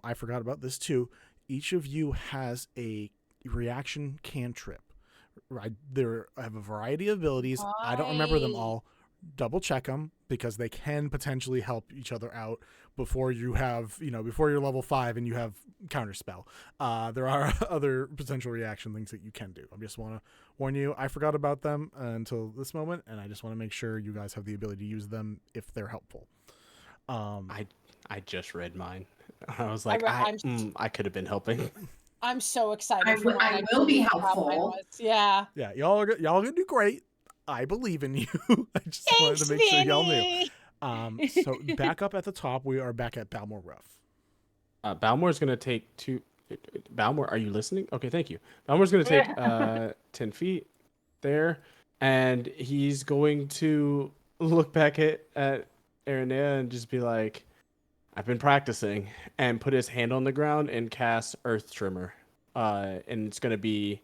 Speaker 3: I forgot about this too. Each of you has a reaction cantrip. I have a variety of abilities. I don't remember them all. Double check them because they can potentially help each other out before you have, before you're level 5 and you have counterspell. There are other potential reaction things that you can do. I just want to warn you, I forgot about them until this moment, and I just want to make sure you guys have the ability to use them if they're helpful.
Speaker 4: I just read mine. I was like, I could have been helping.
Speaker 2: I'm so excited.
Speaker 7: I will be helpful.
Speaker 2: Yeah.
Speaker 3: Yeah, y'all are gonna do great. I believe in you. I just wanted to make sure y'all knew. So back up at the top, we are back at Balmor Ruff.
Speaker 4: Balmor's gonna take two. Balmor, are you listening? Okay, thank you. Balmor's gonna take 10 feet there, and he's going to look back at Aranea and just be like, "I've been practicing," and put his hand on the ground and cast Earth Tremor. And it's gonna be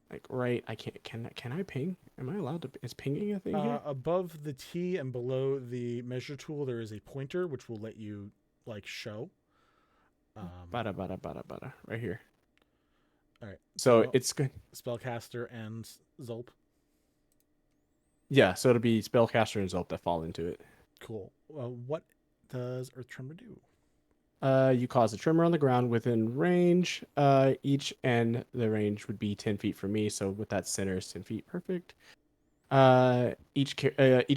Speaker 4: like right. I can't. Can I ping? Am I allowed to? Is pinging a thing here?
Speaker 3: Above the T and below the measure tool, there is a pointer which will let you like show.
Speaker 4: Bada right here.
Speaker 3: All right.
Speaker 4: So it's good.
Speaker 3: Spellcaster and Zulp.
Speaker 4: Yeah, so it'll be Spellcaster and Zulp that fall into it.
Speaker 3: Cool. What does Earth Tremor do?
Speaker 4: You cause a tremor on the ground within range. Each and the range would be 10 feet from me. So with that center is 10 feet, perfect. Each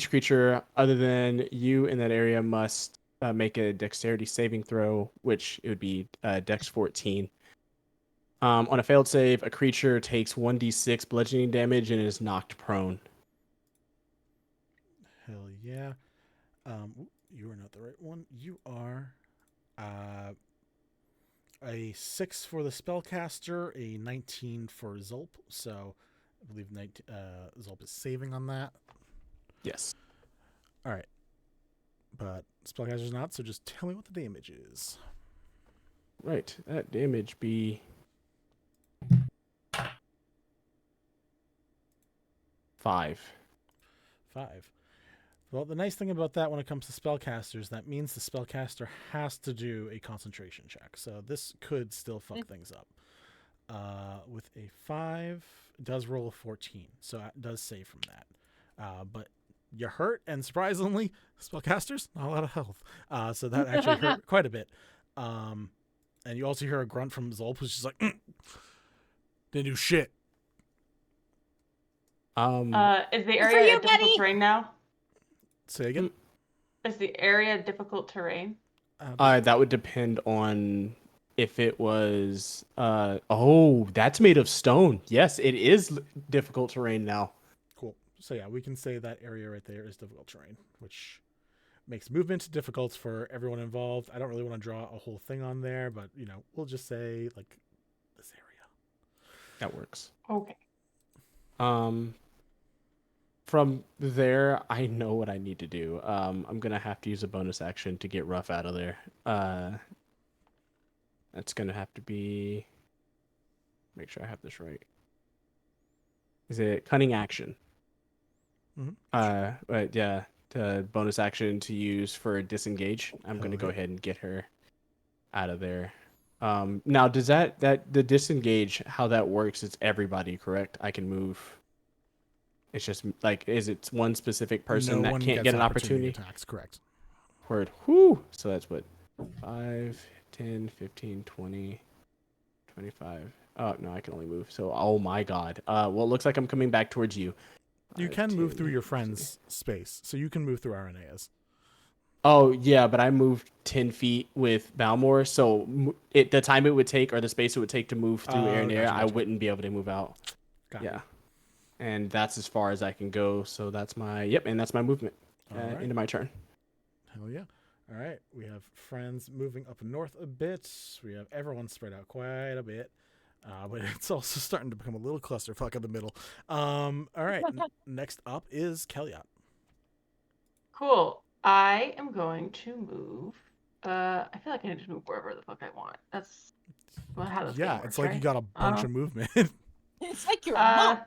Speaker 4: creature other than you in that area must make a dexterity saving throw, which it would be dex 14. On a failed save, a creature takes 1d6 bludgeoning damage and is knocked prone.
Speaker 3: Hell yeah. You are not the right one. You are a 6 for the spellcaster, a 19 for Zulp. So I believe Zulp is saving on that.
Speaker 4: Yes.
Speaker 3: All right. But spellcaster's not, so just tell me what the damage is.
Speaker 4: Right. That damage be 5.
Speaker 3: 5. Well, the nice thing about that when it comes to spellcasters, that means the spellcaster has to do a concentration check. So this could still fuck things up. With a 5, it does roll a 14, so it does save from that. But you're hurt, and surprisingly, spellcasters, not a lot of health. So that actually hurt quite a bit. And you also hear a grunt from Zulp, who's just like, didn't do shit.
Speaker 6: Is the area difficult terrain now?
Speaker 3: Say again?
Speaker 6: Is the area difficult terrain?
Speaker 4: That would depend on if it was... oh, that's made of stone. Yes, it is difficult terrain now.
Speaker 3: Cool. So yeah, we can say that area right there is difficult terrain, which makes movement difficult for everyone involved. I don't really want to draw a whole thing on there, but, you know, we'll just say, like, this area.
Speaker 4: That works.
Speaker 6: Okay.
Speaker 4: From there, I know what I need to do. I'm going to have to use a bonus action to get Ruff out of there. That's going to have to be... Make sure I have this right. Is it cunning action?
Speaker 3: Mm-hmm.
Speaker 4: But yeah, the bonus action to use for disengage. I'm going to go ahead and get her out of there. Now, does that the disengage, how that works, it's everybody, correct? I can move... It's just like, is it one specific person that can't get an opportunity?
Speaker 3: Attacks, correct.
Speaker 4: Word. Whoo! So that's what? 5, 10, 15, 20, 25. Oh, no, I can only move. So, oh my god. Well, it looks like I'm coming back towards you.
Speaker 3: You can move through your friend's space, so you can move through Aranea's.
Speaker 4: Oh, yeah, but I moved 10 feet with Balmor, so the time it would take, or the space it would take to move through Aranea, I wouldn't be able to move out. Yeah. And that's as far as I can go. So that's my and that's my movement into my turn.
Speaker 3: Hell yeah! All right, we have friends moving up north a bit. We have everyone spread out quite a bit, but it's also starting to become a little clusterfuck in the middle. All right, next up is Kelliat.
Speaker 6: Cool. I am going to move. I feel like I can just move wherever the fuck I want. That's how this game works,
Speaker 3: it's like
Speaker 6: right?
Speaker 3: you got a bunch of movement.
Speaker 2: It's like you're a monk.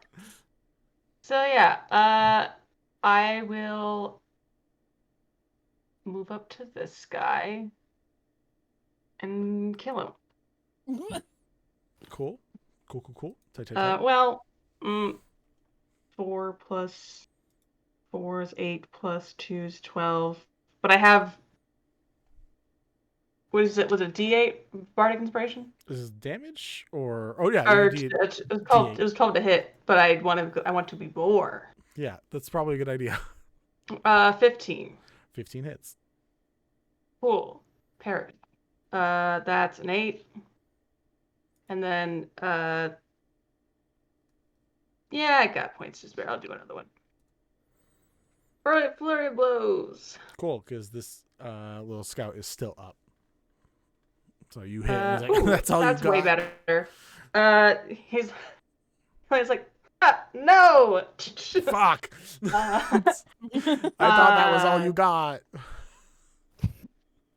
Speaker 6: So yeah, I will move up to this guy and kill him.
Speaker 3: Cool. Take.
Speaker 6: Well, 4 plus 4 is 8 plus 2 is 12. But I have... What is it? Was it D8 Bardic Inspiration?
Speaker 3: Is this damage or... Oh, yeah.
Speaker 6: Or it was 12 to hit, but I want to be more.
Speaker 3: Yeah, that's probably a good idea.
Speaker 6: 15.
Speaker 3: 15 hits.
Speaker 6: Cool. Parrot. That's an 8. And then, yeah, I got points to spare. I'll do another one. Flurry of blows.
Speaker 3: Cool, because this little scout is still up. So you hit. And he's like,
Speaker 6: Ooh,
Speaker 3: that's all you got.
Speaker 6: That's way better. He's like, no.
Speaker 3: Fuck. I thought that was all you got.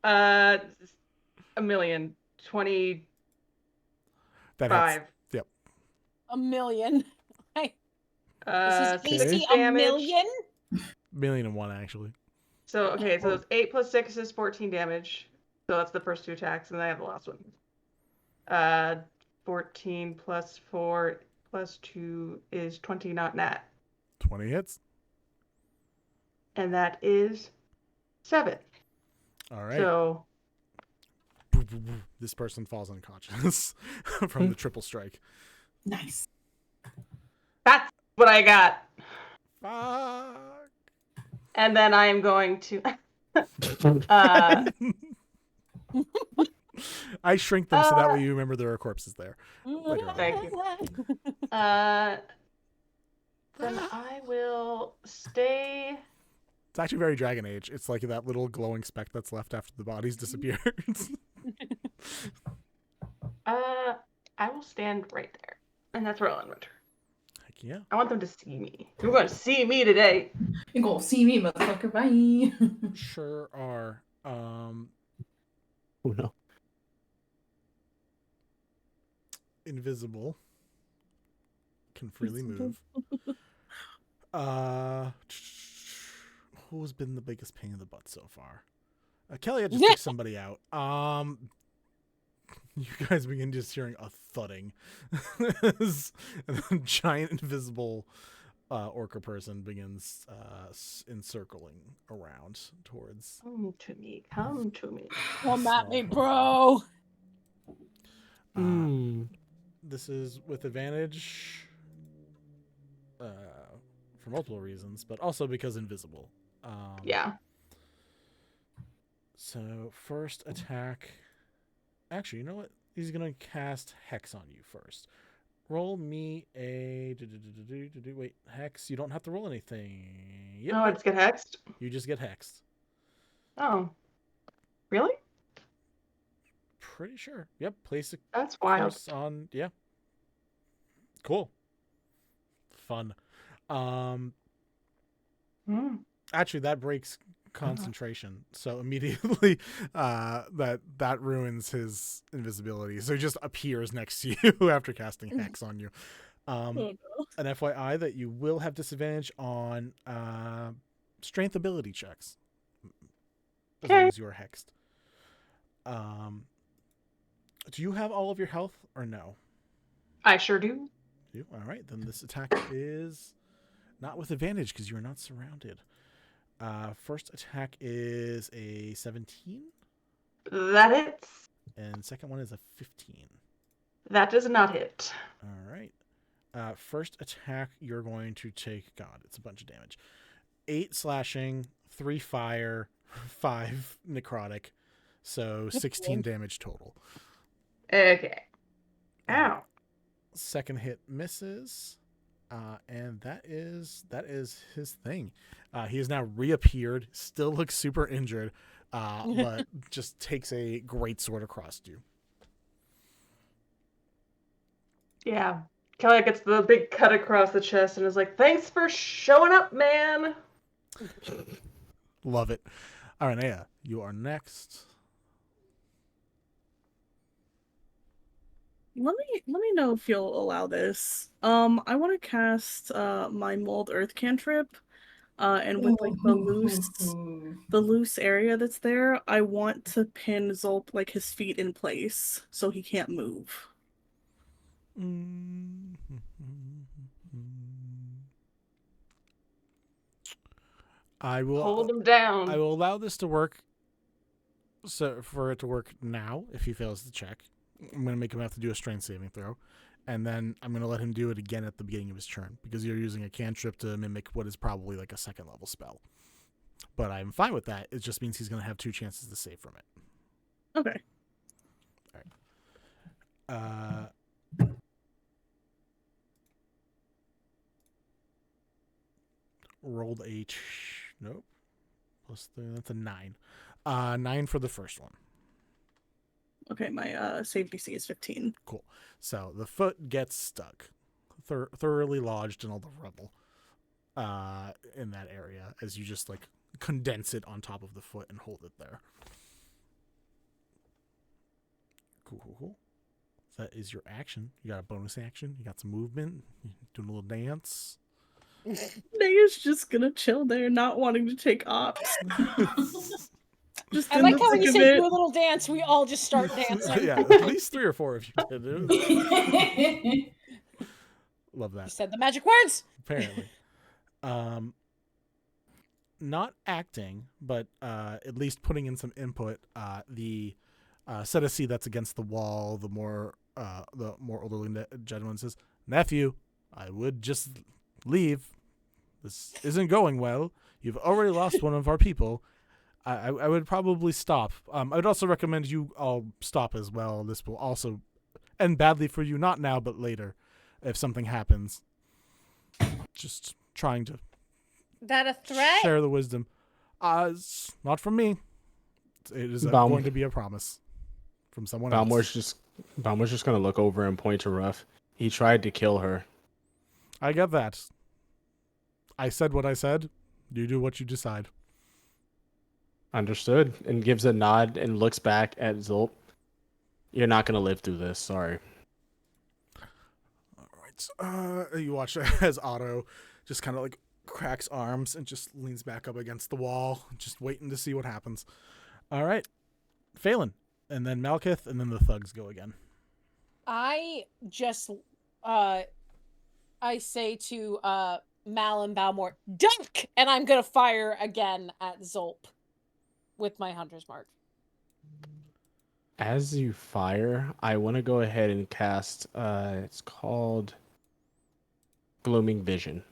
Speaker 6: 1,025,000.
Speaker 3: That hits. Yep.
Speaker 2: A million.
Speaker 6: This
Speaker 2: is AC a million?
Speaker 3: 1,000,001 actually.
Speaker 6: So it's 8 plus 6 is 14 damage. So that's the first 2 attacks, and then I have the last one. 14 plus 4 plus 2 is 20, not nat.
Speaker 3: 20 hits.
Speaker 6: And that is 7.
Speaker 3: All right.
Speaker 6: So
Speaker 3: this person falls unconscious from the triple strike.
Speaker 7: Nice.
Speaker 6: That's what I got.
Speaker 3: Fuck.
Speaker 6: And then I am going to.
Speaker 3: I shrink them so that way you remember there are corpses there. Later on.
Speaker 6: Thank you. Then I will stay.
Speaker 3: It's actually very Dragon Age. It's like that little glowing speck that's left after the bodies disappeared.
Speaker 6: I will stand right there, and that's where I'll end my turn.
Speaker 3: Heck yeah!
Speaker 6: I want them to see me. You're going to see me today.
Speaker 7: You gonna see me, motherfucker? Bye.
Speaker 3: Sure are.
Speaker 4: Oh no.
Speaker 3: Invisible. Can freely move. Who's been the biggest pain in the butt so far? Kelliat just took somebody out. You guys begin just hearing a thudding. And a giant invisible orca person begins encircling around towards.
Speaker 6: Come to me. Come to me.
Speaker 2: Come at me, bro.
Speaker 3: This is with advantage for multiple reasons, but also because invisible.
Speaker 6: Yeah.
Speaker 3: So first attack. Actually, you know what? He's gonna cast Hex on you first. Roll me a wait, Hex. You don't have to roll anything. Yep.
Speaker 6: No, I just get hexed.
Speaker 3: You just get hexed.
Speaker 6: Oh, really?
Speaker 3: Pretty sure. Yep. Place a
Speaker 6: That's wild.
Speaker 3: curse on. Yeah. Cool. Fun. Actually, that breaks concentration, so immediately that ruins his invisibility. So he just appears next to you after casting Hex on you. An FYI that you will have disadvantage on strength ability checks as long as you are hexed. Do you have all of your health or no?
Speaker 6: I sure do.
Speaker 3: All right, then this attack is not with advantage because you are not surrounded. First attack is a 17.
Speaker 6: That hits.
Speaker 3: And second one is a 15.
Speaker 6: That does not hit.
Speaker 3: All right. First attack, you're going to take, God, it's a bunch of damage. 8 slashing, 3 fire, 5 necrotic. So 16 damage total.
Speaker 6: Okay. Ow.
Speaker 3: Second hit misses. And that is his thing. He has now reappeared, still looks super injured, but just takes a great sword across you.
Speaker 6: Yeah. Kelly gets the big cut across the chest and is like, "Thanks for showing up, man."
Speaker 3: Love it. All right, Naya, you are next.
Speaker 5: Let me know if you'll allow this. I want to cast my mold earth cantrip, and with like the loose area that's there, I want to pin Zolp like his feet in place so he can't move.
Speaker 3: I will
Speaker 6: hold him down.
Speaker 3: I will allow this to work. So for it to work now, if he fails the check, I'm going to make him have to do a strength saving throw, and then I'm going to let him do it again at the beginning of his turn because you're using a cantrip to mimic what is probably like a second level spell. But I'm fine with that. It just means he's going to have 2 chances to save from it.
Speaker 5: Okay.
Speaker 3: All right. Rolled a Nope. Plus 3, that's a 9. 9 for the first one.
Speaker 5: Okay, my save DC is 15.
Speaker 3: Cool. So the foot gets stuck, thoroughly lodged in all the rubble in that area as you just like condense it on top of the foot and hold it there. Cool. That is your action. You got a bonus action. You got some movement. Doing a little dance.
Speaker 5: Naya's just gonna chill there, not wanting to take ops. Just
Speaker 2: I
Speaker 5: in
Speaker 2: like
Speaker 5: the
Speaker 2: how when you
Speaker 5: thick
Speaker 2: say
Speaker 5: of
Speaker 2: do a
Speaker 5: it.
Speaker 2: little dance, we all just start dancing.
Speaker 3: Yeah, at least 3 or 4 if you could. Love that.
Speaker 2: You said the magic words.
Speaker 3: Apparently. Not acting, but at least putting in some input. The Cetici that's against the wall, the more elderly gentleman says, "Nephew, I would just leave. This isn't going well. You've already lost one of our people. I would probably stop. I would also recommend you all stop as well. This will also end badly for you, not now, but later, if something happens. Just trying to
Speaker 2: That a threat?
Speaker 3: share the wisdom. It's not from me. It is
Speaker 4: Balm-
Speaker 3: going to be a promise from someone else.
Speaker 4: Balmor's just gonna look over and point to Ruff. He tried to kill her.
Speaker 3: I get that. I said what I said. You do what you decide.
Speaker 4: Understood. And gives a nod and looks back at Zolp. You're not gonna live through this. Sorry.
Speaker 3: All right. You watch as Otto just kind of like cracks arms and just leans back up against the wall, just waiting to see what happens. All right. Phelan, and then Malkith, and then the thugs go again.
Speaker 2: I just I say to Mal and Balmor, duck, and I'm gonna fire again at Zolp with my hunter's mark.
Speaker 4: As you fire, I want to go ahead and cast. It's called Glooming Vision.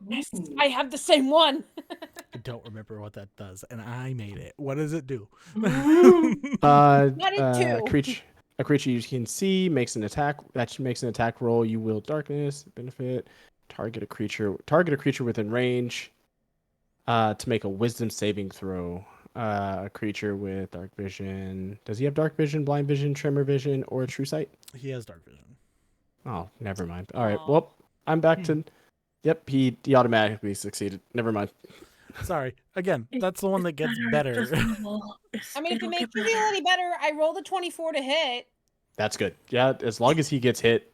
Speaker 2: Yes, I have the same one.
Speaker 3: I don't remember what that does, and I made it. What does it do?
Speaker 4: A creature you can see makes an attack. That makes an attack roll. You wield darkness benefit. Target a creature within range. To make a Wisdom saving throw. A creature with dark vision. Does he have dark vision, blind vision, tremor vision, or true sight?
Speaker 3: He has dark vision.
Speaker 4: Oh, never mind. All right. Well, I'm back to. Yep, he automatically succeeded. Never mind.
Speaker 3: Sorry. Again, that's the one that gets better.
Speaker 2: I mean, if it makes you feel any better, I rolled a 24 to hit.
Speaker 4: That's good. Yeah, as long as he gets hit.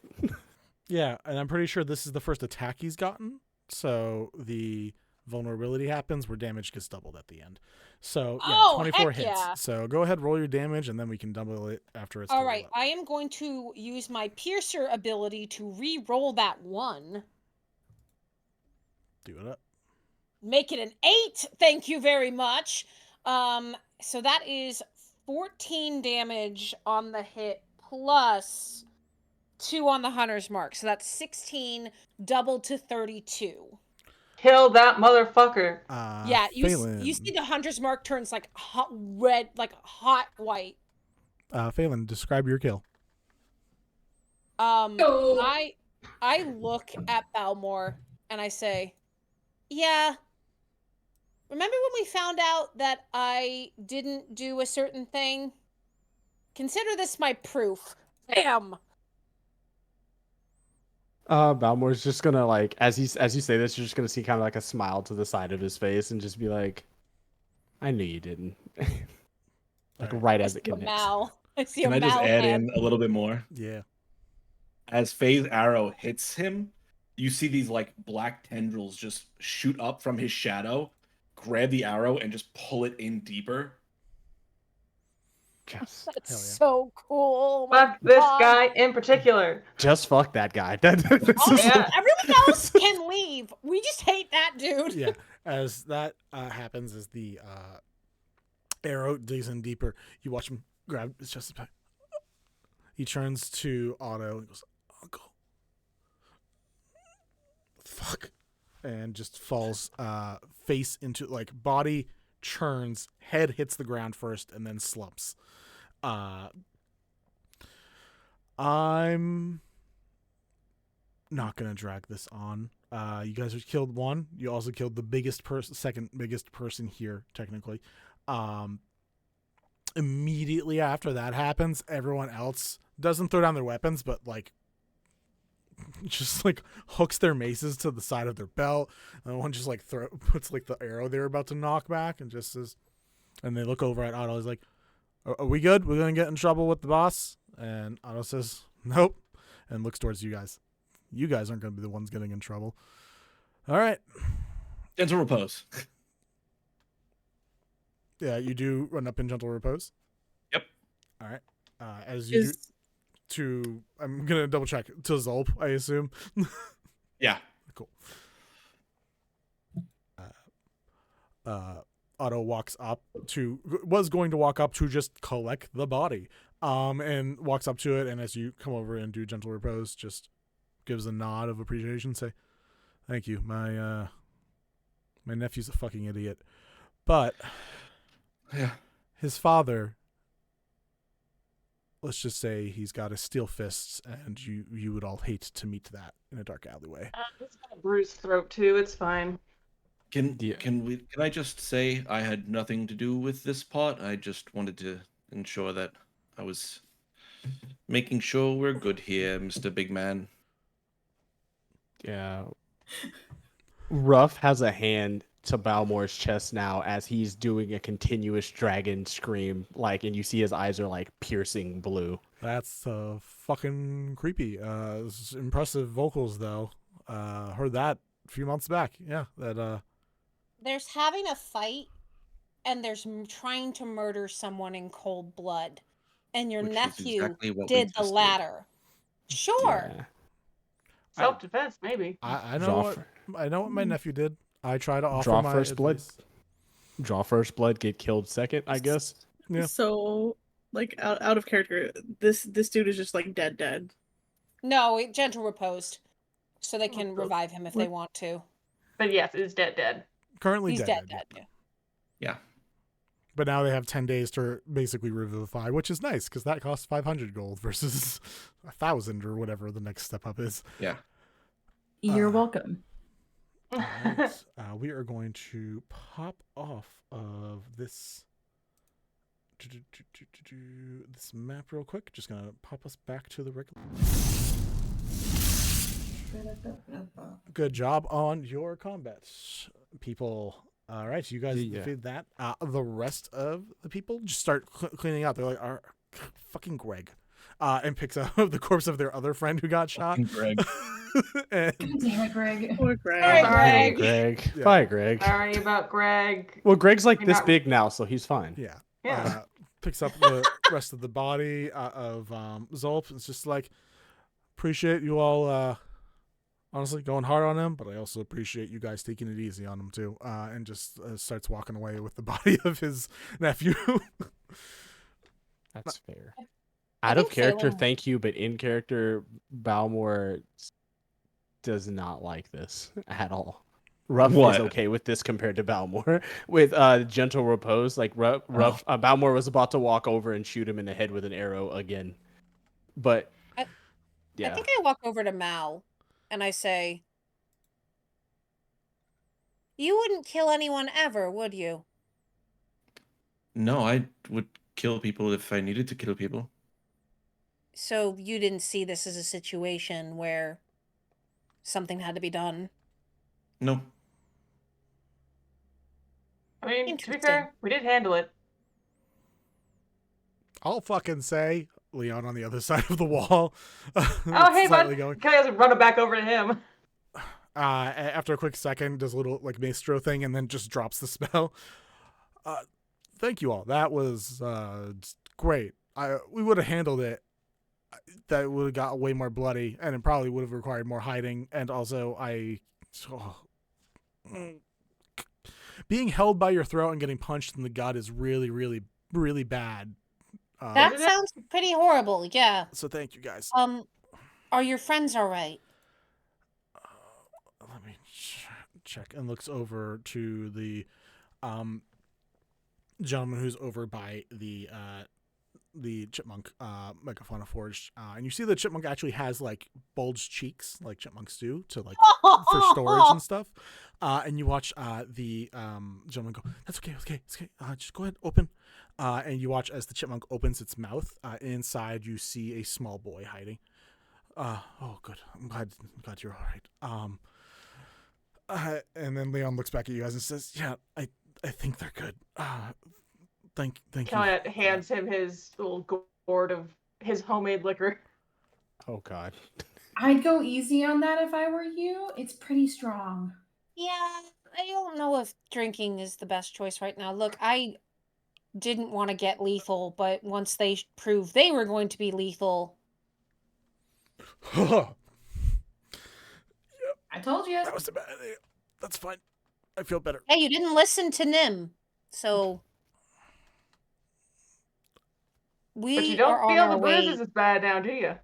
Speaker 3: Yeah, and I'm pretty sure this is the first attack he's gotten. So the vulnerability happens where damage gets doubled at the end. So yeah, 24 hits.
Speaker 2: Yeah.
Speaker 3: So go ahead, roll your damage, and then we can double it after it's
Speaker 2: all right. I am going to use my piercer ability to re-roll that one.
Speaker 3: Do it up.
Speaker 2: Make it an 8. Thank you very much. So that is 14 damage on the hit plus 2 on the hunter's mark. So that's 16 doubled to 32.
Speaker 6: Kill that motherfucker.
Speaker 2: Yeah, you see the hunter's mark turns like hot red, like hot white.
Speaker 3: Phelan, describe your kill.
Speaker 2: I look at Balmor and I say, yeah. Remember when we found out that I didn't do a certain thing? Consider this my proof. Bam!
Speaker 4: Balmor's just gonna like as you say this, you're just gonna see kind of like a smile to the side of his face and just be like, "I knew you didn't." Like right as it connects.
Speaker 2: Mal.
Speaker 1: Can I just add in a little bit more?
Speaker 3: Yeah.
Speaker 1: As Faye's arrow hits him, you see these like black tendrils just shoot up from his shadow, grab the arrow, and just pull it in deeper.
Speaker 4: Yes.
Speaker 2: That's so cool.
Speaker 6: Fuck this guy in particular.
Speaker 4: Just fuck that guy.
Speaker 2: Everyone else can leave. We just hate that dude.
Speaker 3: Yeah. As that happens, as the arrow digs in deeper, you watch him grab his chest. He turns to Otto and goes, "Uncle." Fuck. And just falls face into, like, body churns, head hits the ground first, and then slumps. I'm not gonna drag this on. You guys have killed one. You also killed the biggest person, second biggest person here, technically. Immediately after that happens, everyone else doesn't throw down their weapons, but like just like hooks their maces to the side of their belt. And one just like puts like the arrow they're about to knock back and just says, and they look over at Otto. He's like, are we good? We're gonna get in trouble with the boss? And Otto says, nope, and looks towards you guys. You guys aren't gonna be the ones getting in trouble. All right.
Speaker 1: Gentle repose.
Speaker 3: Yeah, you do run up in gentle repose.
Speaker 1: Yep.
Speaker 3: All right. As you do to, I'm gonna double check to Zulp, I assume.
Speaker 1: Yeah.
Speaker 3: Cool. Otto was going to walk up to just collect the body, and walks up to it, and as you come over and do gentle repose, just gives a nod of appreciation, say, "Thank you, my nephew's a fucking idiot, but
Speaker 1: yeah,
Speaker 3: his father, let's just say he's got his steel fists, and you would all hate to meet that in a dark alleyway."
Speaker 6: He's got a bruised throat too. It's fine.
Speaker 1: Can I just say I had nothing to do with this part? I just wanted to ensure that I was making sure we're good here, Mr. Big Man.
Speaker 4: Yeah. Ruff has a hand to Balmor's chest now as he's doing a continuous dragon scream, like, and you see his eyes are like piercing blue.
Speaker 3: That's fucking creepy. Impressive vocals though. Heard that a few months back. Yeah, that
Speaker 2: There's having a fight, and there's trying to murder someone in cold blood, and your
Speaker 1: Which is
Speaker 2: nephew
Speaker 1: exactly what we
Speaker 2: did the
Speaker 1: just did.
Speaker 2: latter. Sure.
Speaker 4: Yeah.
Speaker 6: Self-defense, maybe.
Speaker 3: I know what my nephew did. I try to offer
Speaker 4: Draw
Speaker 3: my
Speaker 4: first blood.
Speaker 3: advice.
Speaker 4: Draw first blood, get killed second, I guess.
Speaker 3: Yeah.
Speaker 5: So, like, out of character, this dude is just like dead.
Speaker 2: No, gentle reposed, so they can revive him if they want to.
Speaker 6: But yes, it's dead.
Speaker 3: Currently
Speaker 2: He's
Speaker 3: dead.
Speaker 2: dead. Yeah.
Speaker 1: Yeah.
Speaker 3: But now they have 10 days to basically revivify, which is nice because that costs 500 gold versus 1,000 or whatever the next step up is.
Speaker 1: Yeah.
Speaker 7: You're welcome.
Speaker 3: All right. We are going to pop off of this map real quick. Just gonna pop us back to the regular. Good job on your combat, people. All right, so you guys did that. The rest of the people just start cleaning out. They're like, fucking Greg. And picks up the corpse of their other friend who got shot.
Speaker 1: Greg.
Speaker 7: Damn it, Greg.
Speaker 5: Poor Greg.
Speaker 6: Sorry,
Speaker 4: Greg.
Speaker 3: Yeah.
Speaker 4: Bye, Greg.
Speaker 6: Sorry about Greg.
Speaker 4: Well, Greg's like
Speaker 6: You're
Speaker 4: this
Speaker 6: not-
Speaker 4: big now, so he's fine.
Speaker 3: Yeah.
Speaker 6: Yeah.
Speaker 3: Picks up the rest of the body of Zulp. It's just like, appreciate you all honestly going hard on him, but I also appreciate you guys taking it easy on him too. And just starts walking away with the body of his nephew.
Speaker 4: That's fair. Out of character, thank you, but in character, Balmor does not like this at all. Ruff is okay with this compared to Balmor. With gentle repose, like Ruff, Balmor was about to walk over and shoot him in the head with an arrow again. But
Speaker 2: I
Speaker 4: yeah,
Speaker 2: think I walk over to Mal and I say, "You wouldn't kill anyone ever, would you?"
Speaker 1: No, I would kill people if I needed to kill people.
Speaker 2: So you didn't see this as a situation where something had to be done?
Speaker 1: No.
Speaker 6: I mean, to be fair, we did handle it.
Speaker 3: I'll fucking say Leon on the other side of the wall.
Speaker 6: Oh, hey, bud. Kelly has to run it back over to him.
Speaker 3: After a quick second, does a little like maestro thing and then just drops the spell. Thank you all. That was great. We would have handled it. That would have got way more bloody, and it probably would have required more hiding. And also, being held by your throat and getting punched in the gut is really, really, really bad.
Speaker 2: That sounds pretty horrible. Yeah.
Speaker 3: So thank you guys.
Speaker 2: Are your friends all right?
Speaker 3: Let me check, and looks over to the gentleman who's over by the the chipmunk megafauna forged, and you see the chipmunk actually has like bulged cheeks, like chipmunks do, to like for storage and stuff. And you watch the gentleman go, "That's okay, it's okay. Just go ahead, open." And you watch as the chipmunk opens its mouth. Inside, you see a small boy hiding. Oh, good. I'm glad you're all right. And then Leon looks back at you guys and says, "Yeah, I think they're good. Thank you."
Speaker 6: Kelliat hands him his little gourd of his homemade liquor.
Speaker 4: Oh God.
Speaker 7: I'd go easy on that if I were you. It's pretty strong.
Speaker 2: Yeah, I don't know if drinking is the best choice right now. Look, I didn't want to get lethal, but once they proved they were going to be lethal.
Speaker 7: I told you.
Speaker 3: That was a bad idea. That's fine. I feel better.
Speaker 2: Hey, you didn't listen to Nim, so we
Speaker 6: But you don't
Speaker 2: are on
Speaker 6: feel
Speaker 2: our
Speaker 6: the
Speaker 2: way.
Speaker 6: bruises as bad now, do you?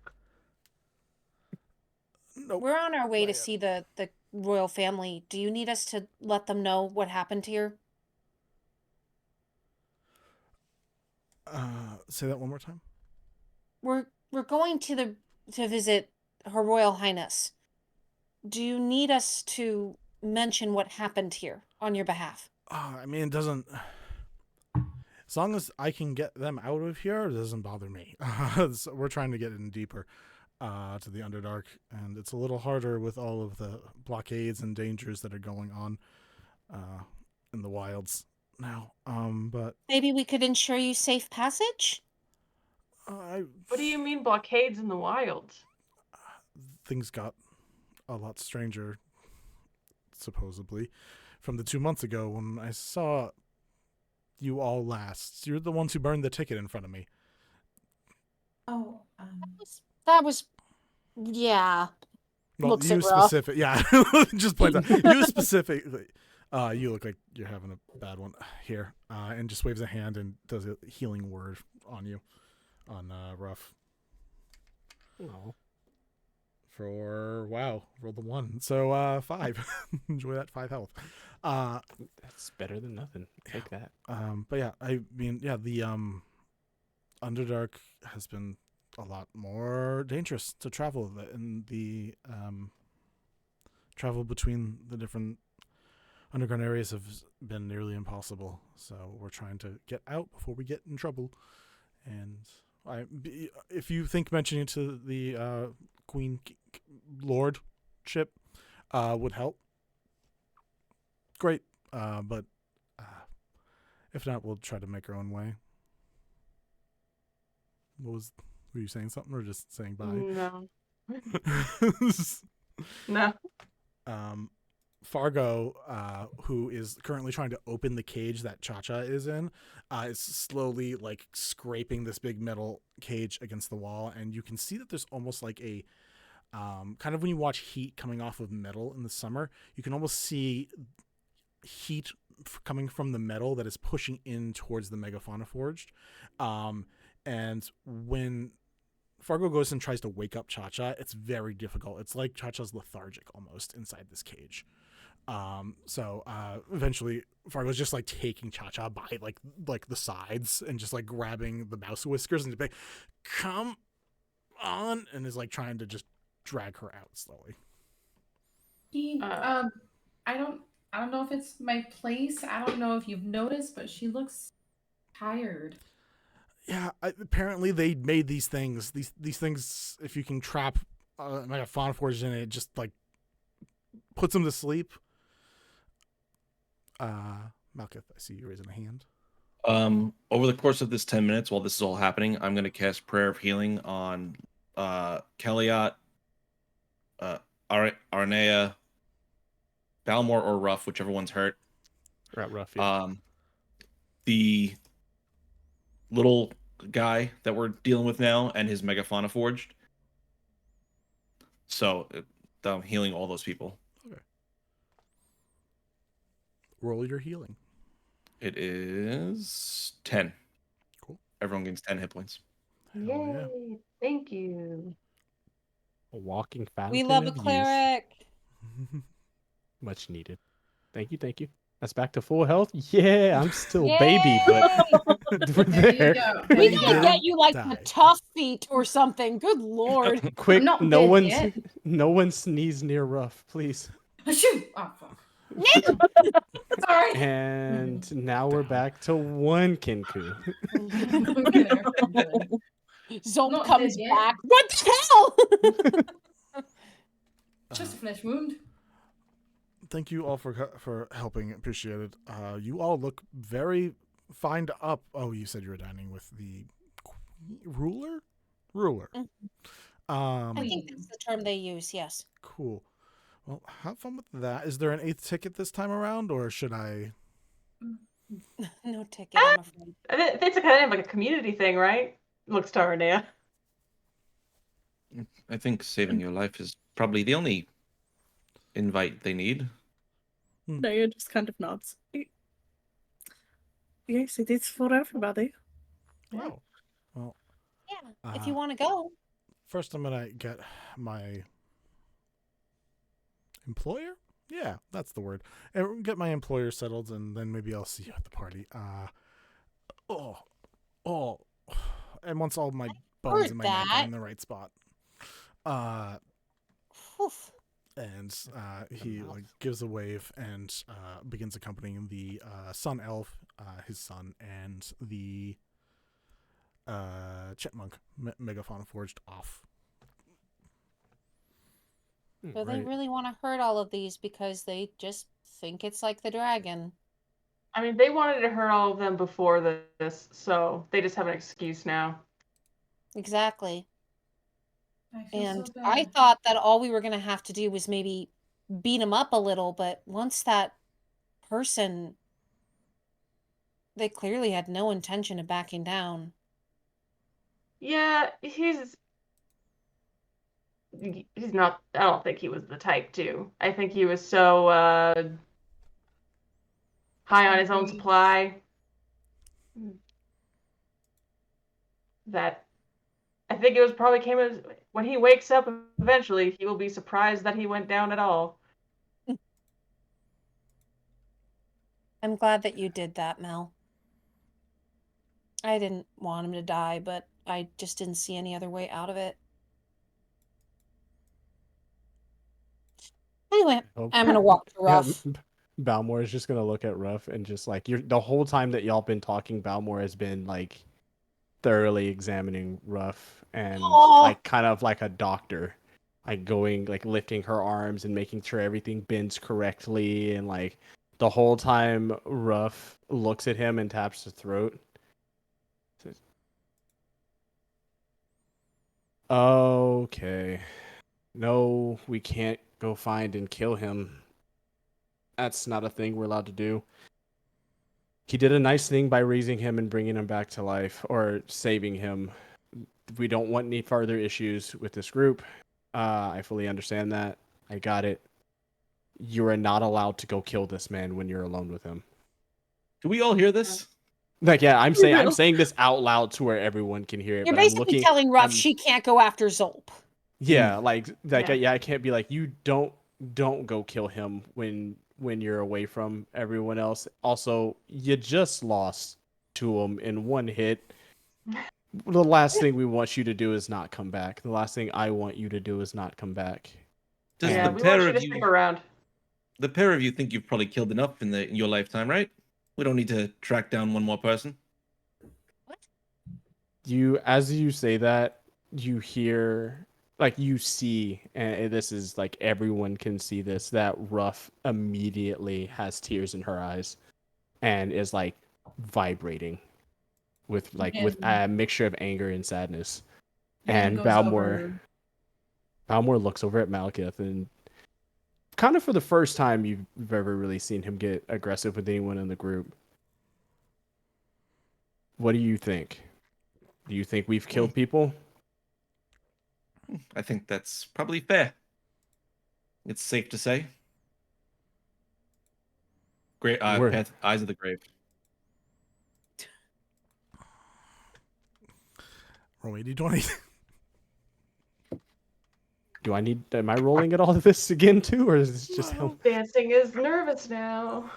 Speaker 3: No.
Speaker 2: We're on our way to see the royal family. Do you need us to let them know what happened here?
Speaker 3: Say that one more time.
Speaker 2: We're going to visit Her Royal Highness. Do you need us to mention what happened here on your behalf?
Speaker 3: I mean, it doesn't. As long as I can get them out of here, it doesn't bother me. So we're trying to get in deeper to the Underdark, and it's a little harder with all of the blockades and dangers that are going on in the wilds now. But
Speaker 2: Maybe we could ensure you safe passage?
Speaker 6: What do you mean blockades in the wild?
Speaker 3: Things got a lot stranger, supposedly, from the 2 months ago when I saw you all last. You're the ones who burned the ticket in front of me.
Speaker 7: Oh,
Speaker 2: that was yeah.
Speaker 3: Well,
Speaker 2: Looks
Speaker 3: you
Speaker 2: it rough.
Speaker 3: specific, yeah. Just point out you specifically. You look like you're having a bad one here, and just waves a hand and does a healing word on you, on Ruff.
Speaker 4: Oh.
Speaker 3: For wow, roll the 1, so 5. Enjoy that 5 health.
Speaker 4: That's better than nothing. Take that.
Speaker 3: But yeah, I mean, yeah, the Underdark has been a lot more dangerous to travel, and the travel between the different underground areas have been nearly impossible. So we're trying to get out before we get in trouble. And if you think mentioning it to the Queen Lordship would help, great. But if not, we'll try to make our own way. Were you saying something or just saying bye?
Speaker 6: No. No.
Speaker 3: Fargo, who is currently trying to open the cage that Cha-Cha is in, is slowly like scraping this big metal cage against the wall, and you can see that there's almost like a kind of when you watch heat coming off of metal in the summer, you can almost see heat coming from the metal that is pushing in towards the megafauna forged. And when Fargo goes and tries to wake up Cha-Cha, it's very difficult. It's like Cha-Cha's lethargic almost inside this cage. So eventually Fargo's just like taking Cha-Cha by like the sides and just like grabbing the mouse whiskers and just like, come on, and is like trying to just drag her out slowly.
Speaker 7: I don't know if it's my place. I don't know if you've noticed, but she looks tired.
Speaker 3: Yeah, apparently they made these things. These things, if you can trap like a fauna forge in it, just like puts them to sleep. Malkith, I see you raising a hand.
Speaker 1: Over the course of this 10 minutes, while this is all happening, I'm going to cast Prayer of Healing on Kelliat, Arnea, Balmor, or Ruff, whichever one's hurt.
Speaker 4: Ruff, yeah.
Speaker 1: The little guy that we're dealing with now and his megafauna forged. So I'm healing all those people.
Speaker 3: Okay. Roll your healing.
Speaker 1: It is 10.
Speaker 3: Cool.
Speaker 1: Everyone gains 10 hit points.
Speaker 6: Yay! Thank you.
Speaker 4: A walking fountain.
Speaker 2: We love a
Speaker 4: of youth.
Speaker 2: cleric.
Speaker 4: Much needed. Thank you. That's back to full health. Yeah, I'm still baby, but We're
Speaker 7: There you
Speaker 4: there.
Speaker 7: go.
Speaker 2: We
Speaker 7: There you
Speaker 2: gotta
Speaker 7: go.
Speaker 2: get you like
Speaker 3: Die.
Speaker 2: the tough feet or something. Good lord.
Speaker 4: Quick,
Speaker 7: I'm not
Speaker 4: no
Speaker 7: dead
Speaker 4: one's
Speaker 7: yet.
Speaker 4: no one sneeze near Ruff, please.
Speaker 7: Shoot! Oh fuck. Sorry.
Speaker 4: And now we're back to one Kenku.
Speaker 7: Okay, there. I'm good.
Speaker 2: Zolp
Speaker 7: Not
Speaker 2: comes
Speaker 7: dead yet.
Speaker 2: back. What the hell?
Speaker 7: Just a flesh wound.
Speaker 3: Thank you all for helping. Appreciate it. You all look very fined up. Oh, you said you were dining with the ruler.
Speaker 2: I think that's the term they use, yes.
Speaker 3: Cool. Well, have fun with that. Is there an 8th ticket this time around, or should I?
Speaker 2: No ticket, I'm afraid.
Speaker 6: It's a kind of like a community thing, right? Looks to Arnea.
Speaker 1: I think saving your life is probably the only invite they need.
Speaker 5: Naya just kind of nods. Yes, it is for everybody.
Speaker 3: Oh, well.
Speaker 2: Yeah, if you want to go.
Speaker 3: First, I'm gonna get my employer. Yeah, that's the word. And get my employer settled, and then maybe I'll see you at the party. And once all my bones in my neck are in the right spot.
Speaker 2: Oof.
Speaker 3: And he gives a wave and begins accompanying the sun elf, his son, and the chipmunk megafauna forged off.
Speaker 2: So they really want to hurt all of these because they just think it's like the dragon.
Speaker 6: I mean, they wanted to hurt all of them before this, so they just have an excuse now.
Speaker 2: Exactly.
Speaker 7: And
Speaker 2: I thought that all we were going to have to do was maybe beat him up a little, but once that person, they clearly had no intention of backing down.
Speaker 6: Yeah, he's not. I don't think he was the type to. I think he was so high on his own supply that I think it was probably came as when he wakes up eventually, he will be surprised that he went down at all.
Speaker 2: I'm glad that you did that, Mel. I didn't want him to die, but I just didn't see any other way out of it. Anyway, I'm gonna walk to Ruff.
Speaker 4: Yeah, Balmor is just gonna look at Ruff and just like the whole time that y'all been talking, Balmor has been like thoroughly examining Ruff and like kind of like a doctor, like going like lifting her arms and making sure everything bends correctly, and like the whole time Ruff looks at him and taps the throat. Says, okay, no, we can't go find and kill him. That's not a thing we're allowed to do. He did a nice thing by raising him and bringing him back to life, or saving him. We don't want any further issues with this group. I fully understand that. I got it. You are not allowed to go kill this man when you're alone with him.
Speaker 1: Do we all hear this?
Speaker 4: Like, yeah, I'm saying this out loud to where everyone can hear it.
Speaker 2: You're
Speaker 4: but I'm
Speaker 2: basically
Speaker 4: looking,
Speaker 2: telling Ruff
Speaker 4: I'm-
Speaker 2: she can't go after Zolp.
Speaker 4: Yeah, like
Speaker 2: Yeah.
Speaker 4: yeah, I can't be like, you don't go kill him when you're away from everyone else. Also, you just lost to him in one hit. The last thing we want you to do is not come back. The last thing I want you to do is not come back.
Speaker 1: Does
Speaker 6: Yeah,
Speaker 1: the
Speaker 6: we
Speaker 1: pair
Speaker 6: want you
Speaker 1: of
Speaker 6: to
Speaker 1: you
Speaker 6: stick around.
Speaker 1: The pair of you think you've probably killed enough in your lifetime, right? We don't need to track down one more person.
Speaker 4: As you say that, you hear, like, you see, and this is like everyone can see this, that Ruff immediately has tears in her eyes and is like vibrating with a mixture of anger and sadness. And Balmor looks over at Malekith, and kind of for the first time you've ever really seen him get aggressive with anyone in the group. What do you think? Do you think we've killed people?
Speaker 1: I think that's probably fair. It's safe to say. Great eyes of the grave.
Speaker 3: Roll me d20.
Speaker 4: Am I rolling at all of this again too, or is this just him?
Speaker 6: Dancing is nervous now.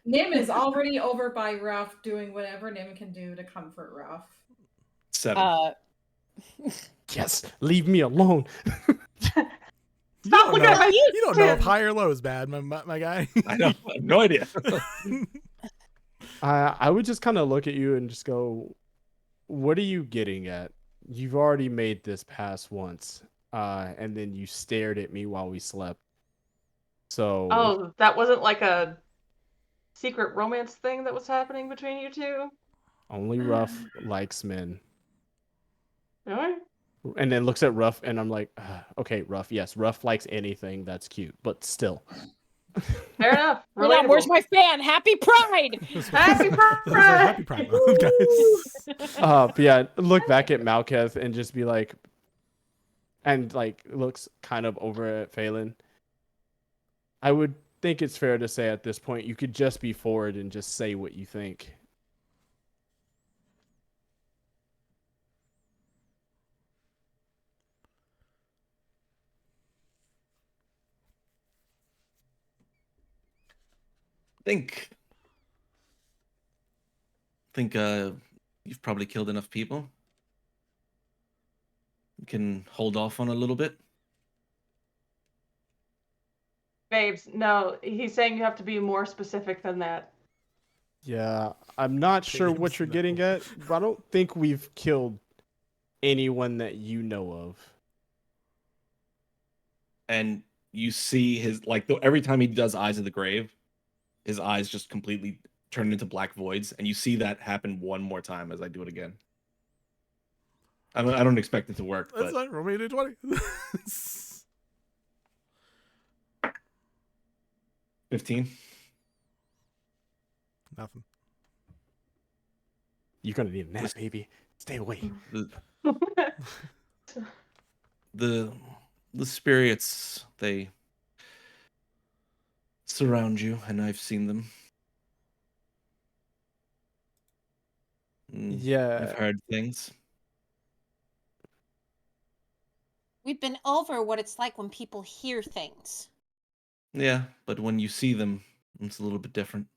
Speaker 7: Nim is already over by Ruff doing whatever Nim can do to comfort Ruff.
Speaker 1: 7.
Speaker 4: Yes, leave me alone.
Speaker 3: You don't know if high or low is bad, my guy.
Speaker 1: I know. I have no idea.
Speaker 4: I would just kind of look at you and just go, what are you getting at? You've already made this pass once, and then you stared at me while we slept. So
Speaker 6: Oh, that wasn't like a secret romance thing that was happening between you two?
Speaker 4: only Ruff likes men.
Speaker 6: Really?
Speaker 4: And then looks at Ruff, and I'm like, okay, Ruff. Yes, Ruff likes anything that's cute, but still.
Speaker 6: Fair enough.
Speaker 2: Hold on, where's my fan? Happy Pride!
Speaker 6: Happy Pride!
Speaker 3: Happy Pride Month, guys.
Speaker 4: But yeah, look back at Malketh and just be like, and like looks kind of over at Phelan. I would think it's fair to say at this point you could just be forward and just say what you think.
Speaker 1: Think you've probably killed enough people. You can hold off on a little bit.
Speaker 6: Babes, no, he's saying you have to be more specific than that.
Speaker 4: Yeah, I'm not sure what you're getting at, but I don't think we've killed anyone that you know of.
Speaker 1: And you see his every time he does Eyes of the Grave, his eyes just completely turn into black voids, and you see that happen one more time as I do it again. I don't expect it to work.
Speaker 3: That's
Speaker 1: but...
Speaker 3: like Romeo 20.
Speaker 1: 15.
Speaker 3: Nothing.
Speaker 4: You're gonna need a nap, baby. Stay away.
Speaker 1: The spirits, they surround you, and I've seen them.
Speaker 4: Yeah.
Speaker 1: I've heard things.
Speaker 2: We've been over what it's like when people hear things.
Speaker 1: Yeah, but when you see them, it's a little bit different.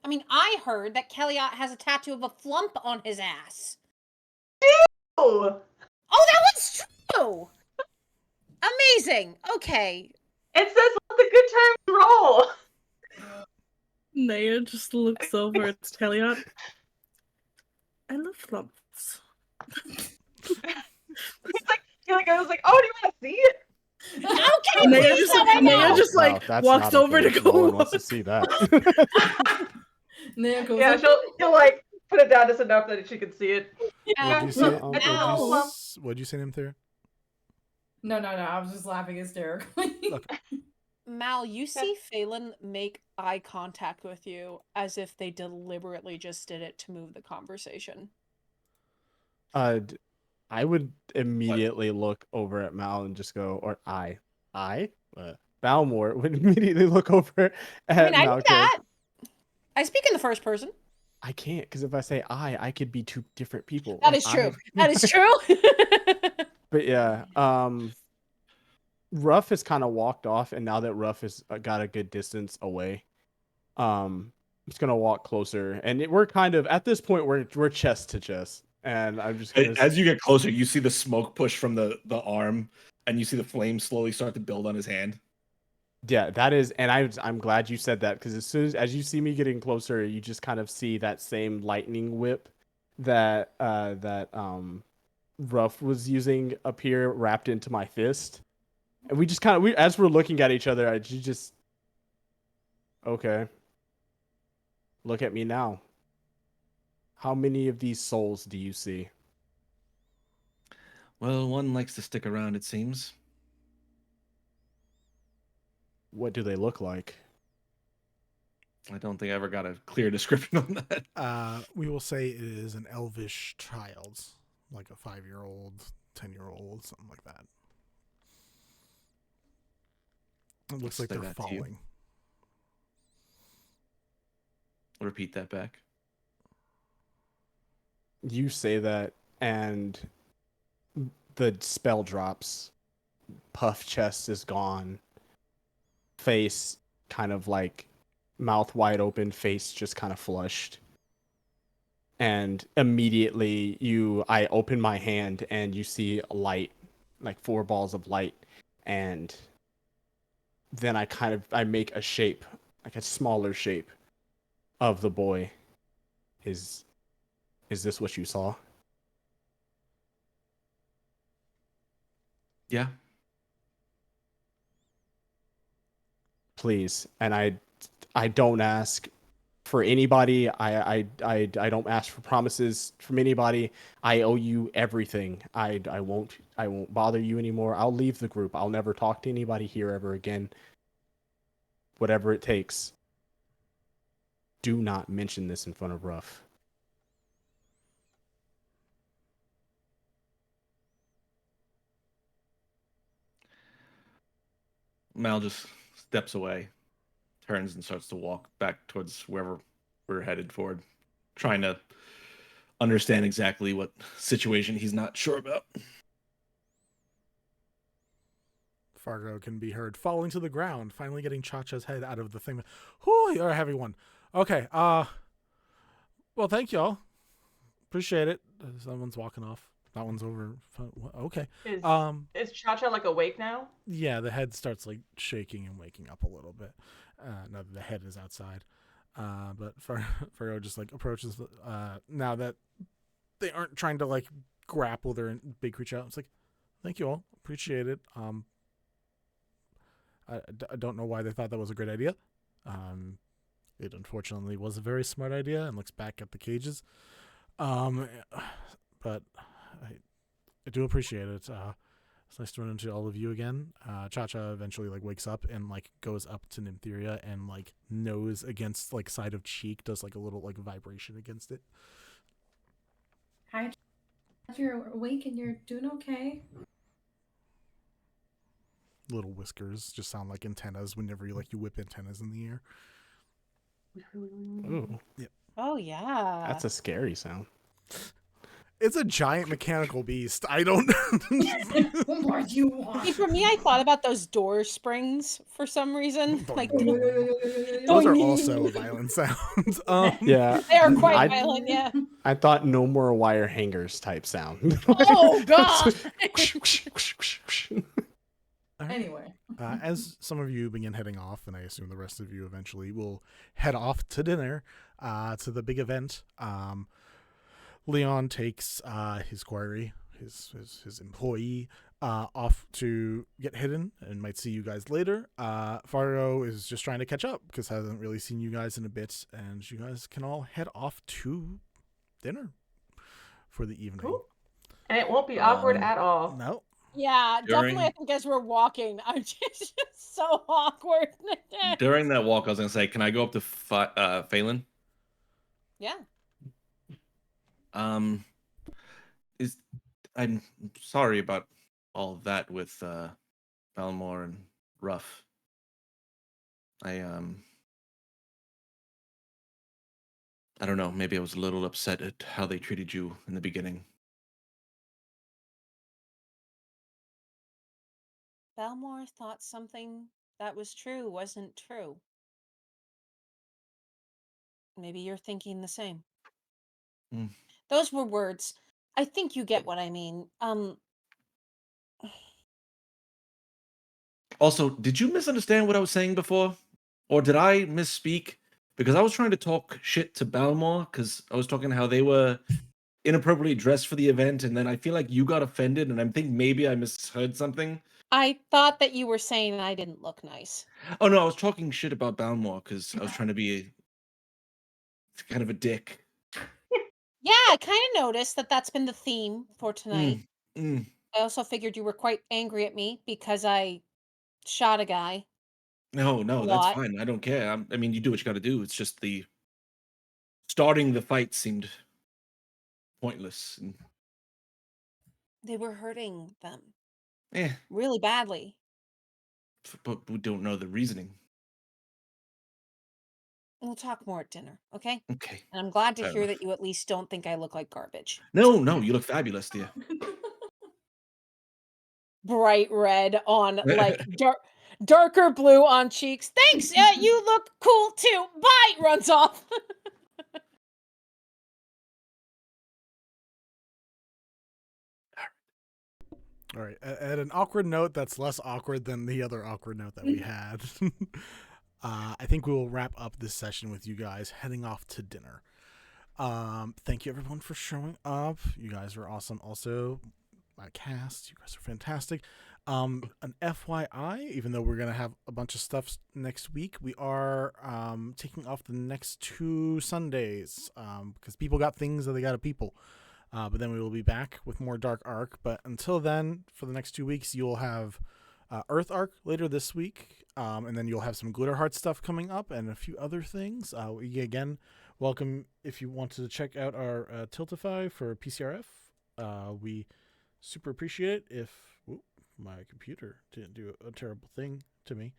Speaker 2: I mean, I heard that Kelliat has a tattoo of a flump on his ass.
Speaker 6: Oh,
Speaker 2: that was true! Amazing. Okay.
Speaker 6: It says let the good times roll.
Speaker 5: Naya just looks over at Kelliat. I love flumps.
Speaker 6: I was like, oh, do you want to see it?
Speaker 2: Okay,
Speaker 5: Naya just like
Speaker 4: that's
Speaker 5: walks
Speaker 4: not
Speaker 5: over
Speaker 4: okay.
Speaker 5: to go.
Speaker 4: No one wants to see that.
Speaker 7: Naya goes,
Speaker 6: Yeah, she'll like put it down just enough that she can see it.
Speaker 3: What'd you say, Nymtheria?
Speaker 7: No, I was just laughing hysterically.
Speaker 2: Mal, you see Phelan make eye contact with you as if they deliberately just did it to move the conversation.
Speaker 4: I would immediately look over at Mal and just go, or Balmor would immediately look over at
Speaker 2: I
Speaker 4: Malketh.
Speaker 2: do that. I speak in the first person.
Speaker 4: I can't, because if I say I could be two different people.
Speaker 2: That is true. That is true.
Speaker 4: But yeah, Ruff has kind of walked off, and now that Ruff has got a good distance away, I'm just gonna walk closer, and we're kind of at this point we're chest to chest, and I'm just gonna...
Speaker 1: As you get closer, you see the smoke push from the arm, and you see the flames slowly start to build on his hand.
Speaker 4: Yeah, that is, and I'm glad you said that, because as soon as you see me getting closer, you just kind of see that same lightning whip that Ruff was using up here wrapped into my fist. And we just kind of, as we're looking at each other, you just, okay, look at me now. How many of these souls do you see?
Speaker 1: Well, one likes to stick around, it seems.
Speaker 4: What do they look like?
Speaker 1: I don't think I ever got a clear description on that.
Speaker 3: We will say it is an elvish child, like a 5-year-old, 10-year-old, something like that. It looks like they're falling.
Speaker 1: Repeat that back.
Speaker 4: You say that, and the spell drops. Puff chest is gone. Face kind of like mouth wide open, face just kind of flushed. And immediately I open my hand and you see a light, like 4 balls of light, and then I make a shape, like a smaller shape of the boy. Is this what you saw?
Speaker 1: Yeah.
Speaker 4: Please. And I don't ask for anybody. I don't ask for promises from anybody. I owe you everything. I won't bother you anymore. I'll leave the group. I'll never talk to anybody here ever again. Whatever it takes. Do not mention this in front of Ruff.
Speaker 1: Mal just steps away, turns and starts to walk back towards wherever we're headed forward, trying to understand exactly what situation he's not sure about.
Speaker 3: Fargo can be heard falling to the ground, finally getting Cha-Cha's head out of the thing. Whew, you're a heavy one. Okay, well, thank y'all. Appreciate it. Someone's walking off. That one's over. Okay.
Speaker 6: Is Cha-Cha like awake now?
Speaker 3: Yeah, the head starts like shaking and waking up a little bit. Now that the head is outside. But Fargo just like approaches now that they aren't trying to like grapple their big creature out. It's like, thank you all. Appreciate it. I don't know why they thought that was a great idea. It unfortunately was a very smart idea, and looks back at the cages. But I do appreciate it. It's nice to run into all of you again. Cha-Cha eventually like wakes up and like goes up to Nymtheria and like nose against like side of cheek, does like a little like vibration against it.
Speaker 7: Hi, you're awake and you're doing okay.
Speaker 3: Little whiskers just sound like antennas whenever you whip antennas in the air.
Speaker 4: Ooh.
Speaker 3: Yeah.
Speaker 2: Oh yeah.
Speaker 4: That's a scary sound.
Speaker 3: It's a giant mechanical beast. I don't know.
Speaker 7: What more do you want?
Speaker 2: See, for me, I thought about those door springs for some reason. Like
Speaker 3: those are also violent sounds.
Speaker 4: Yeah.
Speaker 2: They are quite violent, yeah.
Speaker 4: I thought no more wire hangers type sound.
Speaker 2: Oh god.
Speaker 7: Anyway.
Speaker 3: As some of you begin heading off, and I assume the rest of you eventually will head off to dinner, to the big event. Leon takes his quarry, his employee, off to get hidden and might see you guys later. Fargo is just trying to catch up because hasn't really seen you guys in a bit, and you guys can all head off to dinner for the evening.
Speaker 6: Cool. And it won't be awkward at all.
Speaker 3: No.
Speaker 2: Yeah, definitely. I think as we're walking, I'm just so awkward.
Speaker 1: During that walk, I was gonna say, can I go up to Phelan?
Speaker 2: Yeah.
Speaker 1: I'm sorry about all of that with Balmor and Ruff. I don't know, maybe I was a little upset at how they treated you in the beginning.
Speaker 2: Balmor thought something that was true wasn't true. Maybe you're thinking the same.
Speaker 1: Mm.
Speaker 2: Those were words. I think you get what I mean.
Speaker 1: Also, did you misunderstand what I was saying before? Or did I misspeak? Because I was trying to talk shit to Balmor, because I was talking how they were inappropriately dressed for the event, and then I feel like you got offended, and I think maybe I misheard something.
Speaker 2: I thought that you were saying I didn't look nice.
Speaker 1: Oh no, I was talking shit about Balmor, because I was trying to be kind of a dick.
Speaker 2: Yeah, I kind of noticed that that's been the theme for tonight. I also figured you were quite angry at me because I shot a guy.
Speaker 1: No,
Speaker 2: A
Speaker 1: that's
Speaker 2: lot.
Speaker 1: fine. I don't care. I mean, you do what you got to do. It's just the starting the fight seemed pointless. And
Speaker 2: They were hurting them
Speaker 1: eh,
Speaker 2: really badly.
Speaker 1: but we don't know the reasoning.
Speaker 2: We'll talk more at dinner, okay?
Speaker 1: Okay.
Speaker 2: And I'm glad to
Speaker 1: Fair
Speaker 2: hear
Speaker 1: enough.
Speaker 2: that you at least don't think I look like garbage.
Speaker 1: No, you look fabulous, dear.
Speaker 2: bright red on like darker blue on cheeks. Thanks, you look cool too. Bye, runs off.
Speaker 3: All right. At an awkward note that's less awkward than the other awkward note that we had, I think we will wrap up this session with you guys heading off to dinner. Thank you everyone for showing up. You guys are awesome. Also, my cast, you guys are fantastic. An FYI, even though we're gonna have a bunch of stuff next week, we are taking off the next 2 Sundays because people got things that they got to people. But then we will be back with more Dark Arc. But until then, for the next 2 weeks, you'll have Earth Arc later this week. And then you'll have some Glitterheart stuff coming up and a few other things. We, again, welcome if you want to check out our Tiltify for PCRF. We super appreciate it if... Whoop, my computer didn't do a terrible thing to me.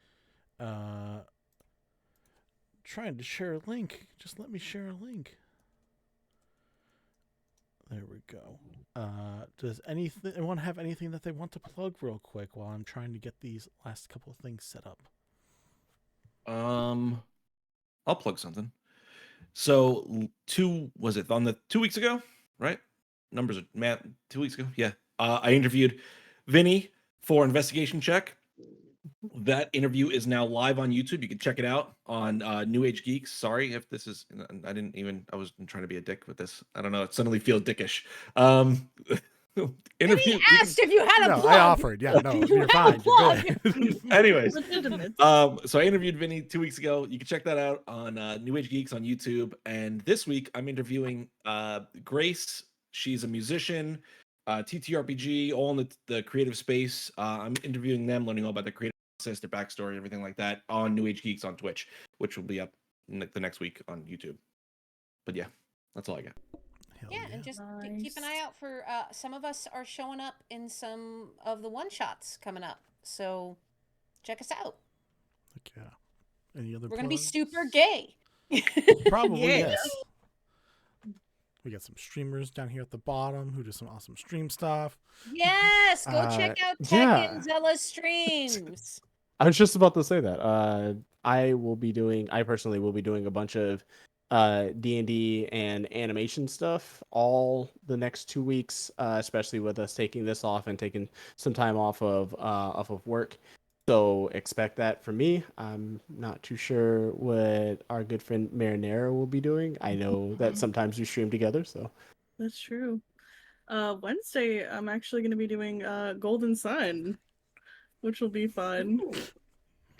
Speaker 3: Trying to share a link. Just let me share a link. There we go. Does anyone have anything that they want to plug real quick while I'm trying to get these last couple of things set up?
Speaker 1: I'll plug something. So was it on the 2 weeks ago, right? Numbers are, man, 2 weeks ago. Yeah. I interviewed Vinny for Investigation Check. That interview is now live on YouTube. You can check it out on New Age Geeks. Sorry if this is, I was trying to be a dick with this. I don't know. It suddenly feels dickish. Interview.
Speaker 2: He asked if you had a plug.
Speaker 3: I offered. Yeah, no, you're fine. Go ahead.
Speaker 1: Anyways, so I interviewed Vinny 2 weeks ago. You can check that out on New Age Geeks on YouTube. And this week I'm interviewing Grace. She's a musician, TTRPG, all in the creative space. I'm interviewing them, learning all about their creative process, their backstory, everything like that on New Age Geeks on Twitch, which will be up the next week on YouTube. But yeah, that's all I got.
Speaker 2: Yeah, and just keep an eye out for some of us are showing up in some of the one-shots coming up. So check us out.
Speaker 3: Heck yeah. Any other
Speaker 2: We're going to be
Speaker 3: plugs?
Speaker 2: super gay.
Speaker 3: Probably,
Speaker 2: Yeah.
Speaker 3: yes. We got some streamers down here at the bottom who do some awesome stream stuff.
Speaker 2: Yes, go check out Tech
Speaker 4: yeah.
Speaker 2: and Zella's streams.
Speaker 4: I was just about to say that. I personally will be doing a bunch of D&D and animation stuff all the next 2 weeks, especially with us taking this off and taking some time off of work. So expect that from me. I'm not too sure what our good friend Marinera will be doing. I know that sometimes we stream together, so
Speaker 5: That's true. Wednesday, I'm actually going to be doing Golden Sun, which will be fun.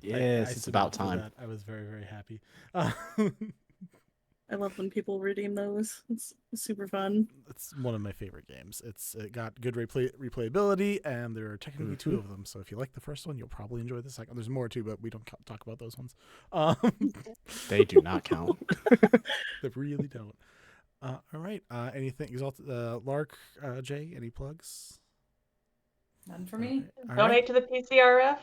Speaker 4: yes, it's about time.
Speaker 3: That. I was very, very happy.
Speaker 5: I love when people redeem those. It's super fun.
Speaker 3: It's one of my favorite games. It got good replayability, and there are technically 2 of them. So if you like the first one, you'll probably enjoy the second. There's more too, but we don't talk about those ones.
Speaker 4: They do not count.
Speaker 3: They really don't. All right. Anything exalted? Lark, Jay, any plugs?
Speaker 7: None for me.
Speaker 3: All
Speaker 6: Donate to the PCRF.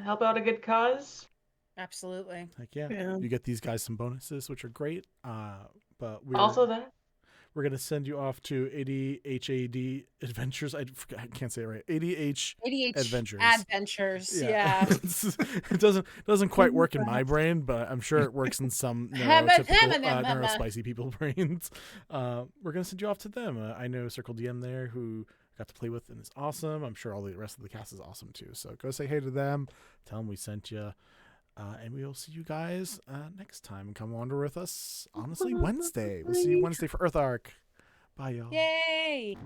Speaker 6: Help out a good cause.
Speaker 2: Absolutely.
Speaker 3: Heck yeah. You get these guys some bonuses, which are great. But we're gonna send you off to ADHAD Adventures. I can't say it right. ADH Adventures.
Speaker 2: Adventures. Yeah.
Speaker 3: It doesn't quite work in my brain, but I'm sure it works in some neurospicy people brains. We're gonna send you off to them. I know Circle DM there who got to play with and is awesome. I'm sure all the rest of the cast is awesome too. So go say hey to them. Tell them we sent you. And we will see you guys next time. Come wander with us, honestly, Wednesday. We'll see you Wednesday for Earth Arc. Bye, y'all.
Speaker 2: Yay!